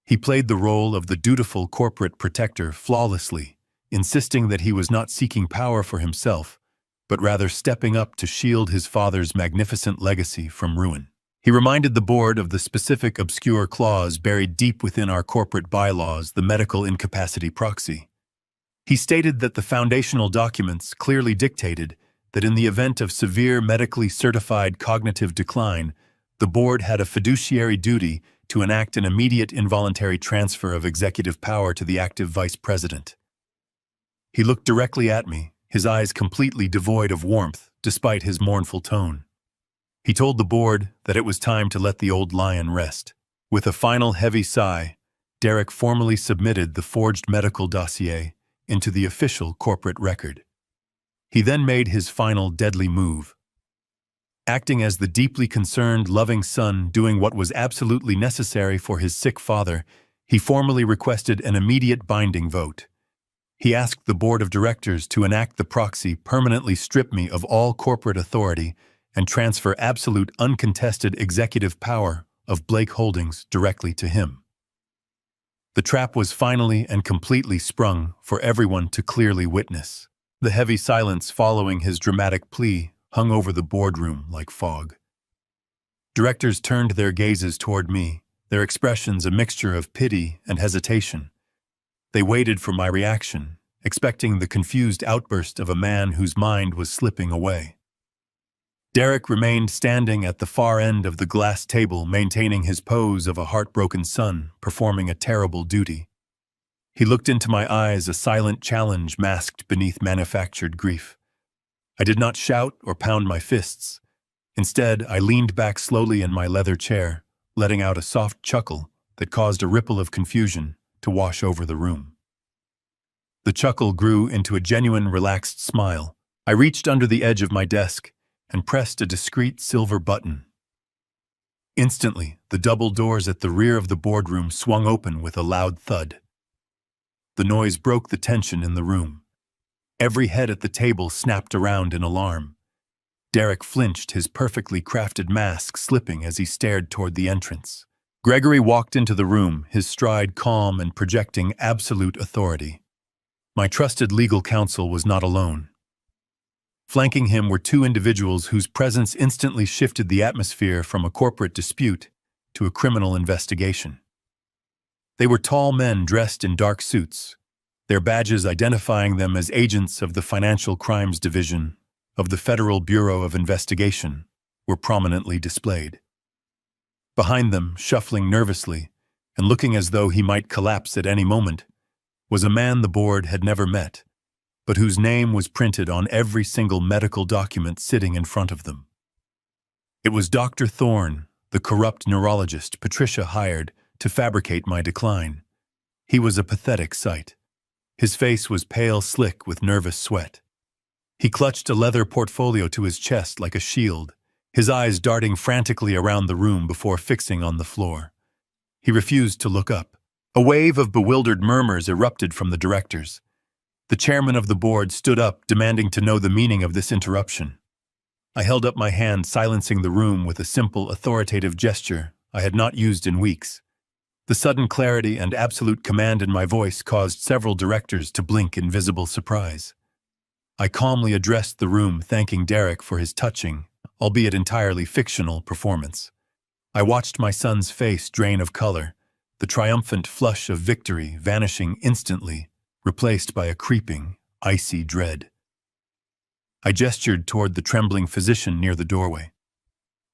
He played the role of the dutiful corporate protector flawlessly, insisting that he was not seeking power for himself, but rather stepping up to shield his father's magnificent legacy from ruin. He reminded the board of the specific obscure clause buried deep within our corporate bylaws, the medical incapacity proxy. He stated that the foundational documents clearly dictated that in the event of severe medically certified cognitive decline, the board had a fiduciary duty to enact an immediate involuntary transfer of executive power to the active vice president. He looked directly at me, his eyes completely devoid of warmth despite his mournful tone. He told the board that it was time to let the old lion rest. With a final heavy sigh, Derek formally submitted the forged medical dossier into the official corporate record. He then made his final deadly move. Acting as the deeply concerned, loving son doing what was absolutely necessary for his sick father, he formally requested an immediate binding vote. He asked the board of directors to enact the proxy, permanently strip me of all corporate authority, and transfer absolute uncontested executive power of Blake Holdings directly to him. The trap was finally and completely sprung for everyone to clearly witness. The heavy silence following his dramatic plea hung over the boardroom like fog. Directors turned their gazes toward me, their expressions a mixture of pity and hesitation. They waited for my reaction, expecting the confused outburst of a man whose mind was slipping away. Derek remained standing at the far end of the glass table, maintaining his pose of a heartbroken son performing a terrible duty. He looked into my eyes, a silent challenge masked beneath manufactured grief. I did not shout or pound my fists. Instead, I leaned back slowly in my leather chair, letting out a soft chuckle that caused a ripple of confusion to wash over the room. The chuckle grew into a genuine, relaxed smile. I reached under the edge of my desk and pressed a discreet silver button. Instantly, the double doors at the rear of the boardroom swung open with a loud thud. The noise broke the tension in the room. Every head at the table snapped around in alarm. Derek flinched, his perfectly crafted mask slipping as he stared toward the entrance. Gregory walked into the room, his stride calm and projecting absolute authority. My trusted legal counsel was not alone. Flanking him were two individuals whose presence instantly shifted the atmosphere from a corporate dispute to a criminal investigation. They were tall men dressed in dark suits, their badges identifying them as agents of the Financial Crimes Division of the Federal Bureau of Investigation were prominently displayed. Behind them, shuffling nervously and looking as though he might collapse at any moment, was a man the board had never met, but whose name was printed on every single medical document sitting in front of them. It was Dr. Thorne, the corrupt neurologist Patricia hired to fabricate my decline. He was a pathetic sight. His face was pale, slick with nervous sweat. He clutched a leather portfolio to his chest like a shield, his eyes darting frantically around the room before fixing on the floor. He refused to look up. A wave of bewildered murmurs erupted from the directors. The chairman of the board stood up, demanding to know the meaning of this interruption. I held up my hand, silencing the room with a simple, authoritative gesture I had not used in weeks. The sudden clarity and absolute command in my voice caused several directors to blink in visible surprise. I calmly addressed the room, thanking Derek for his touching, albeit entirely fictional, performance. I watched my son's face drain of color, the triumphant flush of victory vanishing instantly, replaced by a creeping, icy dread. I gestured toward the trembling physician near the doorway.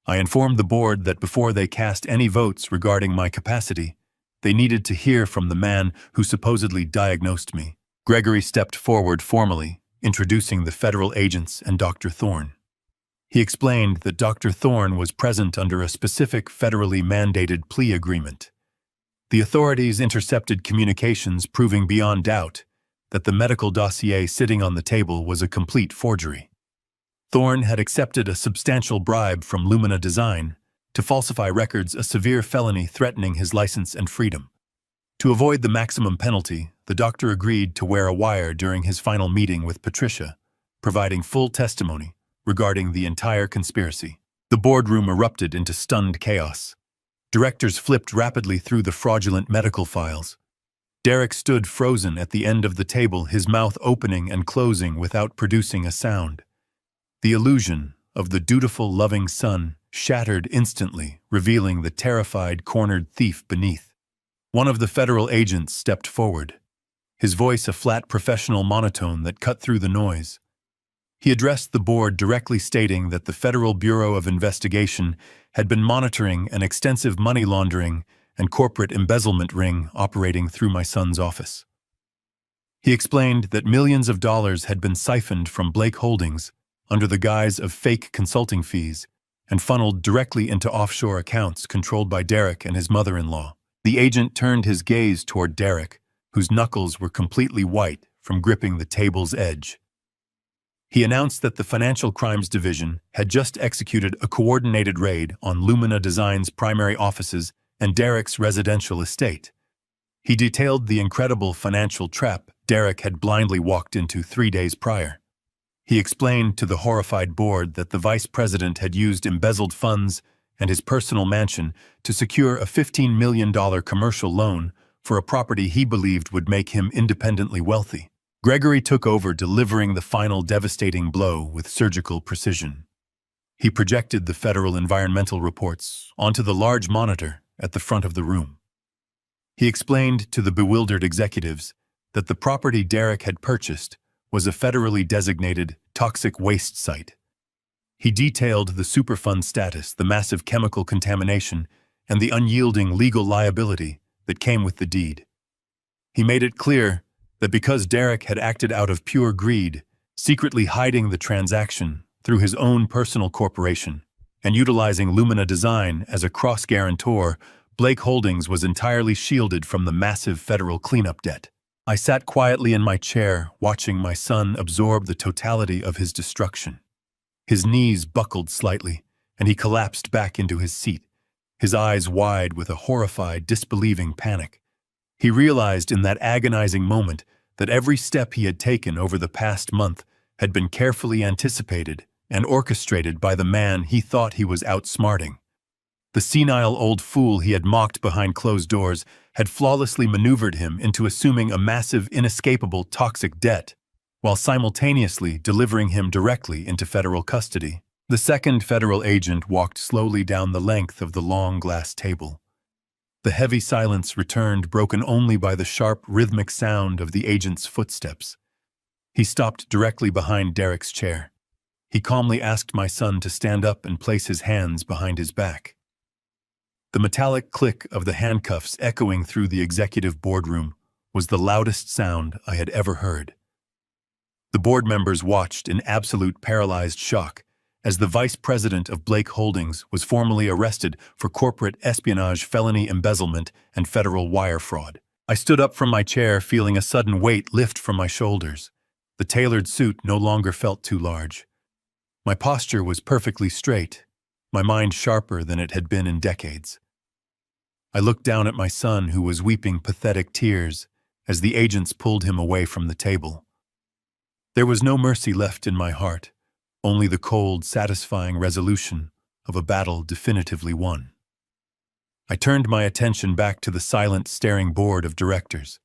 I informed the board that before they cast any votes regarding my capacity, they needed to hear from the man who supposedly diagnosed me. Gregory stepped forward formally, introducing the federal agents and Dr. Thorne. He explained that Dr. Thorne was present under a specific federally mandated plea agreement. The authorities intercepted communications proving beyond doubt that the medical dossier sitting on the table was a complete forgery. Thorne had accepted a substantial bribe from Lumina Design to falsify records, a severe felony threatening his license and freedom. To avoid the maximum penalty, the doctor agreed to wear a wire during his final meeting with Patricia, providing full testimony regarding the entire conspiracy. The boardroom erupted into stunned chaos. Directors flipped rapidly through the fraudulent medical files. Derek stood frozen at the end of the table, his mouth opening and closing without producing a sound. The illusion of the dutiful, loving son shattered instantly, revealing the terrified, cornered thief beneath. One of the federal agents stepped forward, his voice a flat professional monotone that cut through the noise. He addressed the board directly, stating that the Federal Bureau of Investigation had been monitoring an extensive money laundering and corporate embezzlement ring operating through my son's office. He explained that millions of dollars had been siphoned from Blake Holdings under the guise of fake consulting fees and funneled directly into offshore accounts controlled by Derek and his mother-in-law. The agent turned his gaze toward Derek, whose knuckles were completely white from gripping the table's edge. He announced that the Financial Crimes Division had just executed a coordinated raid on Lumina Design's primary offices and Derek's residential estate. He detailed the incredible financial trap Derek had blindly walked into 3 days prior. He explained to the horrified board that the vice president had used embezzled funds and his personal mansion to secure a $15 million commercial loan for a property he believed would make him independently wealthy. Gregory took over, delivering the final devastating blow with surgical precision. He projected the federal environmental reports onto the large monitor at the front of the room. He explained to the bewildered executives that the property Derek had purchased was a federally designated toxic waste site. He detailed the Superfund status, the massive chemical contamination, and the unyielding legal liability that came with the deed. He made it clear that because Derek had acted out of pure greed, secretly hiding the transaction through his own personal corporation and utilizing Lumina Design as a cross-guarantor, Blake Holdings was entirely shielded from the massive federal cleanup debt. I sat quietly in my chair, watching my son absorb the totality of his destruction. His knees buckled slightly, and he collapsed back into his seat, his eyes wide with a horrified, disbelieving panic. He realized in that agonizing moment that every step he had taken over the past month had been carefully anticipated and orchestrated by the man he thought he was outsmarting. The senile old fool he had mocked behind closed doors had flawlessly maneuvered him into assuming a massive, inescapable, toxic debt, while simultaneously delivering him directly into federal custody. The second federal agent walked slowly down the length of the long glass table. The heavy silence returned, broken only by the sharp, rhythmic sound of the agent's footsteps. He stopped directly behind Derek's chair. He calmly asked my son to stand up and place his hands behind his back. The metallic click of the handcuffs echoing through the executive boardroom was the loudest sound I had ever heard. The board members watched in absolute paralyzed shock as the vice president of Blake Holdings was formally arrested for corporate espionage, felony embezzlement, and federal wire fraud. I stood up from my chair, feeling a sudden weight lift from my shoulders. The tailored suit no longer felt too large. My posture was perfectly straight, my mind sharper than it had been in decades. I looked down at my son, who was weeping pathetic tears as the agents pulled him away from the table. There was no mercy left in my heart, only the cold, satisfying resolution of a battle definitively won. I turned my attention back to the silent, staring board of directors.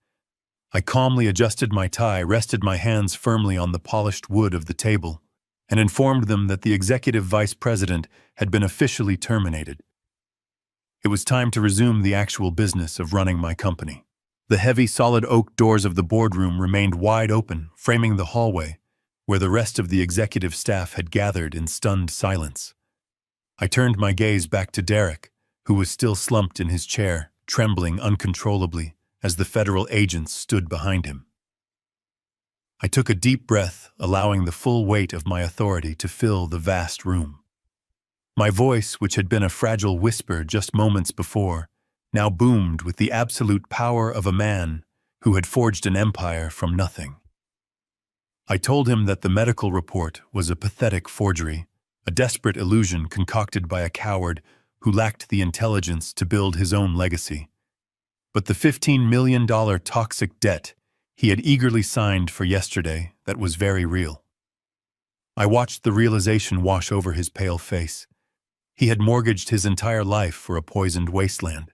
I calmly adjusted my tie, rested my hands firmly on the polished wood of the table, and informed them that the executive vice president had been officially terminated. It was time to resume the actual business of running my company. The heavy, solid oak doors of the boardroom remained wide open, framing the hallway, where the rest of the executive staff had gathered in stunned silence. I turned my gaze back to Derek, who was still slumped in his chair, trembling uncontrollably as the federal agents stood behind him. I took a deep breath, allowing the full weight of my authority to fill the vast room. My voice, which had been a fragile whisper just moments before, now boomed with the absolute power of a man who had forged an empire from nothing. I told him that the medical report was a pathetic forgery, a desperate illusion concocted by a coward who lacked the intelligence to build his own legacy. But the $15 million toxic debt he had eagerly signed for yesterday, that was very real. I watched the realization wash over his pale face. He had mortgaged his entire life for a poisoned wasteland.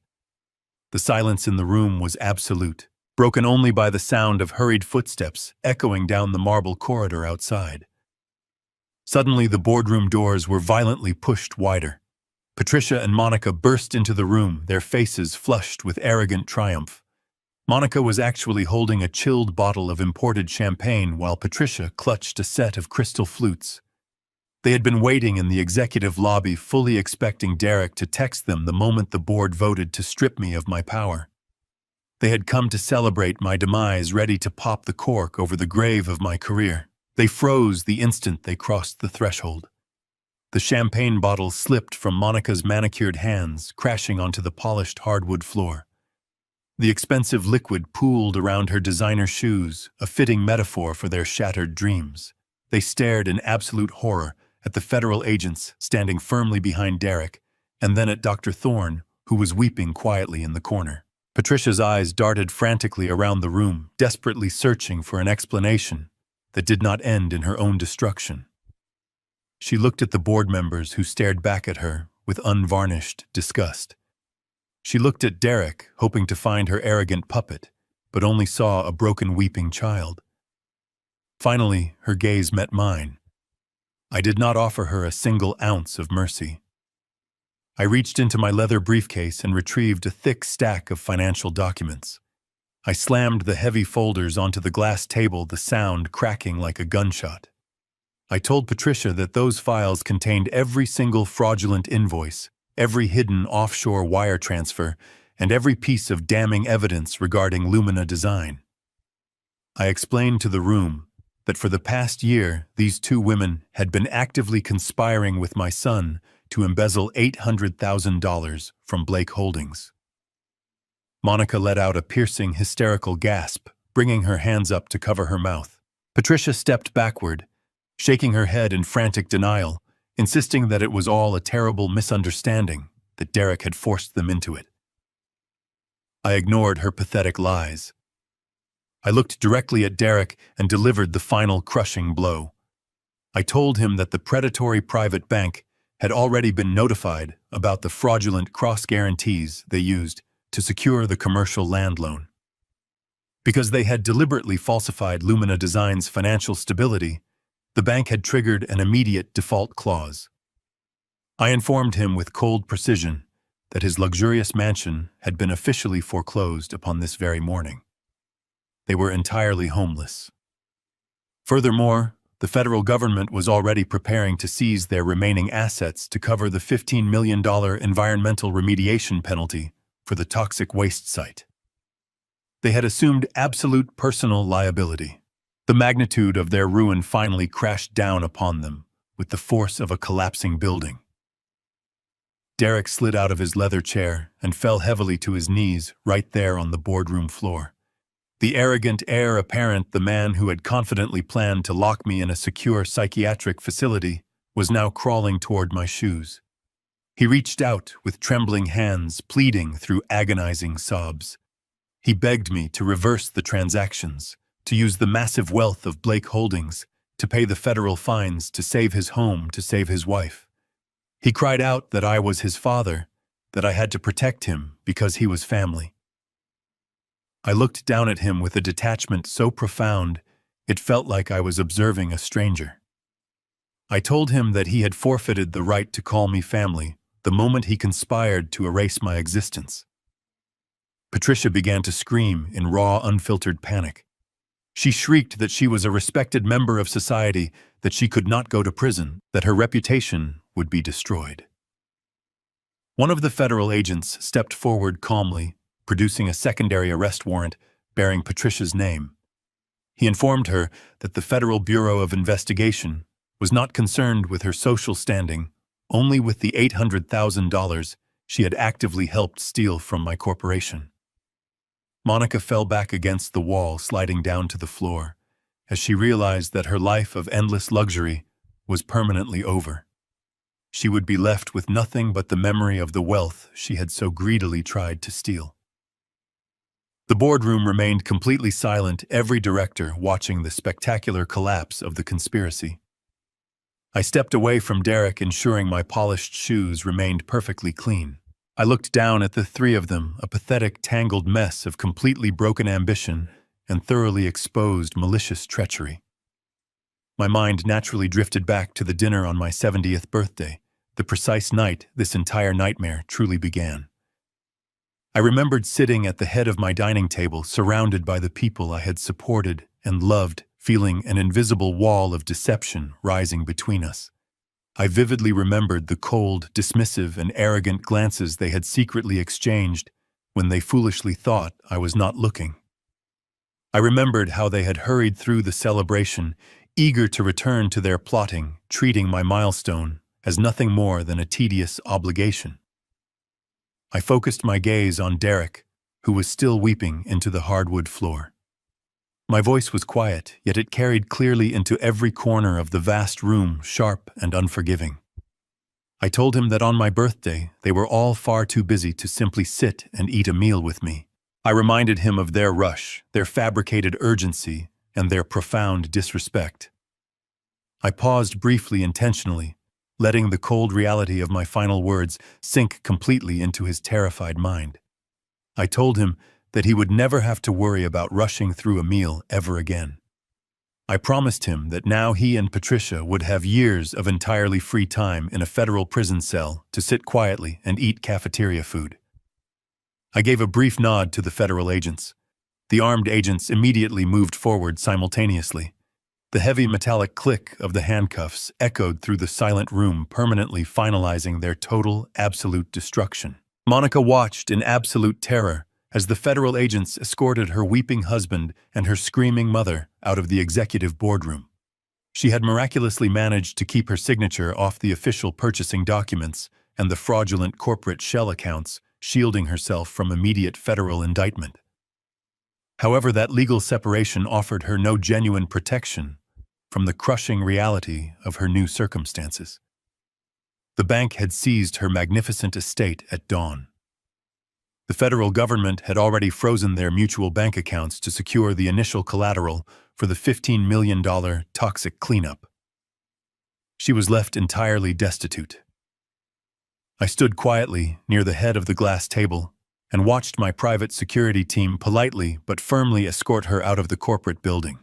The silence in the room was absolute, broken only by the sound of hurried footsteps echoing down the marble corridor outside. Suddenly, the boardroom doors were violently pushed wider. Patricia and Monica burst into the room, their faces flushed with arrogant triumph. Monica was actually holding a chilled bottle of imported champagne while Patricia clutched a set of crystal flutes. They had been waiting in the executive lobby, fully expecting Derek to text them the moment the board voted to strip me of my power. They had come to celebrate my demise, ready to pop the cork over the grave of my career. They froze the instant they crossed the threshold. The champagne bottle slipped from Monica's manicured hands, crashing onto the polished hardwood floor. The expensive liquid pooled around her designer shoes, a fitting metaphor for their shattered dreams. They stared in absolute horror at the federal agents standing firmly behind Derek, and then at Dr. Thorne, who was weeping quietly in the corner. Patricia's eyes darted frantically around the room, desperately searching for an explanation that did not end in her own destruction. She looked at the board members who stared back at her with unvarnished disgust. She looked at Derek, hoping to find her arrogant puppet, but only saw a broken, weeping child. Finally, her gaze met mine. I did not offer her a single ounce of mercy. I reached into my leather briefcase and retrieved a thick stack of financial documents. I slammed the heavy folders onto the glass table, the sound cracking like a gunshot. I told Patricia that those files contained every single fraudulent invoice, every hidden offshore wire transfer, and every piece of damning evidence regarding Lumina Design. I explained to the room that for the past year, these two women had been actively conspiring with my son to embezzle $800,000 from Blake Holdings. Monica let out a piercing, hysterical gasp, bringing her hands up to cover her mouth. Patricia stepped backward, shaking her head in frantic denial, insisting that it was all a terrible misunderstanding, that Derek had forced them into it. I ignored her pathetic lies. I looked directly at Derek and delivered the final crushing blow. I told him that the predatory private bank had already been notified about the fraudulent cross-guarantees they used to secure the commercial land loan. Because they had deliberately falsified Lumina Design's financial stability, the bank had triggered an immediate default clause. I informed him with cold precision that his luxurious mansion had been officially foreclosed upon this very morning. They were entirely homeless. Furthermore, the federal government was already preparing to seize their remaining assets to cover the $15 million environmental remediation penalty for the toxic waste site. They had assumed absolute personal liability. The magnitude of their ruin finally crashed down upon them with the force of a collapsing building. Derek slid out of his leather chair and fell heavily to his knees right there on the boardroom floor. The arrogant heir apparent, the man who had confidently planned to lock me in a secure psychiatric facility, was now crawling toward my shoes. He reached out with trembling hands, pleading through agonizing sobs. He begged me to reverse the transactions, to use the massive wealth of Blake Holdings, to pay the federal fines, to save his home, to save his wife. He cried out that I was his father, that I had to protect him because he was family. I looked down at him with a detachment so profound, it felt like I was observing a stranger. I told him that he had forfeited the right to call me family the moment he conspired to erase my existence. Patricia began to scream in raw, unfiltered panic. She shrieked that she was a respected member of society, that she could not go to prison, that her reputation would be destroyed. One of the federal agents stepped forward calmly, producing a secondary arrest warrant bearing Patricia's name. He informed her that the Federal Bureau of Investigation was not concerned with her social standing, only with the $800,000 she had actively helped steal from my corporation. Monica fell back against the wall, sliding down to the floor, as she realized that her life of endless luxury was permanently over. She would be left with nothing but the memory of the wealth she had so greedily tried to steal. The boardroom remained completely silent, every director watching the spectacular collapse of the conspiracy. I stepped away from Derek, ensuring my polished shoes remained perfectly clean. I looked down at the three of them, a pathetic, tangled mess of completely broken ambition and thoroughly exposed malicious treachery. My mind naturally drifted back to the dinner on my 70th birthday, the precise night this entire nightmare truly began. I remembered sitting at the head of my dining table, surrounded by the people I had supported and loved, feeling an invisible wall of deception rising between us. I vividly remembered the cold, dismissive, and arrogant glances they had secretly exchanged when they foolishly thought I was not looking. I remembered how they had hurried through the celebration, eager to return to their plotting, treating my milestone as nothing more than a tedious obligation. I focused my gaze on Derek, who was still weeping into the hardwood floor. My voice was quiet, yet it carried clearly into every corner of the vast room, sharp and unforgiving. I told him that on my birthday, they were all far too busy to simply sit and eat a meal with me. I reminded him of their rush, their fabricated urgency, and their profound disrespect. I paused briefly, intentionally, letting the cold reality of my final words sink completely into his terrified mind. I told him that he would never have to worry about rushing through a meal ever again. I promised him that now he and Patricia would have years of entirely free time in a federal prison cell to sit quietly and eat cafeteria food. I gave a brief nod to the federal agents. The armed agents immediately moved forward simultaneously. The heavy metallic click of the handcuffs echoed through the silent room, permanently finalizing their total, absolute destruction. Monica watched in absolute terror as the federal agents escorted her weeping husband and her screaming mother out of the executive boardroom. She had miraculously managed to keep her signature off the official purchasing documents and the fraudulent corporate shell accounts, shielding herself from immediate federal indictment. However, that legal separation offered her no genuine protection from the crushing reality of her new circumstances. The bank had seized her magnificent estate at dawn. The federal government had already frozen their mutual bank accounts to secure the initial collateral for the $15 million toxic cleanup. She was left entirely destitute. I stood quietly near the head of the glass table and watched my private security team politely but firmly escort her out of the corporate building.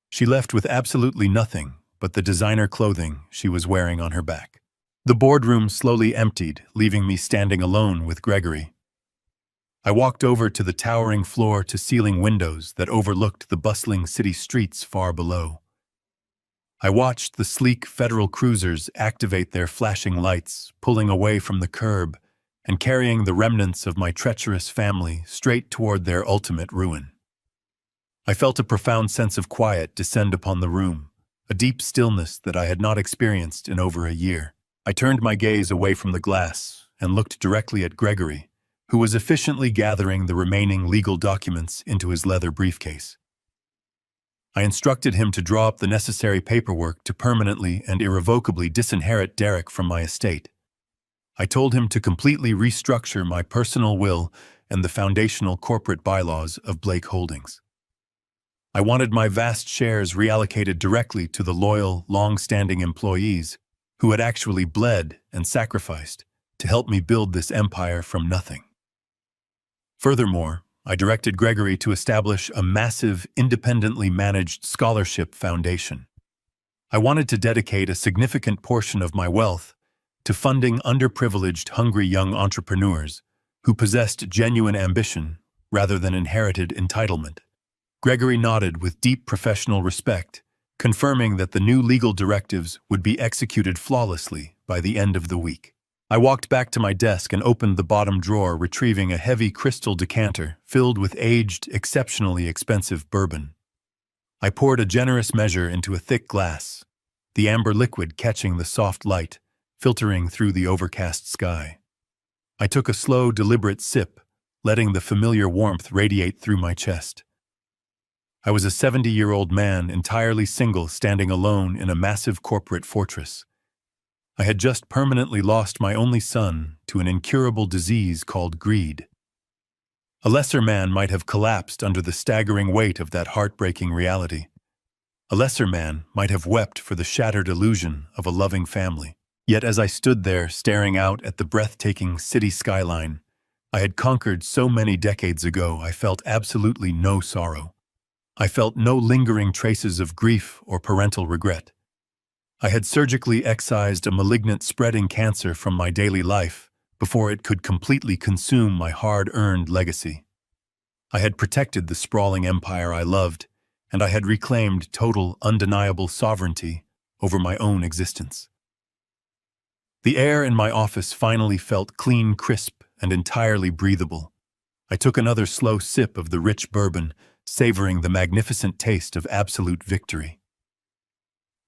She left with absolutely nothing but the designer clothing she was wearing on her back. The boardroom slowly emptied, leaving me standing alone with Gregory. I walked over to the towering floor-to-ceiling windows that overlooked the bustling city streets far below. I watched the sleek federal cruisers activate their flashing lights, pulling away from the curb and carrying the remnants of my treacherous family straight toward their ultimate ruin. I felt a profound sense of quiet descend upon the room, a deep stillness that I had not experienced in over a year. I turned my gaze away from the glass and looked directly at Gregory, who was efficiently gathering the remaining legal documents into his leather briefcase. I instructed him to draw up the necessary paperwork to permanently and irrevocably disinherit Derek from my estate. I told him to completely restructure my personal will and the foundational corporate bylaws of Blake Holdings. I wanted my vast shares reallocated directly to the loyal, long-standing employees who had actually bled and sacrificed to help me build this empire from nothing. Furthermore, I directed Gregory to establish a massive, independently managed scholarship foundation. I wanted to dedicate a significant portion of my wealth to funding underprivileged, hungry young entrepreneurs who possessed genuine ambition rather than inherited entitlement. Gregory nodded with deep professional respect, confirming that the new legal directives would be executed flawlessly by the end of the week. I walked back to my desk and opened the bottom drawer, retrieving a heavy crystal decanter filled with aged, exceptionally expensive bourbon. I poured a generous measure into a thick glass, the amber liquid catching the soft light, filtering through the overcast sky. I took a slow, deliberate sip, letting the familiar warmth radiate through my chest. I was a 70-year-old man, entirely single, standing alone in a massive corporate fortress. I had just permanently lost my only son to an incurable disease called greed. A lesser man might have collapsed under the staggering weight of that heartbreaking reality. A lesser man might have wept for the shattered illusion of a loving family. Yet as I stood there staring out at the breathtaking city skyline I had conquered so many decades ago, I felt absolutely no sorrow. I felt no lingering traces of grief or parental regret. I had surgically excised a malignant spreading cancer from my daily life before it could completely consume my hard-earned legacy. I had protected the sprawling empire I loved, and I had reclaimed total, undeniable sovereignty over my own existence. The air in my office finally felt clean, crisp, and entirely breathable. I took another slow sip of the rich bourbon, savoring the magnificent taste of absolute victory.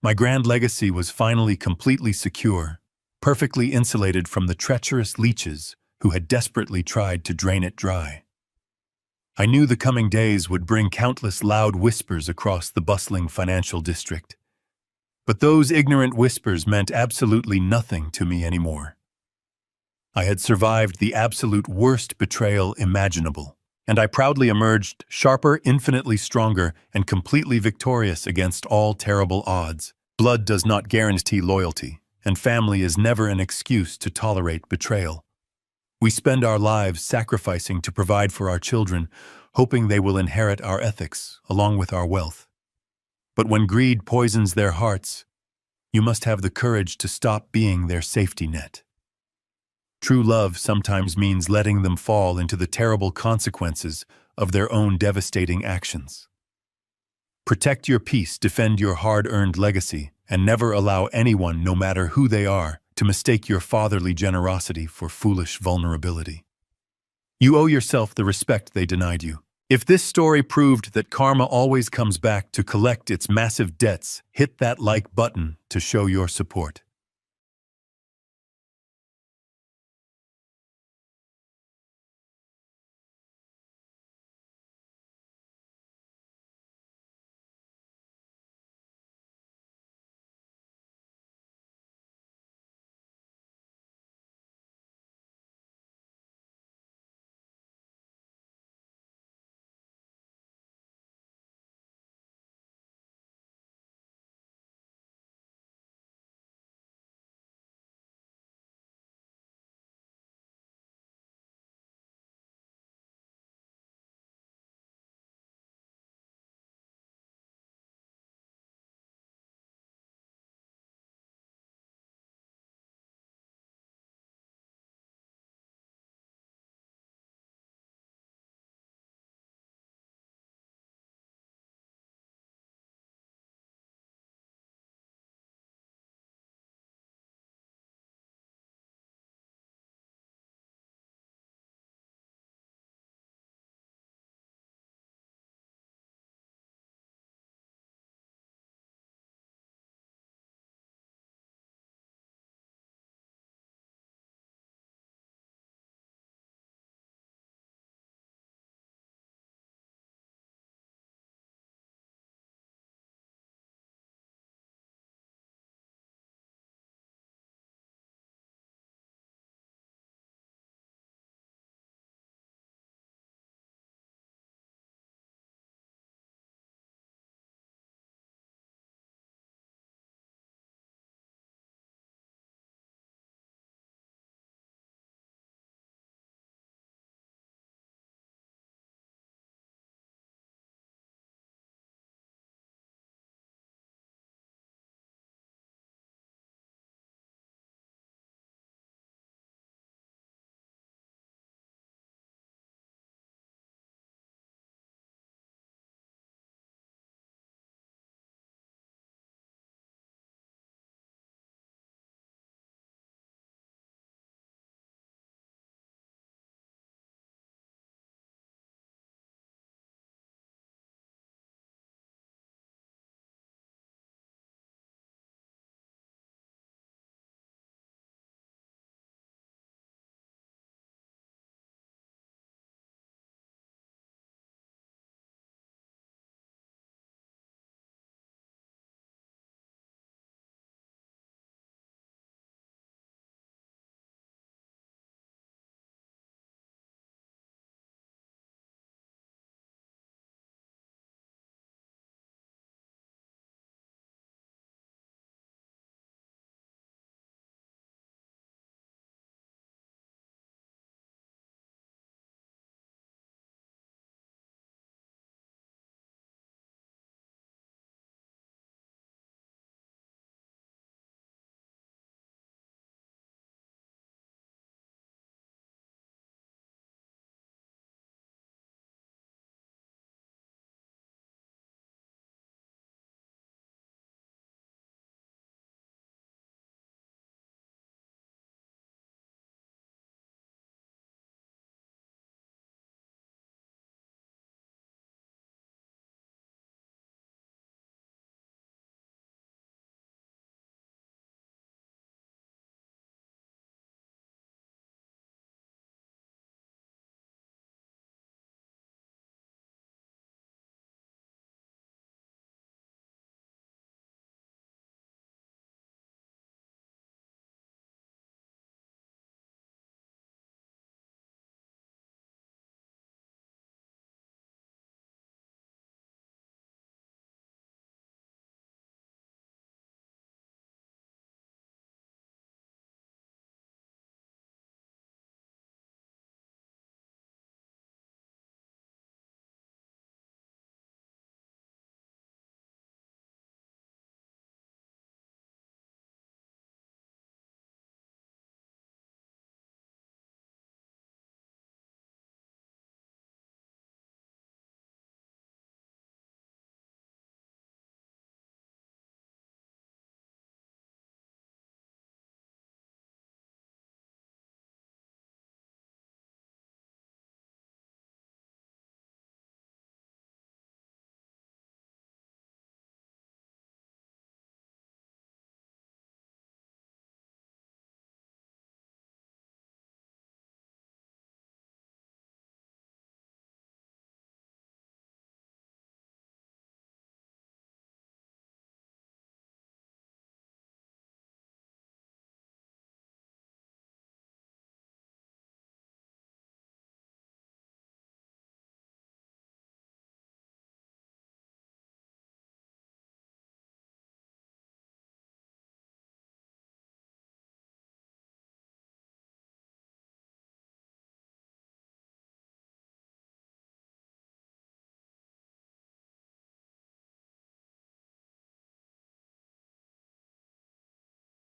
My grand legacy was finally completely secure, perfectly insulated from the treacherous leeches who had desperately tried to drain it dry. I knew the coming days would bring countless loud whispers across the bustling financial district. But those ignorant whispers meant absolutely nothing to me anymore. I had survived the absolute worst betrayal imaginable, and I proudly emerged sharper, infinitely stronger, and completely victorious against all terrible odds. Blood does not guarantee loyalty, and family is never an excuse to tolerate betrayal. We spend our lives sacrificing to provide for our children, hoping they will inherit our ethics along with our wealth. But when greed poisons their hearts, you must have the courage to stop being their safety net. True love sometimes means letting them fall into the terrible consequences of their own devastating actions. Protect your peace, defend your hard-earned legacy, and never allow anyone, no matter who they are, to mistake your fatherly generosity for foolish vulnerability. You owe yourself the respect they denied you. If this story proved that karma always comes back to collect its massive debts, hit that like button to show your support.